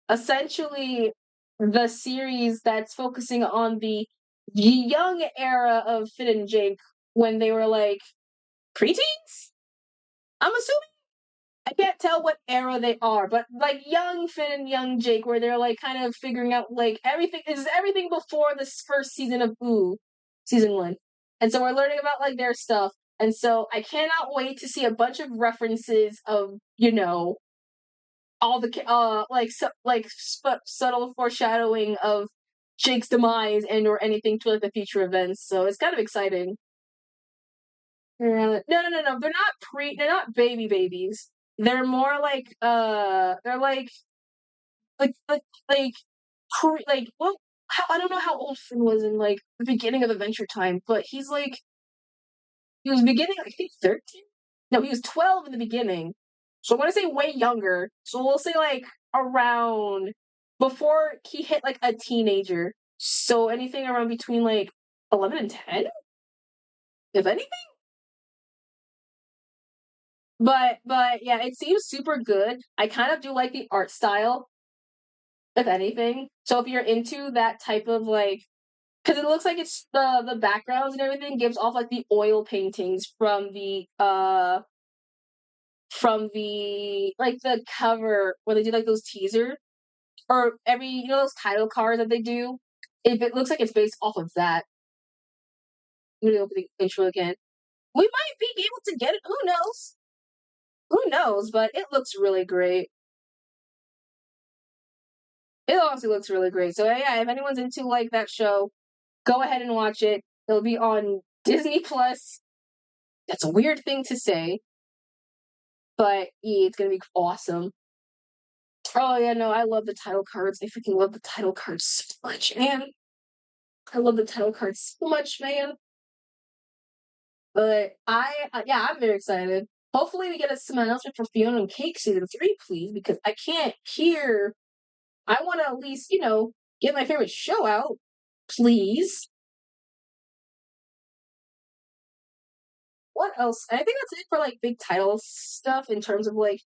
Essentially, the series that's focusing on the young era of Finn and Jake when they were like preteens. I'm assuming. I can't tell what era they are, but like young Finn and young Jake, where they're like kind of figuring out like everything is everything before this first season of season 1, and so we're learning about like their stuff, and so I cannot wait to see a bunch of references of all the subtle foreshadowing of Jake's demise and or anything to like the future events. So it's kind of exciting. No. They're not baby babies. They're more like they're like well, I don't know how old Finn was in like the beginning of Adventure Time, but he was beginning I think 13. No, he was 12 in the beginning. So I want to say way younger. So we'll say like around before he hit like a teenager. So anything around between like 11 and 10, if anything. But yeah, it seems super good. I kind of do like the art style, if anything. So if you're into that type of like, because it looks like it's the backgrounds and everything gives off like the oil paintings from the like the cover where they do like those teasers or every those title cards that they do. If it looks like it's based off of that, I'm gonna open the intro again. We might be able to get it. Who knows? Who knows? But it looks really great. It honestly looks really great. So yeah, if anyone's into like that show, go ahead and watch it. It'll be on Disney Plus. That's a weird thing to say, but yeah, it's gonna be awesome. Oh yeah, no, I love the title cards. I freaking love the title cards so much, man. I love the title cards so much, man. But yeah, I'm very excited. Hopefully, we get some announcement for Fiona and Cake season 3, please, because I can't hear. I want to at least, get my favorite show out, please. What else? I think that's it for like big title stuff in terms of like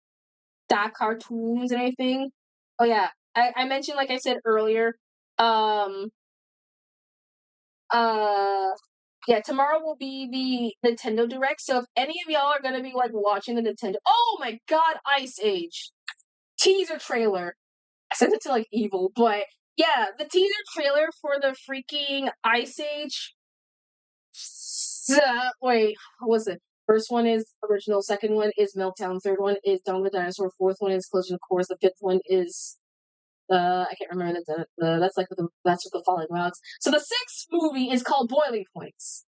dot cartoons and everything. Oh yeah, I mentioned like I said earlier. Um. Yeah, tomorrow will be the Nintendo Direct. So if any of y'all are gonna be like watching the Nintendo, oh my God, Ice Age teaser trailer. I sent it to like Evil, but yeah, the teaser trailer for the freaking Ice Age. Wait, what was it? First one is original. Second one is Meltdown. Third one is Dawn of the Dinosaur. Fourth one is Collision Course. The fifth one is I can't remember that's like that's with the falling rocks. So the sixth movie is called Boiling Points.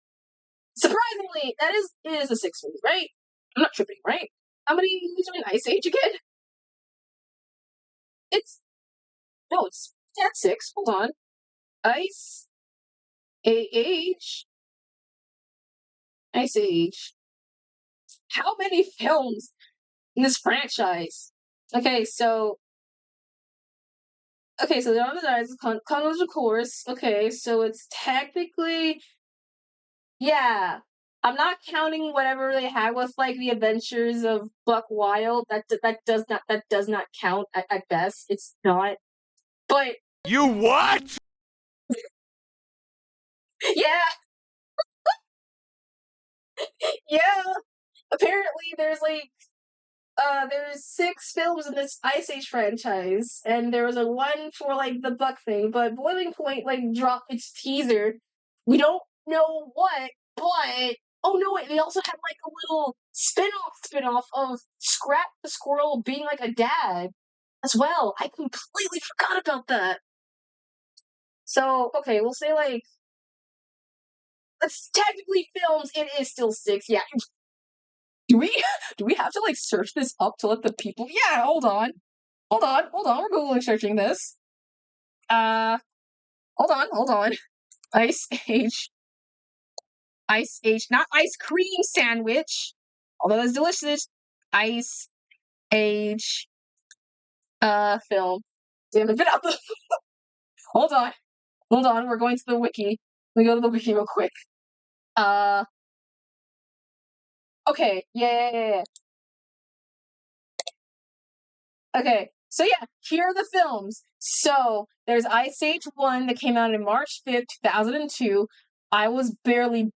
Surprisingly, it is a sixth movie, right? I'm not tripping, right? How many movies are in Ice Age again? It's at six. Hold on. Ice Age. Ice Age. How many films in this franchise? Okay, so they're on the dice. Collision Course. Okay, so it's technically yeah. I'm not counting whatever they had with like the Adventures of Buck Wild. That does not count at best. It's not. But You what? yeah, yeah. Apparently, there's six films in this Ice Age franchise, and there was a one for like the Buck thing. But Boiling Point like dropped its teaser. We don't know what, but oh no, wait, they also had like a little spin-off of Scrap the Squirrel being like a dad as well. I completely forgot about that. So okay, we'll say like it's technically films. It is still six. Yeah. Do we have to like search this up to let the people? Yeah, hold on. We're Googling searching this. Hold on. Ice Age, not ice cream sandwich, although it's delicious. Ice Age, film. Damn it, out the. Hold on. We're going to the wiki. Let me go to the wiki real quick. Okay, yeah. Okay, so yeah, here are the films. So there's Ice Age 1 that came out in March 5th, 2002. I was barely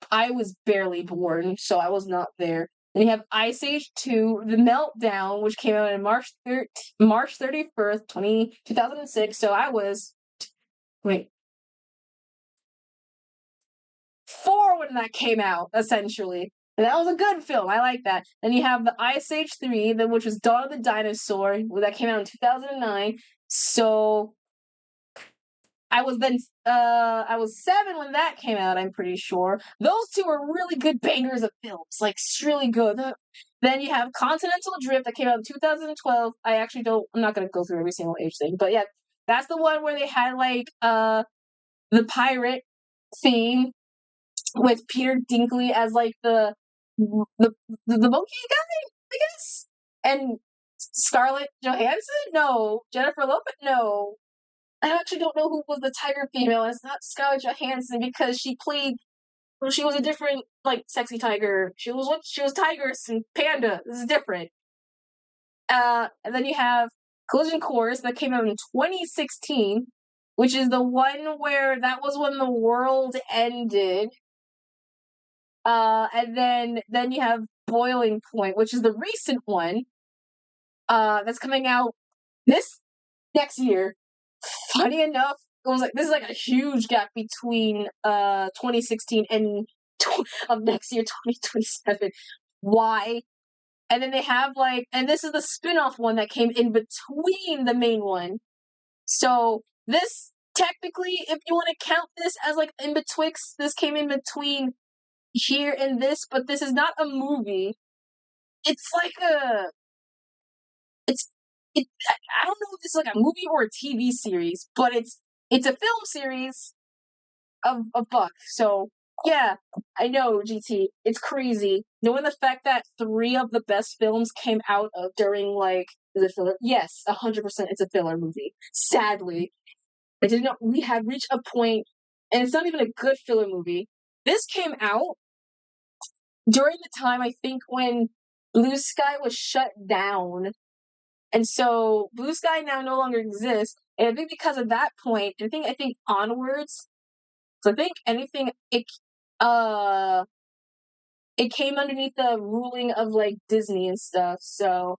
born, so I was not there. Then you have Ice Age 2, The Meltdown, which came out in March 31st, 2006. So I was wait, 4 when that came out, essentially. And that was a good film. I like that. Then you have the Ice Age 3, which was Dawn of the Dinosaur, that came out in 2009. So I was 7 when that came out, I'm pretty sure. Those two are really good bangers of films. Like, really good. Then you have Continental Drift that came out in 2012. I'm not gonna go through every single age thing, but yeah, that's the one where they had like the pirate theme with Peter Dinklage as like the monkey guy, I guess, and Scarlett Johansson. No, Jennifer Lopez. No, I actually don't know who was the tiger female. It's not Scarlett Johansson because she played. Well, she was a different like sexy tiger. She was Tigress and Panda. This is different. And then you have Collision Course that came out in 2016, which is the one where that was when the world ended. And then you have Boiling Point, which is the recent one. That's coming out this next year. Funny enough, it was like this is like a huge gap between 2016 and of next year 2027. Why? And then they have like, and this is the spin-off one that came in between the main one. So this technically, if you want to count this as like in betwixt, this came in between here and this, but this is not a movie. It's like it's it. I don't know if this is like a movie or a TV series, but it's a film series of Buck. So yeah, I know GT. It's crazy knowing the fact that 3 of the best films came out of during like is it filler? Yes, 100%. It's a filler movie. Sadly, I did not. We had reached a point, and it's not even a good filler movie. This came out during the time I think when Blue Sky was shut down. And so Blue Sky now no longer exists. And I think because of that point, I think onwards, so I think it came underneath the ruling of like Disney and stuff. So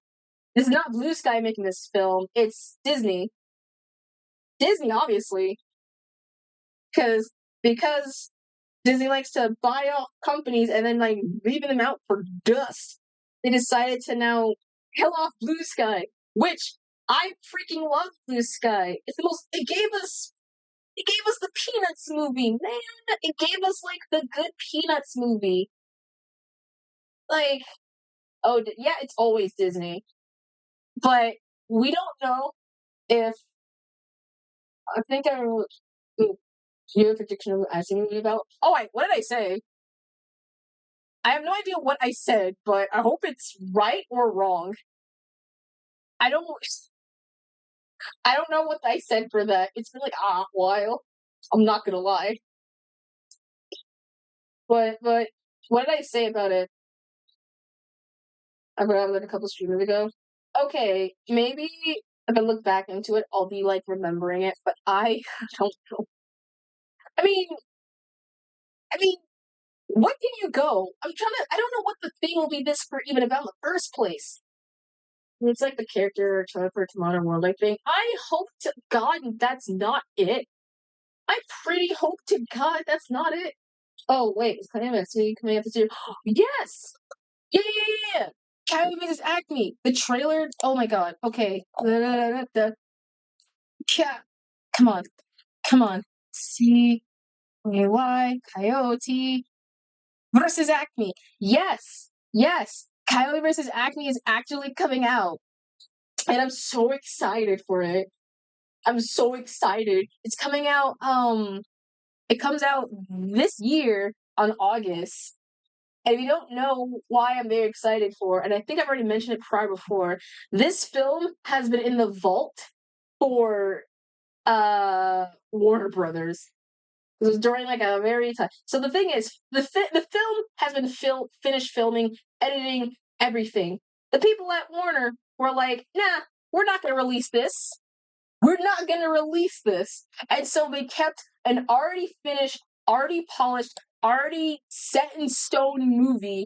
this is not Blue Sky making this film, it's Disney. Disney, obviously, because Disney likes to buy off companies and then like leaving them out for dust. They decided to now kill off Blue Sky, which I freaking love Blue Sky. It's the most. It gave us the Peanuts movie, man. It gave us like the good Peanuts movie. Like, oh yeah, it's always Disney, but we don't know if I think I remember. Do you have a prediction of what I movie about? Oh, what did I say? I have no idea what I said, but I hope it's right or wrong. I don't know what I said for that. It's been like a while. I'm not gonna lie. But what did I say about it? I forgot like a couple streamers ago. Okay, maybe if I look back into it, I'll be like remembering it, but I don't know. I mean, what can you go? I don't know what the thing will be this for even about in the first place. It's like the character for Tomorrow World, I think. I hope to God that's not it. I pretty hope to God that's not it. Oh, wait, it's Climax coming out this year. Yes! Yeah! Kylie vs. Acme. The trailer. Oh my God. Okay. Yeah. Come on. Come on. CAY Coyote versus Acme. Yes. Yes. Coyote versus Acme is actually coming out. And I'm so excited for it. I'm so excited. It's coming out, it comes out this year on August. And if you don't know why I'm very excited for, and I think I've already mentioned it prior before, this film has been in the vault for Warner Brothers. It was during like a very time. So the thing is, the film has been finished filming, editing, everything. The people at Warner were like, nah, we're not going to release this. We're not going to release this. And so they kept an already finished, already polished, already set in stone movie,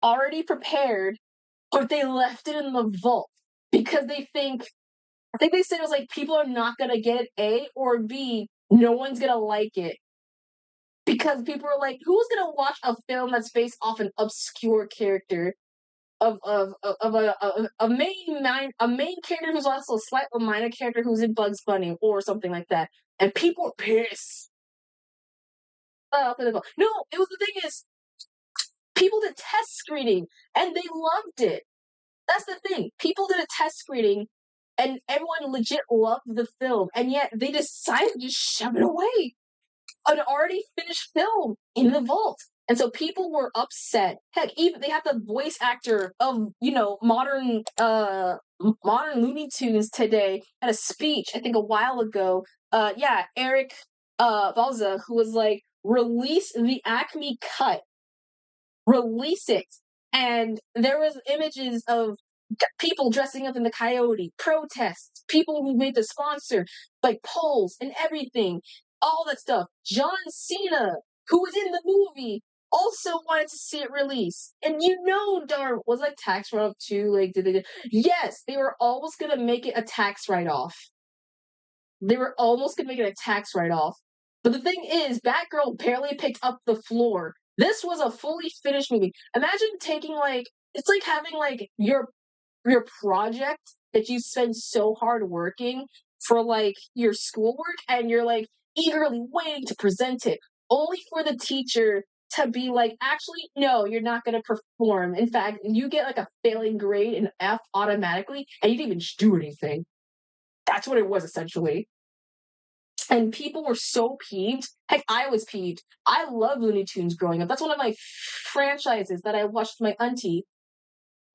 already prepared, but they left it in the vault because I think they said it was like people are not going to get it, A, or B, no one's going to like it. Because people are like, who's going to watch a film that's based off an obscure character? Of a main character who's also a slight minor character who's in Bugs Bunny or something like that, and people are pissed. No, it was the thing is, people did test screening and they loved it. That's the thing. People did a test screening and everyone legit loved the film, and yet they decided to just shove it away. An already finished film in the vault. And so people were upset. Heck, even they have the voice actor of, modern Looney Tunes today at a speech, I think a while ago. Eric Balza, who was like, release the Acme cut. Release it. And there was images of people dressing up in the coyote, protests, people who made the sponsor, like polls and everything, all that stuff. John Cena, who was in the movie, also wanted to see it released. And darn, was like tax write-off too? Like, yes, they were almost gonna make it a tax write-off. They were almost gonna make it a tax write-off. But the thing is, Batgirl barely picked up the floor. This was a fully finished movie. Imagine taking it's like having your project that you spend so hard working for your schoolwork, and you're eagerly waiting to present it, only for the teacher to be like, actually, no, you're not going to perform. In fact, you get a failing grade, an F automatically, and you didn't even do anything. That's what it was essentially. And people were so peeved. Heck, I was peeved. I love Looney Tunes growing up. That's one of my franchises that I watched with my auntie.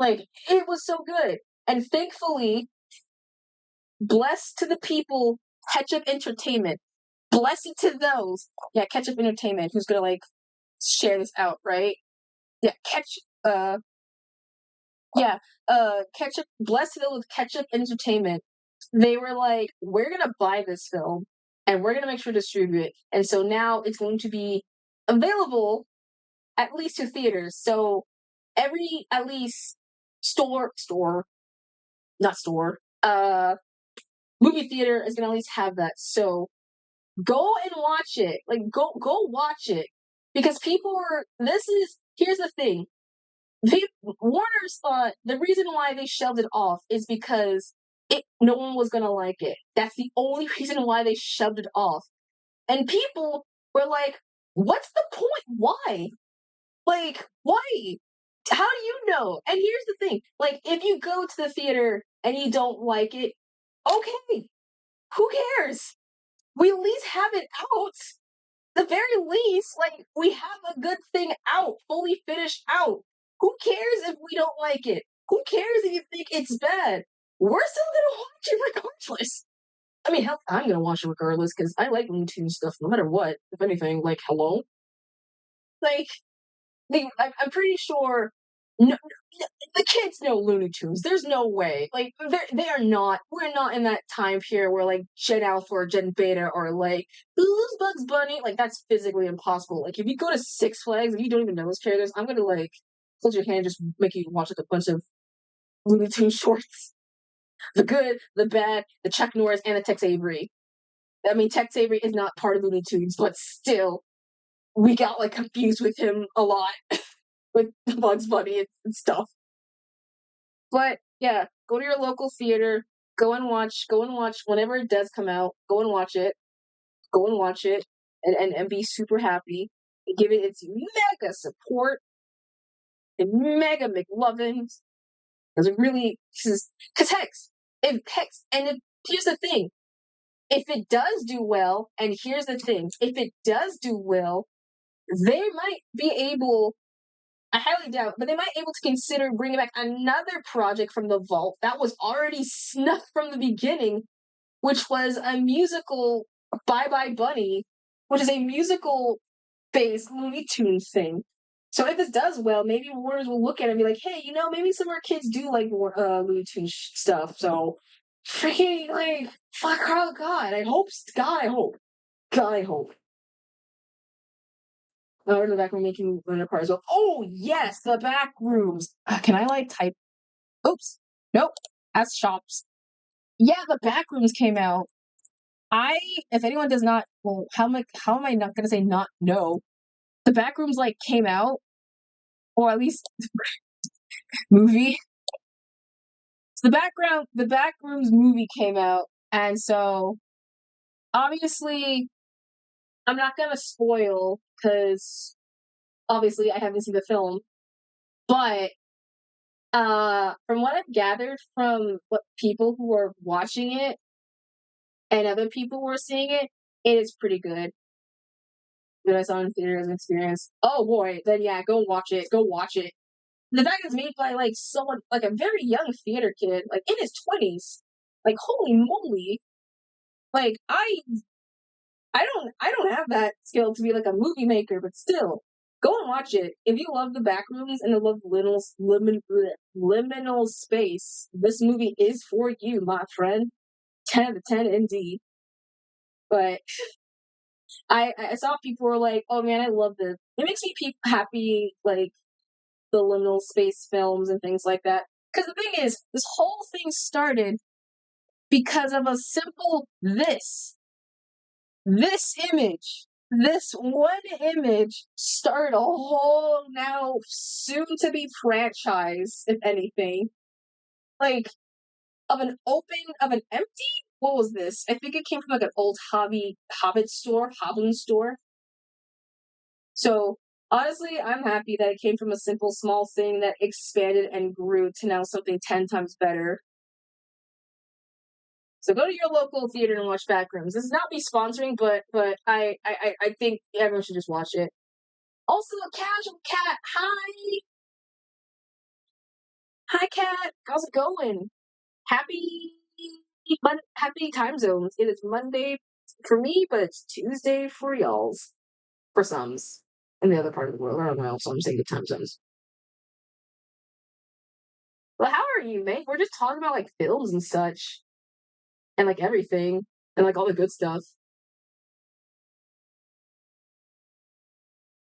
It was so good. And thankfully, blessed to the people, Ketchup Entertainment. Blessed to those. Yeah, Ketchup Entertainment, who's gonna share this out, right? Yeah, Ketchup, blessed to those with Ketchup Entertainment. They were like, we're gonna buy this film and we're gonna make sure to distribute it. And so now it's going to be available at least to theaters. So every at least store, not store, movie theater is gonna at least have that. So go and watch it. Like go watch it. Because people are here's the thing. Warner's thought the reason why they shelved it off is because no one was gonna like it. That's the only reason why they shoved it off. And people were like, what's the point? Why? Like, why? How do you know? And here's the thing, like, if you go to the theater and you don't like it, okay, who cares? We at least have it out. The very least, like, we have a good thing out, fully finished out. Who cares if we don't like it? Who cares if you think it's bad? We're still gonna watch it regardless. I mean, hell, I'm gonna watch it regardless because I like Looney Tunes stuff no matter what. If anything, like, hello? Like, I'm pretty sure the kids know Looney Tunes. There's no way. Like, they are not. We're not in that time period where, like, Gen Alpha or Gen Beta are like, who's Bugs Bunny? Like, that's physically impossible. Like, if you go to Six Flags and you don't even know those characters, I'm gonna, like, hold your hand and just make you watch, like, a bunch of Looney Tunes shorts. The good, the bad, the Chuck Norris, and the Tex Avery. I mean, Tex Avery is not part of Looney Tunes, but still, we got, like, confused with him a lot. With Bugs Bunny and stuff. But yeah, go to your local theater, go and watch whenever it does come out, go and watch it. Go and watch it and be super happy. And give it its mega support and mega McLovins. Because it really because here's the thing. If it does do well, and here's the thing, if it does do well, they might be able I highly doubt, but they might be able to consider bringing back another project from the vault that was already snuffed from the beginning, which was a musical Bye Bye Bunny, which is a musical-based Looney Tunes thing. So if this does well, maybe Warners will look at it and be like, hey, maybe some of our kids do like more Looney Tunes stuff. So freaking like, fuck, oh God, I hope. God, I hope. God, I hope. Oh, in the back room making one apart as well. Oh yes, the back rooms. Can I like type? Oops. Nope. That's shops. Yeah, the back rooms came out. If anyone does not, well, how am I not gonna say not know? The back rooms like came out, or at least movie. So the back rooms movie came out, and so obviously I'm not gonna spoil because obviously I haven't seen the film, but from what I've gathered from what people who are watching it and other people who are seeing it, it is pretty good. That I saw in theater as an experience. Oh boy, then yeah, go watch it. Go watch it. The fact it's made by like someone like a very young theater kid, like in his 20s. Like holy moly. Like I don't have that skill to be like a movie maker, but still, go and watch it. If you love the backrooms and you love liminal space, this movie is for you, my friend. 10 out of 10 indeed. But I saw people were like, oh man, I love this. It makes me happy, like the liminal space films and things like that. Because the thing is, this whole thing started because of a simple this image, this one image started a whole now soon to be franchise, if anything. Like, of an empty, what was this? I think it came from like an old Hobbit store. So, honestly, I'm happy that it came from a simple, small thing that expanded and grew to now something 10 times better. So go to your local theater and watch Backrooms. This is not me sponsoring, but I think everyone should just watch it. Also, Casual Cat, hi! Hi, Cat! How's it going? Happy time zones. It is Monday for me, but it's Tuesday for y'all's. For some's. In the other part of the world. I don't know, so I'm saying the time zones. Well, how are you, mate? We're just talking about, like, films and such. And, like, everything. And, like, all the good stuff.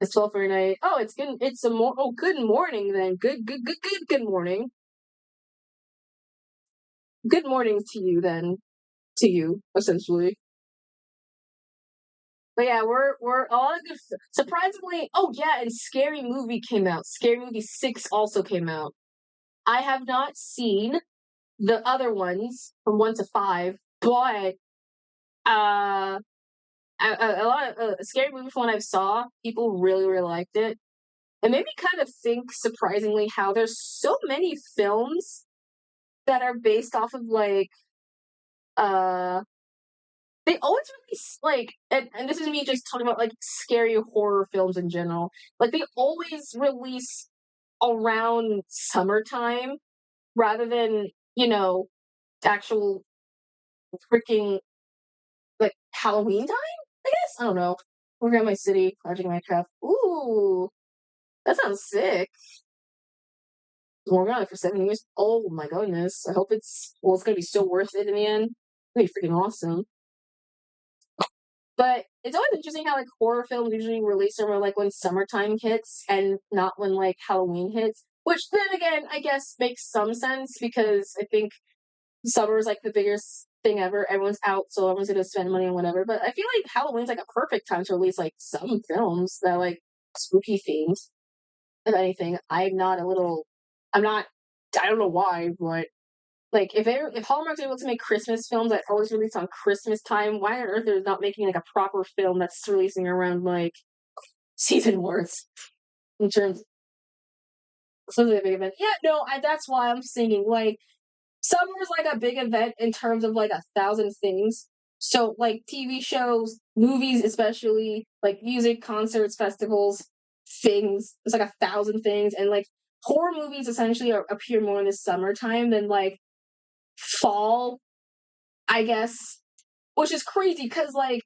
It's 12 for night. Oh, it's good. It's good morning then. Good morning. Good morning to you then. to you, essentially. But yeah, we're a lot of good. Surprisingly, oh yeah, and Scary Movie came out. Scary Movie 6 also came out. I have not seen the other ones from 1 to 5, but a lot of Scary Movie from what I saw, people really really liked it. It made me kind of think, surprisingly, how there's so many films that are based off of like uh they always release like and this is me just talking about like scary horror films in general. Like they always release around summertime rather than, actual freaking like Halloween time, I guess. I don't know. Working at my city, project Minecraft. Ooh, that sounds sick. Working on it for 7 years. Oh my goodness. I hope it's gonna be so worth it in the end. It's gonna be freaking awesome. But it's always interesting how like horror films usually release around like when summertime hits and not when like Halloween hits. Which then again, I guess makes some sense because I think summer is like the biggest thing ever. Everyone's out, so everyone's gonna spend money on whatever. But I feel like Halloween's like a perfect time to release like some films that are like spooky themed. If anything, I'm not. I don't know why, but like if Hallmark's able to make Christmas films that always release on Christmas time, why on earth they're not making like a proper film that's releasing around like season wars in terms of something a big event? Yeah, no, that's why I'm singing like summer's like a big event in terms of like 1,000 things. So like TV shows, movies, especially like music, concerts, festivals, things. It's like 1,000 things, and like horror movies essentially appear more in the summertime than like fall, I guess, which is crazy because like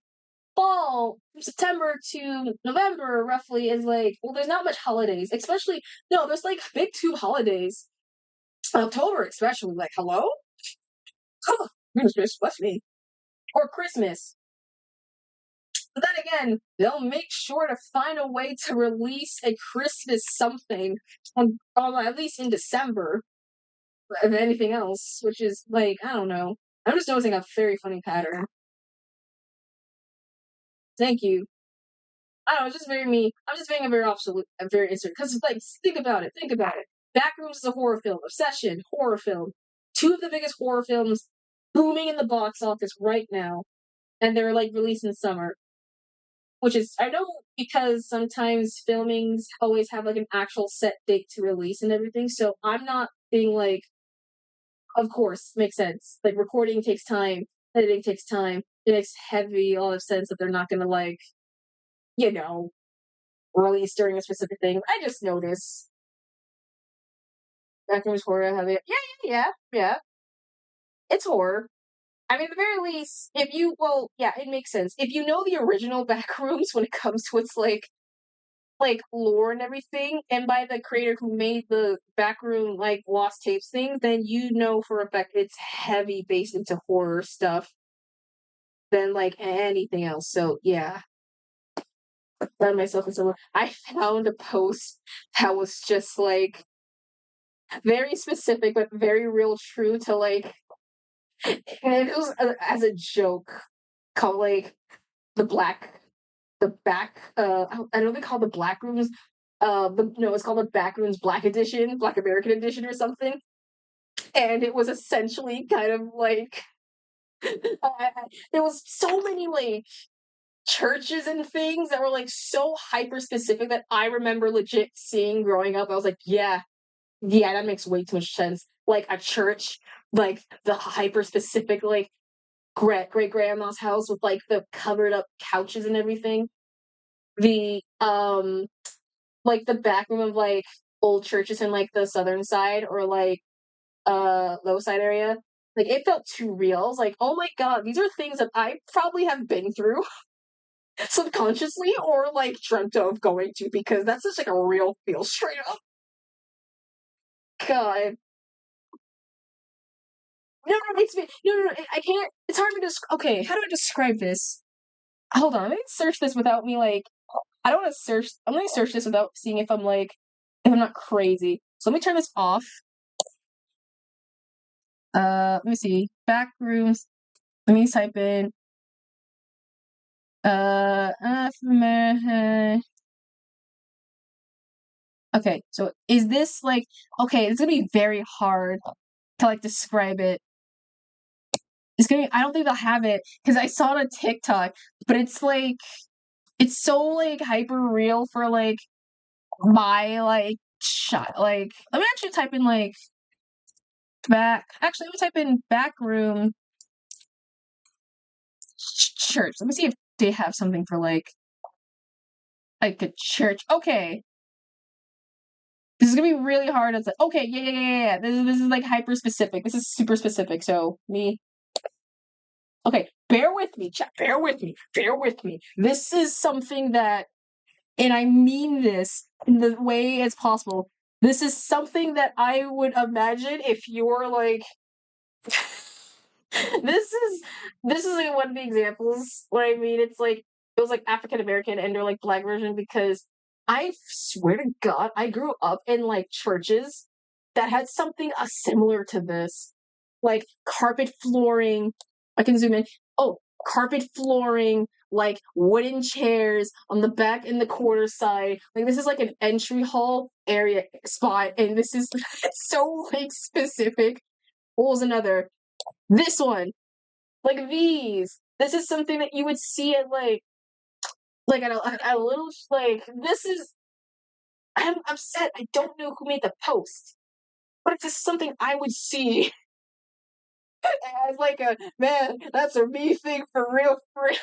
fall from September to November roughly is like, well, there's not much holidays, especially no, there's like big two holidays. October especially, like hello. Oh, goodness, bless me. Or Christmas. But then again, they'll make sure to find a way to release a Christmas something on at least in December, if anything else, which is like, I don't know. I'm just noticing a very funny pattern. Thank you. I don't know, it's just very me. I'm just being a very absolute, a very insert. Because, like, think about it. Think about it. Backrooms is a horror film. Obsession, horror film. Two of the biggest horror films booming in the box office right now. And they're, like, released in summer. Which is, I know because sometimes filmings always have, like, an actual set date to release and everything. So I'm not being like, of course, makes sense. Like, recording takes time. Editing takes time. It makes heavy, all of sense that they're not gonna, like, you know, release during a specific thing. I just noticed. Backrooms horror heavy. Yeah. It's horror. I mean, at the very least, yeah, it makes sense. If you know the original Backrooms when it comes to its like lore and everything, and by the creator who made the backroom like lost tapes thing, then you know for a fact it's heavy based into horror stuff than like anything else. So yeah, found myself in someone. I found a post that was just like very specific but very real true to like and it was as a joke called like the black the back I don't know they call the black rooms no it's called the back rooms black edition black American edition or something, and it was essentially kind of like there was so many like churches and things that were like so hyper specific that I remember legit seeing growing up. I was like, yeah, that makes way too much sense. Like a church, like the hyper specific, like great grandma's house with like the covered up couches and everything. The like the back room of like old churches in like the southern side or like low side area. Like it felt too real. I was like, oh my god, these are things that I probably have been through subconsciously or like dreamt of going to because that's just like a real feel straight up. God. No, no, it's me. No, I can't. It's hard to describe. Okay, how do I describe this? Hold on, let me search this without me like. I don't want to search. I'm gonna search this without seeing if I'm like, if I'm not crazy. So let me turn this off. Let me see. Back rooms. Let me type in okay, so is this like okay, it's gonna be very hard to like describe it. It's gonna be, I don't think they'll have it because I saw it on TikTok, but it's like it's so like hyper real for like my like shot like let me actually type in like let me type in back room church. Let me see if they have something for like a church. Okay. This is gonna be really hard. It's like, okay, yeah. This is like hyper specific. This is super specific. So me. Okay, bear with me, chat. Bear with me. This is something that, and I mean this in the way as possible. This is something that I would imagine if you're like this is like one of the examples where I mean it's like it was like African American and or like black version because I swear to God I grew up in like churches that had something similar to this, like carpet flooring. I can zoom in. Oh, carpet flooring, like wooden chairs on the back and the corner side. Like this is like an entry hall area spot, and this is so like specific. What was another? This one, like these. This is something that you would see at like at a little like this is. I'm upset. I don't know who made the post, but it's just something I would see as like a man. That's a me thing for real, for real.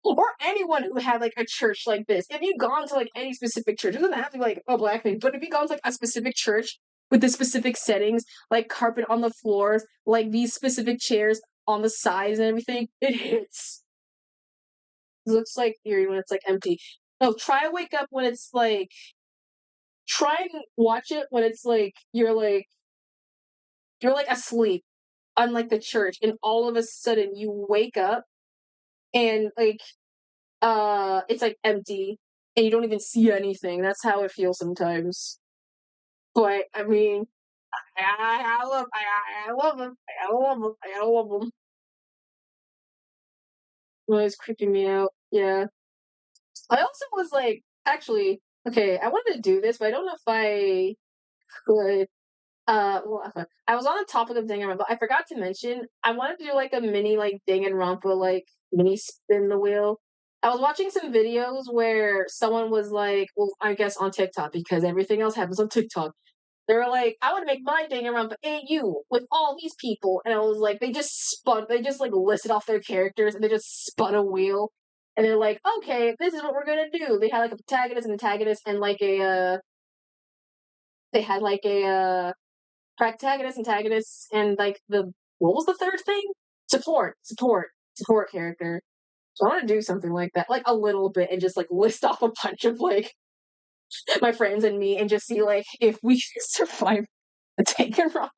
Or anyone who had like a church like this. If you've gone to like any specific church, it doesn't have to be like a black thing, but if you've gone to like a specific church with the specific settings, like carpet on the floors, like these specific chairs on the sides and everything, it hits. It looks like eerie when it's like empty. No, try wake up when it's like try and watch it when it's like you're like asleep unlike the church and all of a sudden you wake up and like it's like empty and you don't even see anything. That's how it feels sometimes. But I mean I love I love them. I love them. I love them. Well, it's creeping me out. Yeah. I also was like actually okay, I wanted to do this, but I don't know if I could. Well, I was on the topic of Danganronpa. I forgot to mention I wanted to do like a mini like Danganronpa like mini spin the wheel. I was watching some videos where someone was like, well, I guess on TikTok because everything else happens on TikTok. They were like, I want to make my Danganronpa AU with all these people, and I was like, they just like listed off their characters and they just spun a wheel, and they're like, okay, this is what we're gonna do. They had like a protagonist and antagonist and like they had like a protagonist, antagonist, and like the what was the third thing? Support character. So I want to do something like that, like a little bit, and just like list off a bunch of like my friends and me, and just see like if we survive the taken wrong.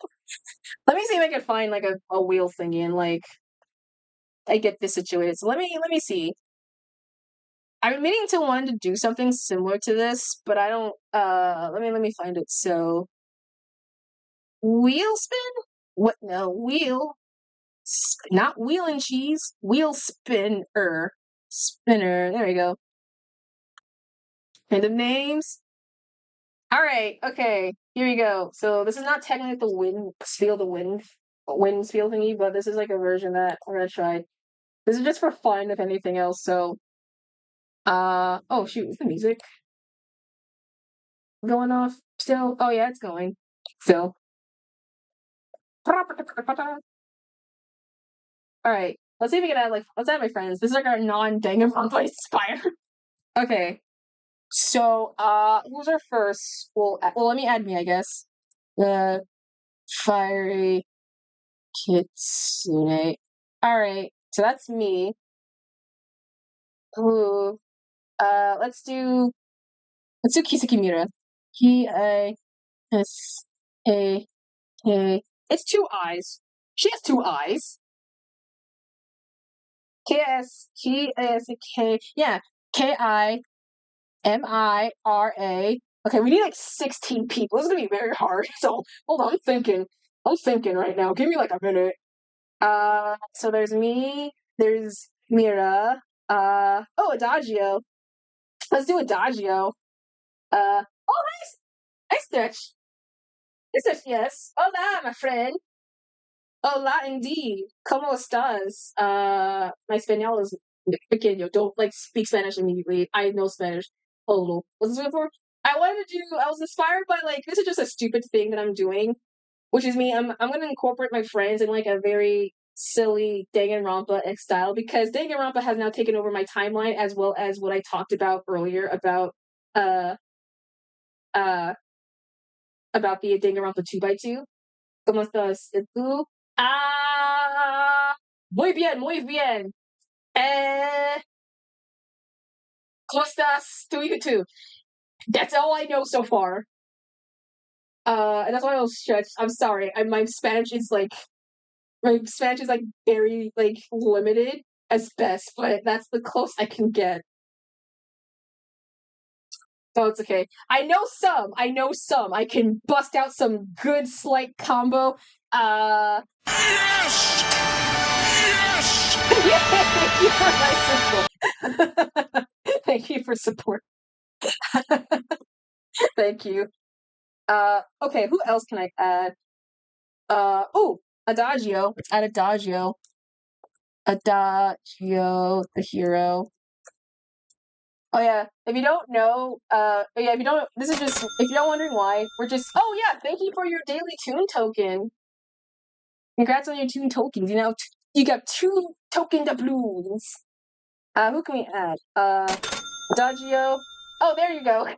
Let me see if I can find like a wheel thingy and like I get this situated. So let me see. I'm meaning to want to do something similar to this, but I don't. Let me find it. So wheel spin? What? No wheel. Not wheel and cheese, wheel spinner. Spinner. There we go. Random names. All right. Okay. Here we go. So this is not technically the wind spiel thingy, but this is like a version that we're gonna try. This is just for fun, if anything else. So, oh shoot, is the music going off still? Oh yeah, it's going still. All right. Let's see if we can add like let's add my friends. This is like our non-Danganronpa inspire. Okay. So, who's our first? Well, let me add me, I guess. The fiery kitsune. All right, so that's me. Ooh, let's do Kisakimura. K-I-S-A-K. It's two eyes. She has two eyes. K-S-K. Yeah, Kimira. Okay, we need like 16 people. This is gonna be very hard. So hold on, I'm thinking right now. Give me like a minute. So there's me, there's Mira, Adagio. Let's do Adagio. Oh, nice! Nice stretch. Nice stretch, yes. Hola, my friend. Hola, indeed. ¿Cómo estás? My español is pequeño. Don't, speak Spanish immediately. I know Spanish a little. What's this for? I was inspired by, this is just a stupid thing that I'm doing, which is me. I'm gonna incorporate my friends in, a very silly Danganronpa style, because Danganronpa has now taken over my timeline, as well as what I talked about earlier uh, uh, about the Danganronpa 2x2. ¿Cómo estás? ¿Y tú? Muy bien, muy bien. ¿Cómo estás? Tú y tú. That's all I know so far. And that's why I was stretched. I'm sorry. My Spanish is very limited as best, but that's the close I can get. So it's okay. I know some. I can bust out some good slight combo. Yes! Thank you for my support. Thank you for support. Thank you. Okay, who else can I add? Adagio. Let's add Adagio. Adagio, the hero. Oh yeah, if you don't know, if you're wondering why, oh yeah, thank you for your daily tune token. Congrats on your 2 tokens. You got 2 token doubloons. Who can we add? Adagio. Oh, there you go.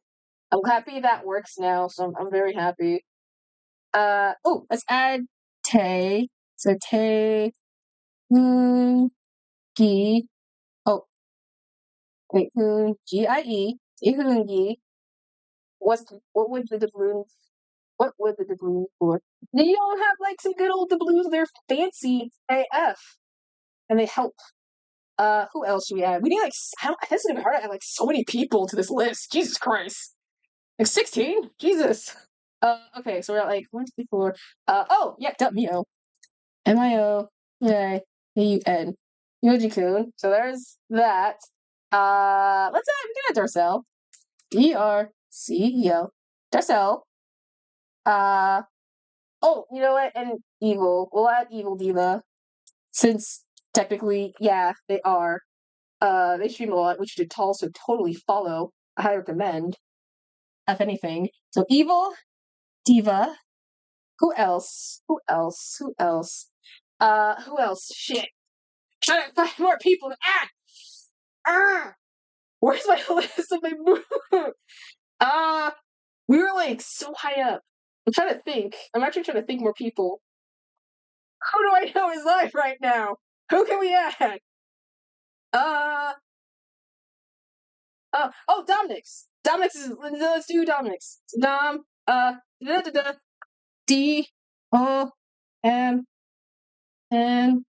I'm happy that works now, so I'm very happy. Let's add Tay. So Tay, Gi. Oh, wait, Gie. Gi. What would the doubloons? What would the doubloons for? You don't have some good old doubloons. They're fancy AF, and they help. Who else should we add? We need this is gonna be hard to add so many people to this list. Jesus Christ, 16. Jesus. Okay, so we're at 1, 2, 3, 4. Mio. Mio. Yay. AUN. Yoji-kun. So there's that. We can add Darcel. DRCEL. Darcel. You know what? And Evil. We'll add Evil Diva. Since technically, yeah, they are. They stream a lot, which you should also totally follow. I highly recommend. If anything. So Evil Diva. Who else? Shit. Trying to find more people to add. Where's my list of my moves? We were so high up. I'm trying to think. I'm actually trying to think more people. Who do I know is live right now? Who can we add? Dominic's. Let's do Dominic's. D O M N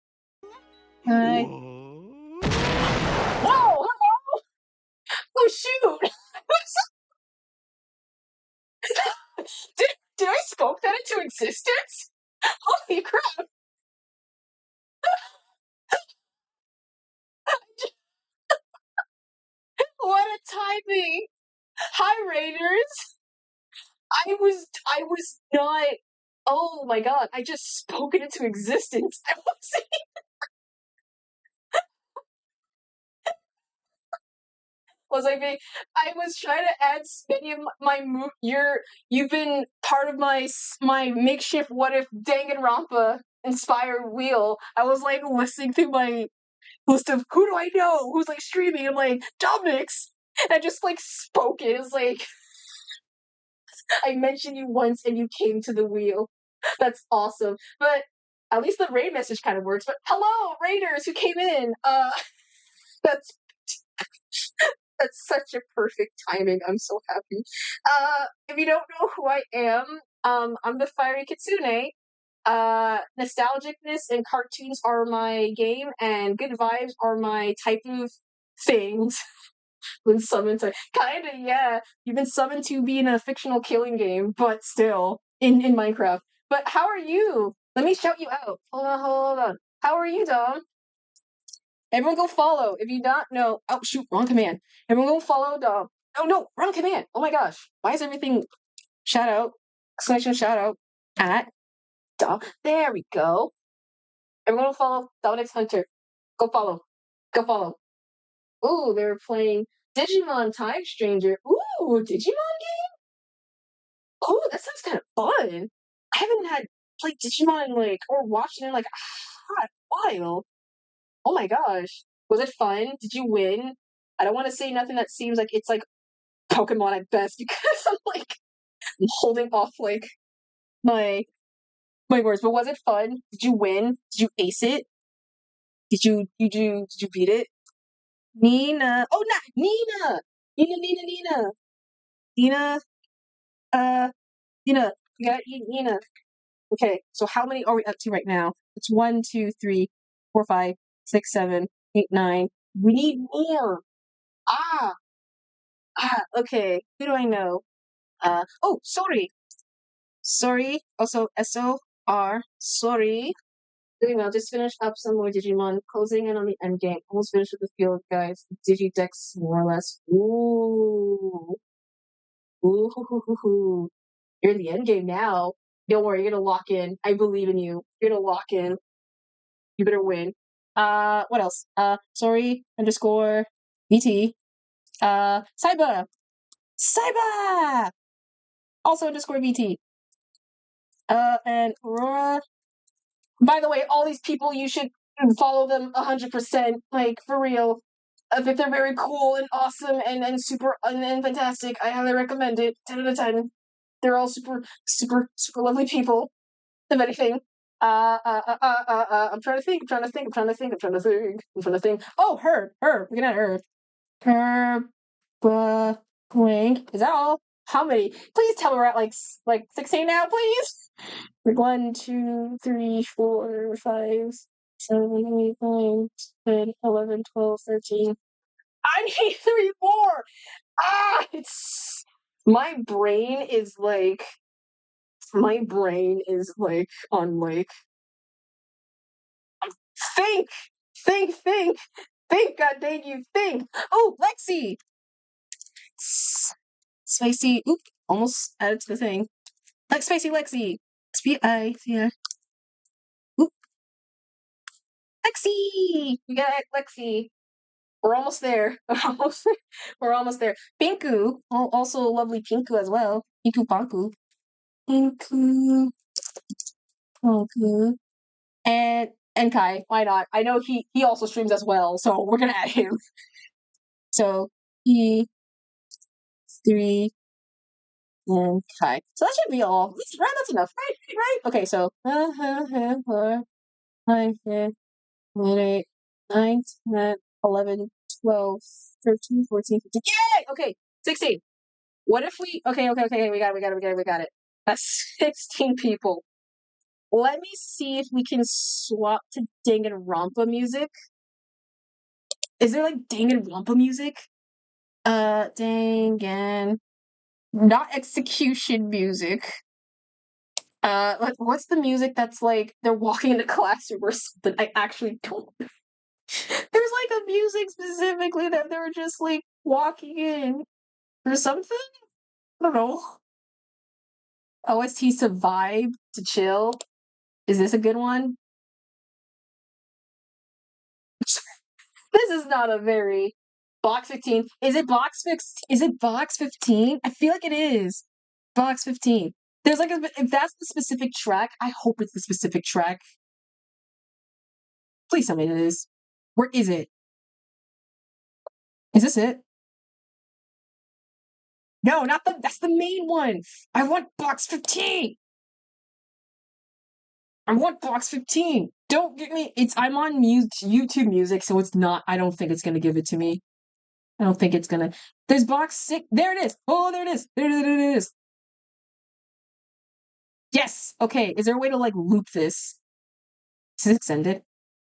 I. Whoa! Hello! Oh shoot! Did I spoke that into existence? Holy crap! What a timing! Hi, Raiders. I was not. Oh my god! I just spoke it into existence. I wasn't. I was trying to add many of my move. You've been part of my makeshift what if Danganronpa inspired wheel. I was listening through my list of who do I know who's streaming. I'm Dominic's. And I just spoke it. It's I mentioned you once and you came to the wheel. That's awesome. But at least the raid message kind of works. But hello, raiders who came in. That's That's such a perfect timing. I'm so happy. If you don't know who I am, I'm the Fiery Kitsune. Nostalgicness and cartoons are my game, and good vibes are my type of things. Been summoned to kinda, yeah. You've been summoned to be in a fictional killing game, but still in Minecraft. But how are you? Let me shout you out. Hold on. How are you, Dom? Everyone go follow. If you not know, oh shoot, wrong command. Everyone go follow Dom. Oh no, wrong command. Oh my gosh. Why is everything shout out? Exclamation shout out at Dom. There we go. Everyone go follow Dominic's Hunter. Go follow. Go follow. Ooh, they're playing Digimon Time Stranger. Ooh, Digimon game? Oh, that sounds kind of fun. I haven't had played Digimon or watched it in a hot while. Oh my gosh. Was it fun? Did you win? I don't want to say nothing that seems like it's Pokemon at best because I'm holding off my my words. But was it fun? Did you win? Did you ace it? Did you beat it? Nina. Oh, not Nina. Nina. Nina. Uh, Nina. You gotta eat Nina. Okay, so how many are we up to right now? It's 1, 2, 3, 4, 5, 6, 7, 8, 9. We need more. Ah, okay. Who do I know? Oh, sorry. Sorry. Also, SOR. Sorry. There you go. Just finish up some more Digimon. Closing in on the end game. Almost finished with the field, guys. Digidex, more or less. Ooh. Ooh. You're in the end game now. Don't worry, you're gonna lock in. I believe in you. You're gonna lock in. You better win. What else? Sorry, underscore BT. Cyber! Cyber! Also underscore BT. And Aurora. By the way, all these people, you should follow them 100%. For real. If they're very cool and awesome and super and fantastic, I highly recommend it. 10 out of 10. They're all super lovely people. If anything. I'm trying to think. Oh, Herb. We're gonna Herb. Blank. Is that all? How many? Please tell me we're at 16 now, please. 1, 2, 3, 4, 5, 7, 8, 9, 10, 11, 12, 13. I need 3 more. It's my brain is on think, god dang you, think. Oh, Lexi. Spicy. Oop, almost added to the thing. Spicy Lexi. SPI. Oop. Lexi. We got Lexi. We're almost there. We're almost there. Pinku. Also lovely Pinku as well. Pinku Panku. Pinku. Panku. And Kai. Why not? I know he also streams as well, so we're gonna add him. So he 3 and Kai. So that should be all. Right, that's enough. Right? Okay, so 4, 5, 6, 7, 8, 9, 10, 11, 12, 13, 14, 15. Yay! Okay, 16. What if we okay, we got it. That's 16 people. Let me see if we can swap to Danganronpa music. Is there Danganronpa music? Dangan. Not execution music. What's the music that's they're walking in a classroom or something? I actually don't. There's a music specifically that they were just walking in or something. I don't know. OST to vibe to chill. Is this a good one? This is not a very box 15. Is it box 15? I feel like it is. Box 15. There's if that's the specific track, I hope it's the specific track. Please tell me it is. Where is it? Is this it? No, that's the main one. I want box 15. I want box 15. Don't get me. I'm on YouTube Music, so it's not. I don't think it's gonna give it to me. I don't think it's gonna. There's box 6. There it is. Oh, there it is. There it is. Yes. Okay. Is there a way to loop this? Is it extended?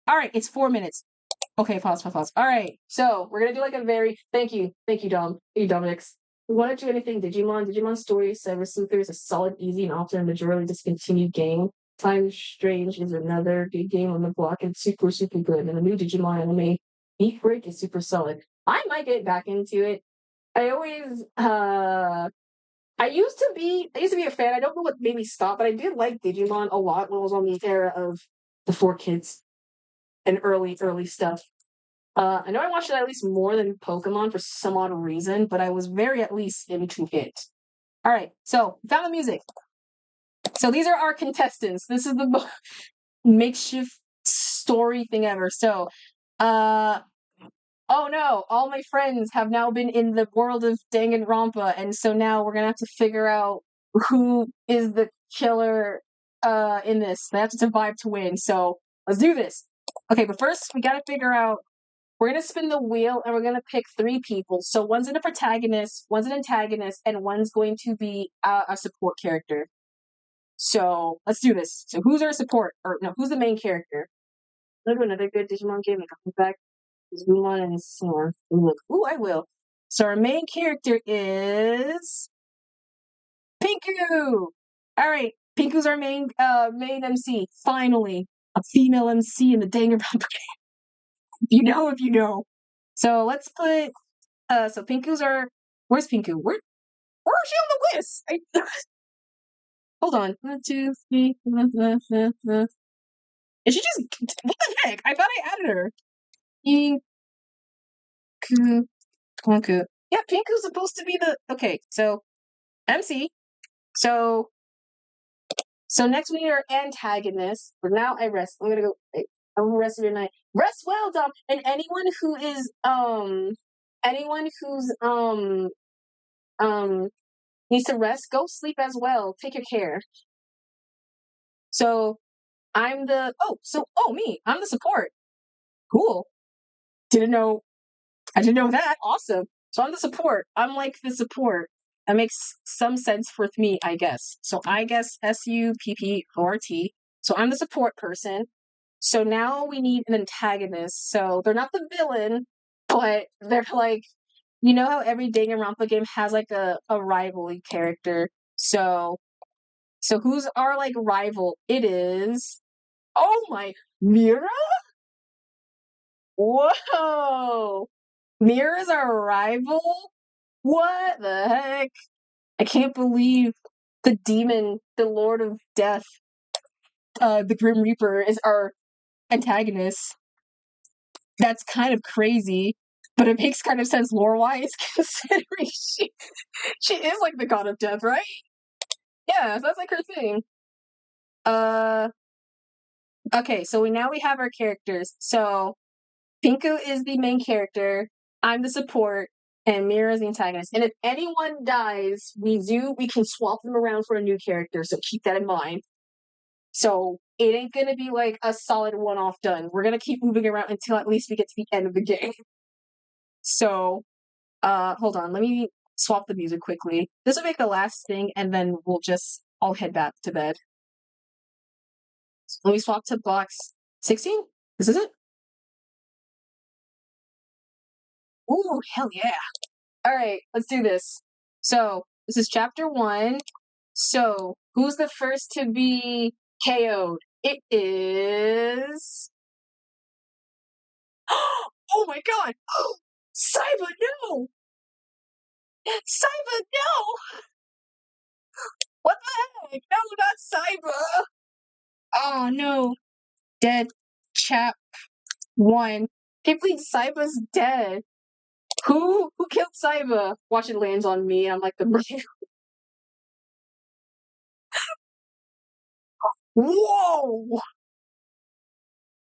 All right. It's 4 minutes. Okay. Pause. All right. So we're gonna do a very. Thank you, Dom. Thank you, Dominix. We want to do anything Digimon Story, Cyber Sleuthers, a solid, easy, and often a majorly discontinued game. Time Strange is another good game on the block. It's super, super good. And the new Digimon anime, Beat Break, is super solid. I might get back into it. I used to be a fan. I don't know what made me stop, but I did like Digimon a lot when I was on the era of the 4Kids and early stuff. I know I watched it at least more than Pokemon for some odd reason, but I was very at least into it. All right, so found the music. So these are our contestants. This is the makeshift story thing ever. So, oh no, all my friends have now been in the world of Danganronpa, and so now we're gonna have to figure out who is the killer in this. They have to survive to win. So let's do this. Okay, but first we gotta figure out. We're gonna spin the wheel and we're gonna pick 3 people. So one's a protagonist, one's an antagonist, and one's going to be a support character. So let's do this. So who's our support? Or no, who's the main character? Go to another good Digimon game and come back. Digimon and Storm. Ooh, I will. So our main character is Pinku. All right, Pinku's our main MC. Finally, a female MC in the Danganronpa game. You know if you know. So let's put. So Pinku's our. Where's Pinku? Where is she on the list? Hold on. 1, 2, 3. Is she just? What the heck? I thought I added her. Pinku. Yeah, Pinku's supposed to be the. Okay, so MC. So next we need our antagonist. For now, I rest. I'm gonna go. I'm gonna rest of your night. Rest well, Dom. And anyone who's needs to rest, go sleep as well. Take your care. So I'm the me. I'm the support. Cool. I didn't know that. Awesome. So I'm the support. I'm like the support. That makes some sense for me, I guess. So I guess SUPPORT. So I'm the support person. So now we need an antagonist. So they're not the villain, but they're like, you know how every Danganronpa game has like a rivalry character. So who's our like rival? It is Mira? Whoa! Mira's our rival? What the heck? I can't believe the demon, the Lord of Death, the Grim Reaper is our antagonist. That's kind of crazy, but it makes kind of sense lore-wise, considering she is like the god of death, right? Yeah, that's like her thing. Okay, so now we have our characters. So Pinku is the main character, I'm the support, and Mira is the antagonist. And if anyone dies, we can swap them around for a new character, so keep that in mind. So it ain't gonna be like a solid one-off done. We're gonna keep moving around until at least we get to the end of the game. So hold on, let me swap the music quickly. This will make the last thing, and then I'll head back to bed. Let me swap to box 16? This is it? Ooh, hell yeah. Alright, let's do this. So, this is chapter 1. So, who's the first to be KO'd? It is... Oh my god! Saiba, no! Saiba, no! What the heck? No, not Saiba! Oh no. Dead. Chap 1. Can't believe Saiba's dead. Who killed Saiba? Watch it lands on me. I'm like the brave. Whoa!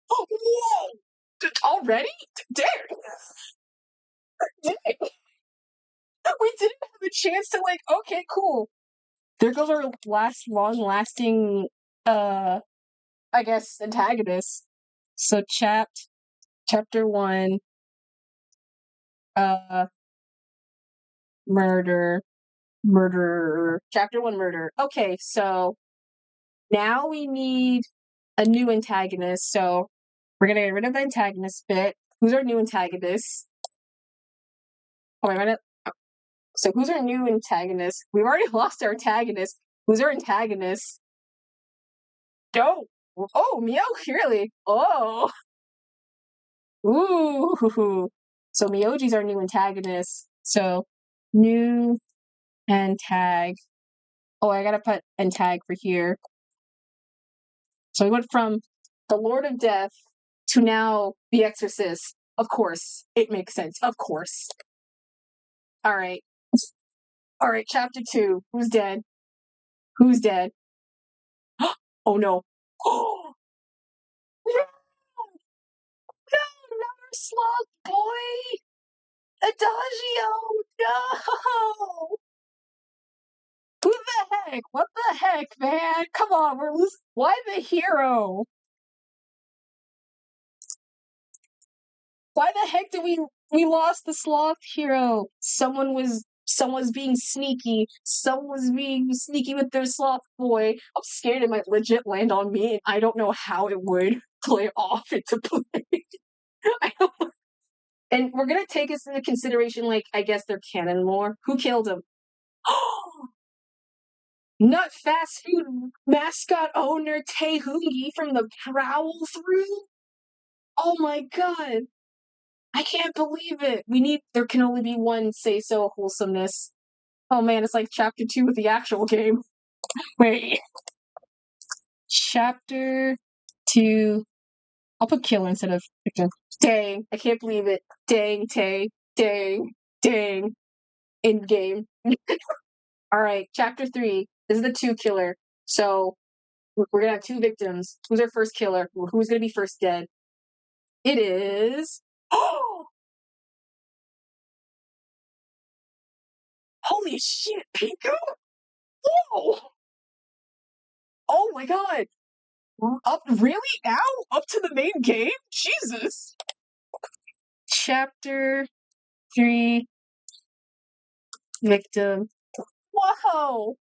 Whoa! Already? Dang! Dang! We didn't have a chance to like. Okay, cool. There goes our last long-lasting, I guess, antagonist. So chapter 1, murder. Chapter 1, murder. Okay, so now we need a new antagonist. So we're gonna get rid of the antagonist bit. Who's our new antagonist? Oh, wait a minute. So who's our new antagonist? We've already lost our antagonist. Who's our antagonist? don't. Oh, Meow, really? Oh. Ooh. So Myoji's our new antagonist. So new and tag. Oh, I gotta put and tag for here. So we went from the Lord of Death to now the Exorcist. Of course. It makes sense. Of course. Alright. Alright, chapter 2. Who's dead? Who's dead? Oh no. Oh no! No! Another sloth boy! Adagio! No! Who the heck? What the heck, man? Come on, we're losing. Why the hero? Why the heck did we lost the sloth hero? Someone's being sneaky. Someone was being sneaky with their sloth boy. I'm scared it might legit land on me, and I don't know how it would play off into play. I don't, and we're gonna take this into consideration, like I guess their canon lore. Who killed him? Not fast food mascot owner Taehungi from the Prowl Through? Oh my god. I can't believe it. There can only be one say so wholesomeness. Oh man, it's like chapter 2 of the actual game. Wait. Chapter 2. I'll put killer instead of victim. Dang, I can't believe it. Dang, Tay. Dang, dang. In game. Alright, chapter 3. This is the 2 killer. So, we're gonna have 2 victims. Who's our first killer? Who's gonna be first dead? It is. Oh! Holy shit, Pico! Whoa! Oh my god! Up really now? Up to the main game? Jesus! Chapter 3 Victim. Whoa!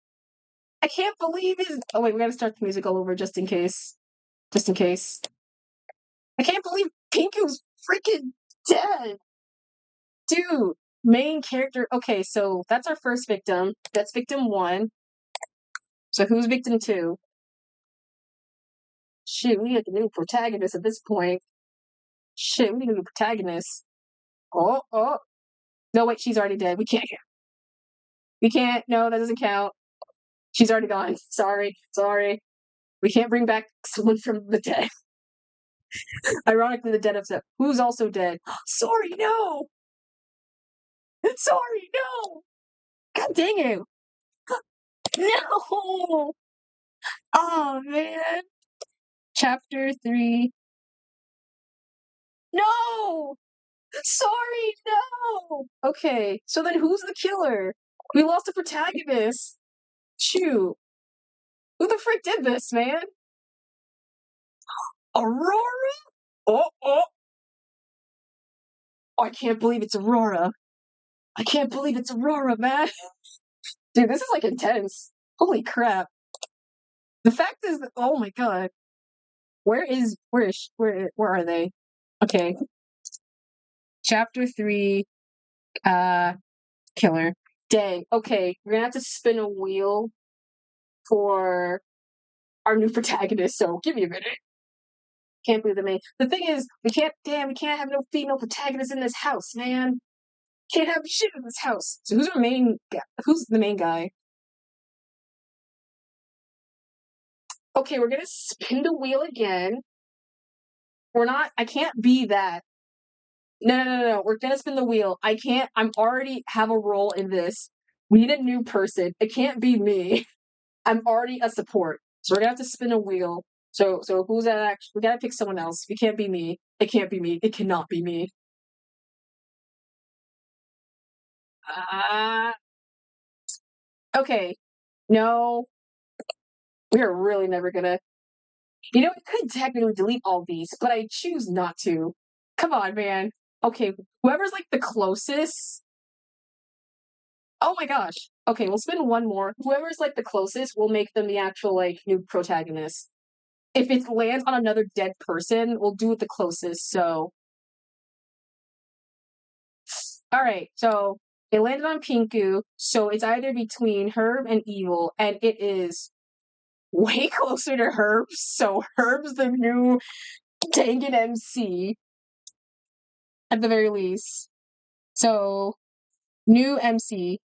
I can't believe it. Oh wait, we gotta start the music all over just in case. Just in case. I can't believe Pinku's freaking dead! Dude, main character. Okay, so that's our first victim. That's victim 1. So who's victim 2? Shoot, we need a new protagonist at this point. Shit, we need a new protagonist. Oh. No, wait, she's already dead. We can't. We can't. No, that doesn't count. She's already gone. Sorry. We can't bring back someone from the dead. Ironically, the dead of Step. Who's also dead? Sorry, no! Sorry, no! God dang it! No! Oh, man. Chapter 3. No! Sorry, no! Okay, so then who's the killer? We lost a protagonist. Shoot. Who the frick did this, man? Aurora? Oh. I can't believe it's Aurora. I can't believe it's Aurora, man. Dude, this is like intense. Holy crap. The fact is that, oh my god. Where are they? Okay. Chapter 3, killer. Dang. Okay, we're gonna have to spin a wheel for our new protagonist, so give me a minute. Can't believe the thing is, we can't have no female protagonist in this house, man. Can't have shit in this house. So who's the main guy? Okay, we're gonna spin the wheel again. I can't be that. No. We're gonna spin the wheel. I'm already have a role in this. We need a new person. It can't be me. I'm already a support. So we're gonna have to spin a wheel. So who's that actually? We gotta pick someone else. It can't be me. It can't be me. It cannot be me. Okay. No. We're really never gonna. You know, I could technically delete all these, but I choose not to. Come on, man. Okay, whoever's like the closest. Oh my gosh. Okay, we'll spin one more. Whoever's like the closest, we'll make them the actual like new protagonist. If it lands on another dead person, we'll do it the closest. So, all right. So it landed on Pinku. So it's either between Herb and Evil, and it is way closer to Herbs. So Herb's the new dang it MC at the very least. So new MC.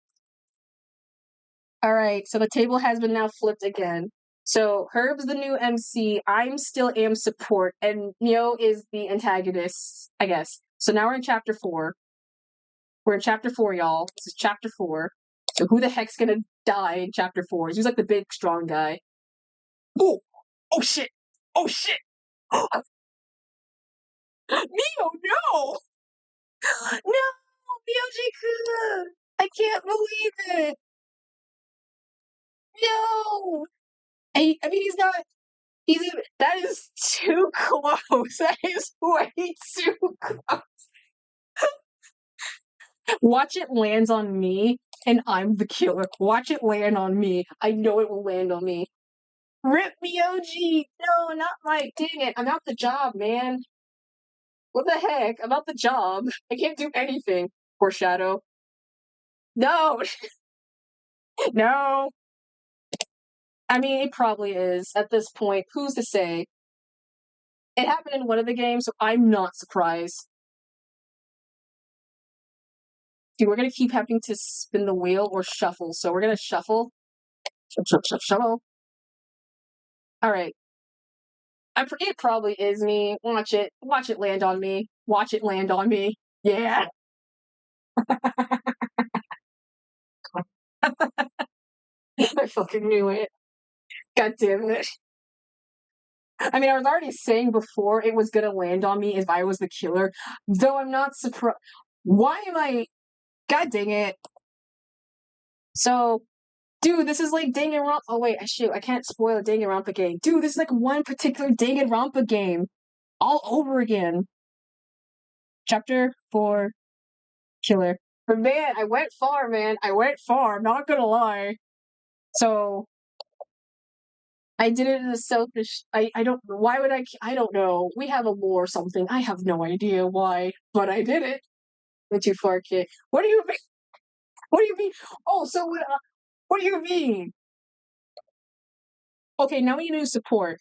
All right, so the table has been now flipped again. So Herb's the new MC. I'm still am support, and Neo is the antagonist, I guess. So now we're in chapter 4. We're in chapter 4, y'all. This is chapter 4. So who the heck's gonna die in chapter 4? Who's like the big strong guy? Oh, oh shit! Oh shit! Neo, no! No, Myoji-kun! I can't believe it! No! I mean, he's not. That is too close. That is way too close. Watch it lands on me, and I'm the killer. Watch it land on me. I know it will land on me. Rip Myoji! No, not Mike. Dang it. I'm out the job, man. What the heck? I'm out the job. I can't do anything. Poor Shadow. No! No! I mean, it probably is at this point. Who's to say? It happened in one of the games, so I'm not surprised. Dude, we're gonna keep having to spin the wheel or shuffle. So we're gonna shuffle. Shuffle. Alright. It probably is me. Watch it. Watch it land on me. Watch it land on me. Yeah. I fucking knew it. God damn it. I mean, I was already saying before it was gonna land on me if I was the killer, though I'm not surprised. Why am I? God dang it. So, dude, this is like Danganronpa. Oh, wait, shoot, I can't spoil a Danganronpa game. Dude, this is like one particular Danganronpa game all over again. Chapter 4 Killer. But man, I went far, man. I went far, I'm not gonna lie. So, I did it in a selfish. I don't. Why would I don't know. We have a lore or something. I have no idea why, but I did it. The too far kid. What do you mean? What do you mean? Oh, so what do you mean? Okay, now we need new support.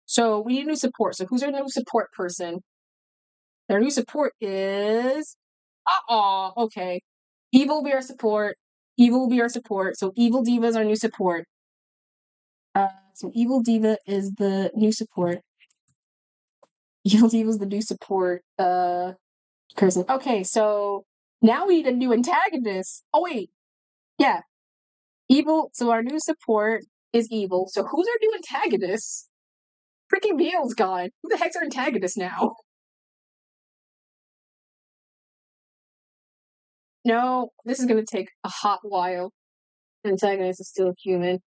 So we need new support. So who's our new support person? Our new support is. Okay. Evil will be our support. Evil will be our support. So Evil Diva is our new support. So Evil Diva is the new support. Evil Diva is the new support. Person. Okay, so now we need a new antagonist. Oh wait, yeah, Evil. So our new support is Evil. So who's our new antagonist? Freaking Beale's gone. Who the heck's our antagonist now? No, this is gonna take a hot while. Antagonist is still human.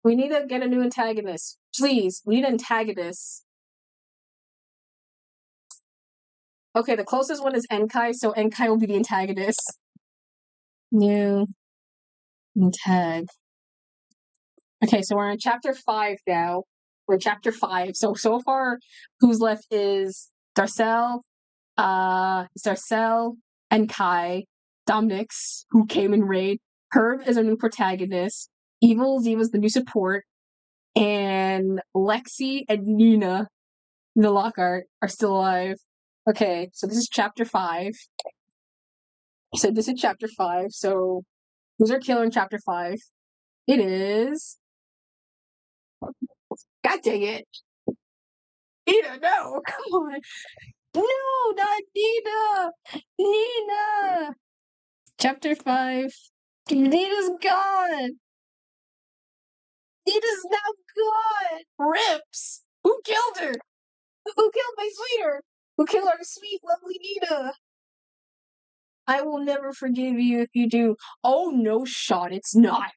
We need to get a new antagonist. Please, we need an antagonist. Okay, the closest one is Enkai, so Enkai will be the antagonist. New antag. Okay, so we're in chapter 5 now. We're in chapter 5. So far, who's left is Darcel, and Kai, Dominix, who came in raid. Herb is our new protagonist. Evil Ziva's the new support. And Lexi and Nina, the Lockhart, are still alive. Okay, so this is chapter 5. So this is chapter 5. So who's our killer in chapter 5? It is. God dang it. Nina, no, come on. No, not Nina. Nina. Chapter 5. Nina's gone. Nina's now gone. Rips. Who killed her? Who killed my sweetheart? Who killed our sweet, lovely Nina? I will never forgive you if you do. Oh, no shot, it's not.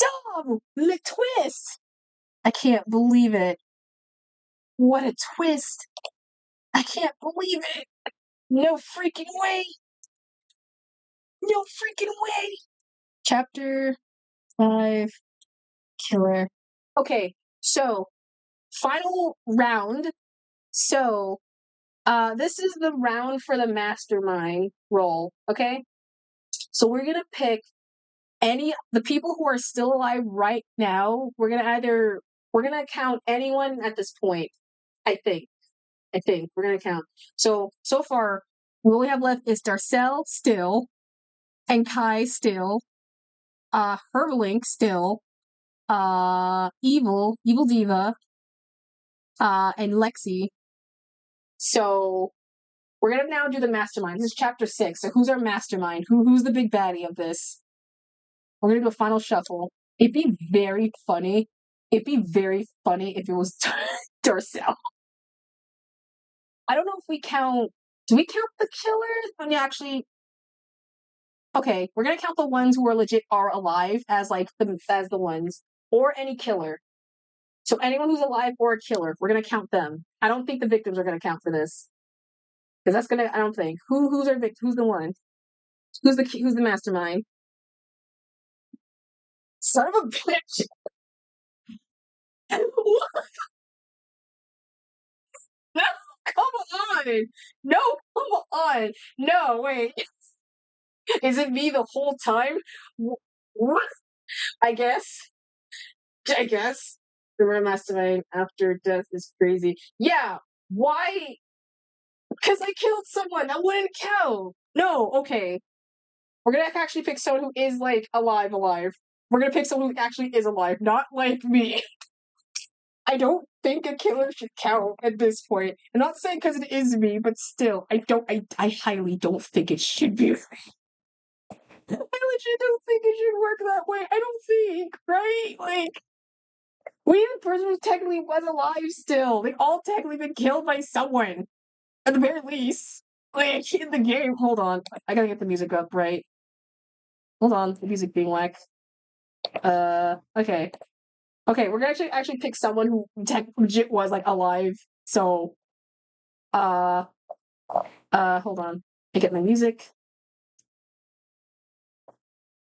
Dumb! The twist! I can't believe it. What a twist! I can't believe it! No freaking way! No freaking way! Chapter 5 Killer. Okay, so final round. So, this is the round for the mastermind role, okay? So we're gonna pick the people who are still alive right now, we're gonna count anyone at this point. I think we're gonna count. So far, what we have left is Darcel still, and Kai still, Herblink still, Evil Diva, and Lexi. So we're gonna now do the mastermind. This is chapter 6. So who's our mastermind? Who's the big baddie of this? We're gonna do a final shuffle. It'd be very funny. It'd be very funny if it was Darcel. I don't know if we count. Do we count the killers when you actually? Okay, we're gonna count the ones who are legit are alive as like as the ones, or any killer. So anyone who's alive or a killer, we're gonna count them. I don't think the victims are gonna count for this because that's gonna. I don't think who's our victim. Who's the one? Who's the mastermind? Son of a bitch! No, come on! No, come on! No, wait. Is it me the whole time? What? I guess. The real mastermind after death is crazy. Yeah, why? Because I killed someone. That wouldn't count. No, okay. We're gonna actually pick someone who is like alive. We're gonna pick someone who actually is alive, not like me. I don't think a killer should count at this point. I'm not saying because it is me, but still, I highly don't think it should be. I legit don't think it should work that way. I don't think, right? Like, we the person who technically was alive still. They all technically been killed by someone. At the very least. Like, in the game. Hold on. I gotta get the music up, right? Hold on. The music being whack. Okay. Okay, we're gonna actually pick someone who legit was, like, alive. So, hold on. I get my music.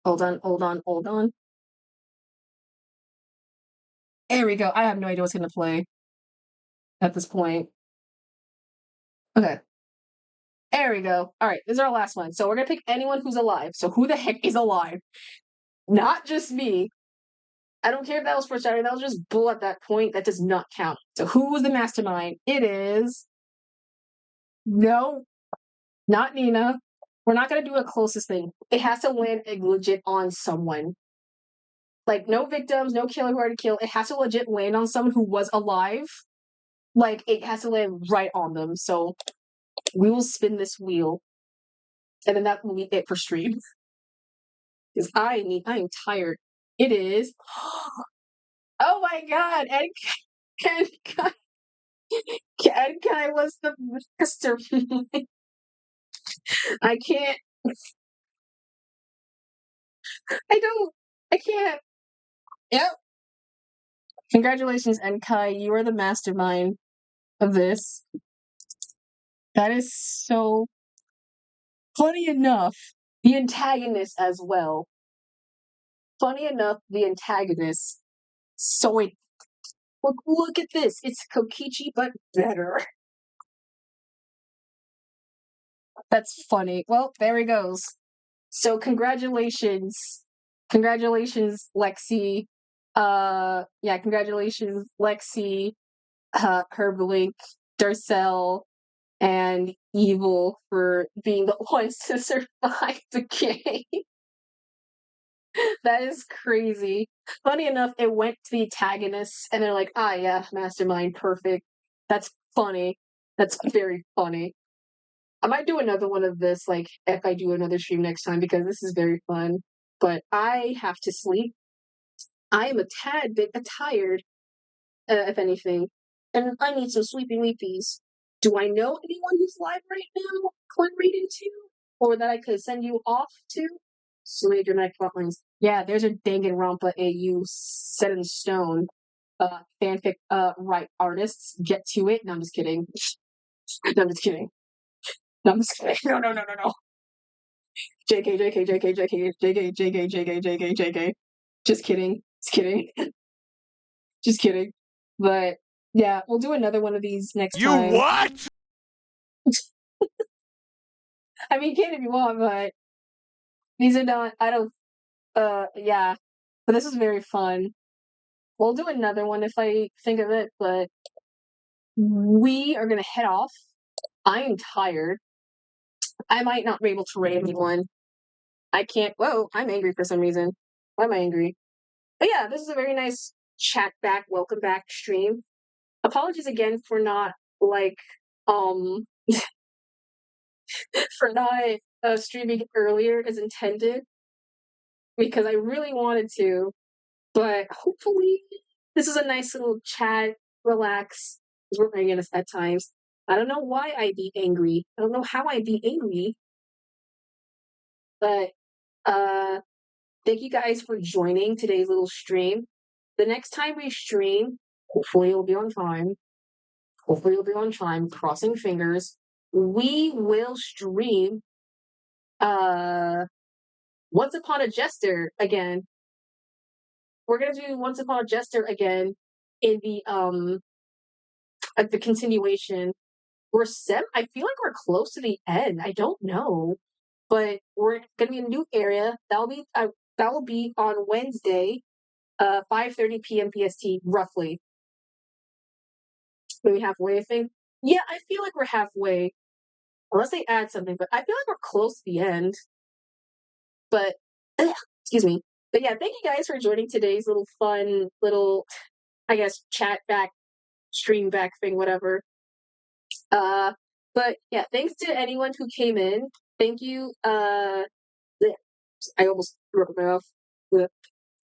Hold on. There we go. I have no idea what's gonna play at this point. Okay. There we go. All right, this is our last one. So we're gonna pick anyone who's alive. So who the heck is alive? Not just me. I don't care if that was for Saturday. That was just bull at that point. That does not count. So who was the mastermind? It is no, not Nina. We're not gonna do a closest thing. It has to land legit on someone. Like no victims, no killer who already killed. It has to legit land on someone who was alive. Like it has to land right on them. So we will spin this wheel, and then that will be it for stream. Because I am tired. It is. Oh my god! And Kai was the master. I can't. I can't. Yep. Congratulations, Enkai. You are the mastermind of this. That is so funny enough. The antagonist as well. Funny enough, the antagonist. So it. Look at this. It's Kokichi, but better. That's funny. Well, there he goes. So congratulations, Lexi. Congratulations, Lexi, Herblink, Darcel, and Evil for being the ones to survive the game. That is crazy. Funny enough, it went to the antagonists, and they're like, yeah, mastermind, perfect. That's funny. That's very funny. I might do another one of this, like, if I do another stream next time, because this is very fun. But I have to sleep. I am a tad bit tired, if anything. And I need some sleepy weepies. Do I know anyone who's live right now, Clint read into? Or that I could send you off to? So many dramatic plot lines. Yeah, there's a Danganronpa AU set in stone. Fanfic, right artists. Get to it. No, I'm just kidding. No, I'm just kidding. No, I'm just kidding. No. JK. Just kidding. Just kidding. But yeah, we'll do another one of these next time. You what? I mean, you can if you want, but these are not. I don't Yeah. But this is very fun. We'll do another one if I think of it, but we are gonna head off. I am tired. I might not be able to rate anyone. I can't. Whoa, I'm angry for some reason. Why am I angry? But yeah, this is a very nice chat back, welcome back stream. Apologies again for not like um for not streaming earlier as intended because I really wanted to, but hopefully this is a nice little chat, relax. We're bringing us at times. I don't know why I'd be angry. I don't know how I'd be angry, but thank you guys for joining today's little stream. The next time we stream, hopefully it'll be on time. Hopefully it'll be on time. Crossing fingers. We will stream Once Upon a Jester again. We're gonna do Once Upon a Jester again in the at the continuation. I feel like we're close to the end. I don't know, but we're gonna be in a new area. That will be on Wednesday, 5:30 p.m. PST, roughly. Maybe halfway, I think. Yeah, I feel like we're halfway, unless they add something. But I feel like we're close to the end. But excuse me. But yeah, thank you guys for joining today's little fun little, I guess, chat back, stream back thing, whatever. But yeah, thanks to anyone who came in. Thank you. I almost broke my mouth.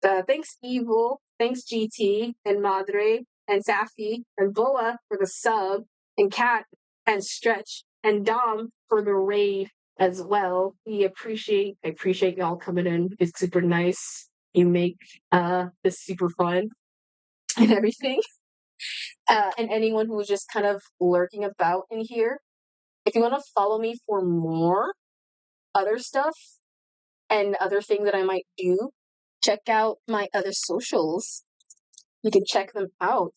Thanks Evil, thanks GT and Madre and Safi and Boa for the sub, and Kat and Stretch and Dom for the raid as well. I appreciate y'all coming in. It's super nice. You make this super fun and everything. And anyone who's just kind of lurking about in here. If you want to follow me for more other stuff and other things that I might do, check out my other socials. You can check them out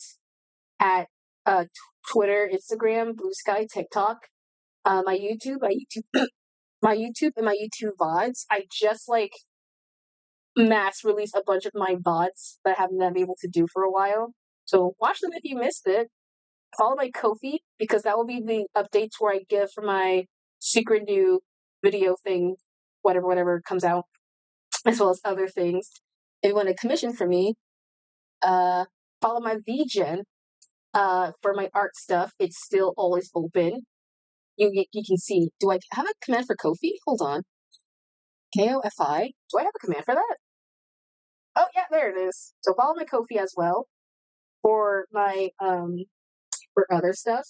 at Twitter, Instagram, Blue Sky, TikTok, my YouTube, my YouTube, and my YouTube VODs. I just mass release a bunch of my VODs that I haven't been able to do for a while. So watch them if you missed it. Follow my Ko-fi because that will be the updates where I give for my secret new video thing, whatever comes out, as well as other things. If you want a commission from me, follow my vgen. For my art stuff, it's still always open. You can see. Do I have a command for Ko-fi? Hold on. Kofi. Do I have a command for that? Oh yeah, there it is. So follow my Ko-fi as well for my for other stuff.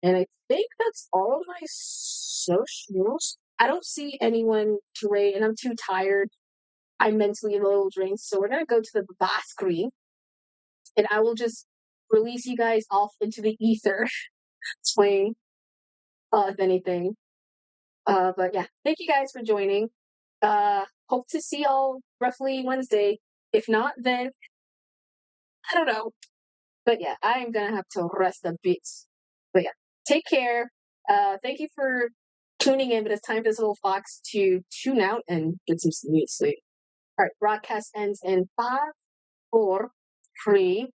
And I think that's all of my socials. I don't see anyone to rate, and I'm too tired. I'm mentally a little drained, so we're gonna go to the boss screen, and I will just release you guys off into the ether, swing, if anything. But yeah, thank you guys for joining. Hope to see y'all roughly Wednesday. If not, then I don't know. But yeah, I am gonna have to rest a bit. But yeah, take care. Thank you for tuning in, but it's time for this little fox to tune out and get some sleep. All right, broadcast ends in 5, 4, 3,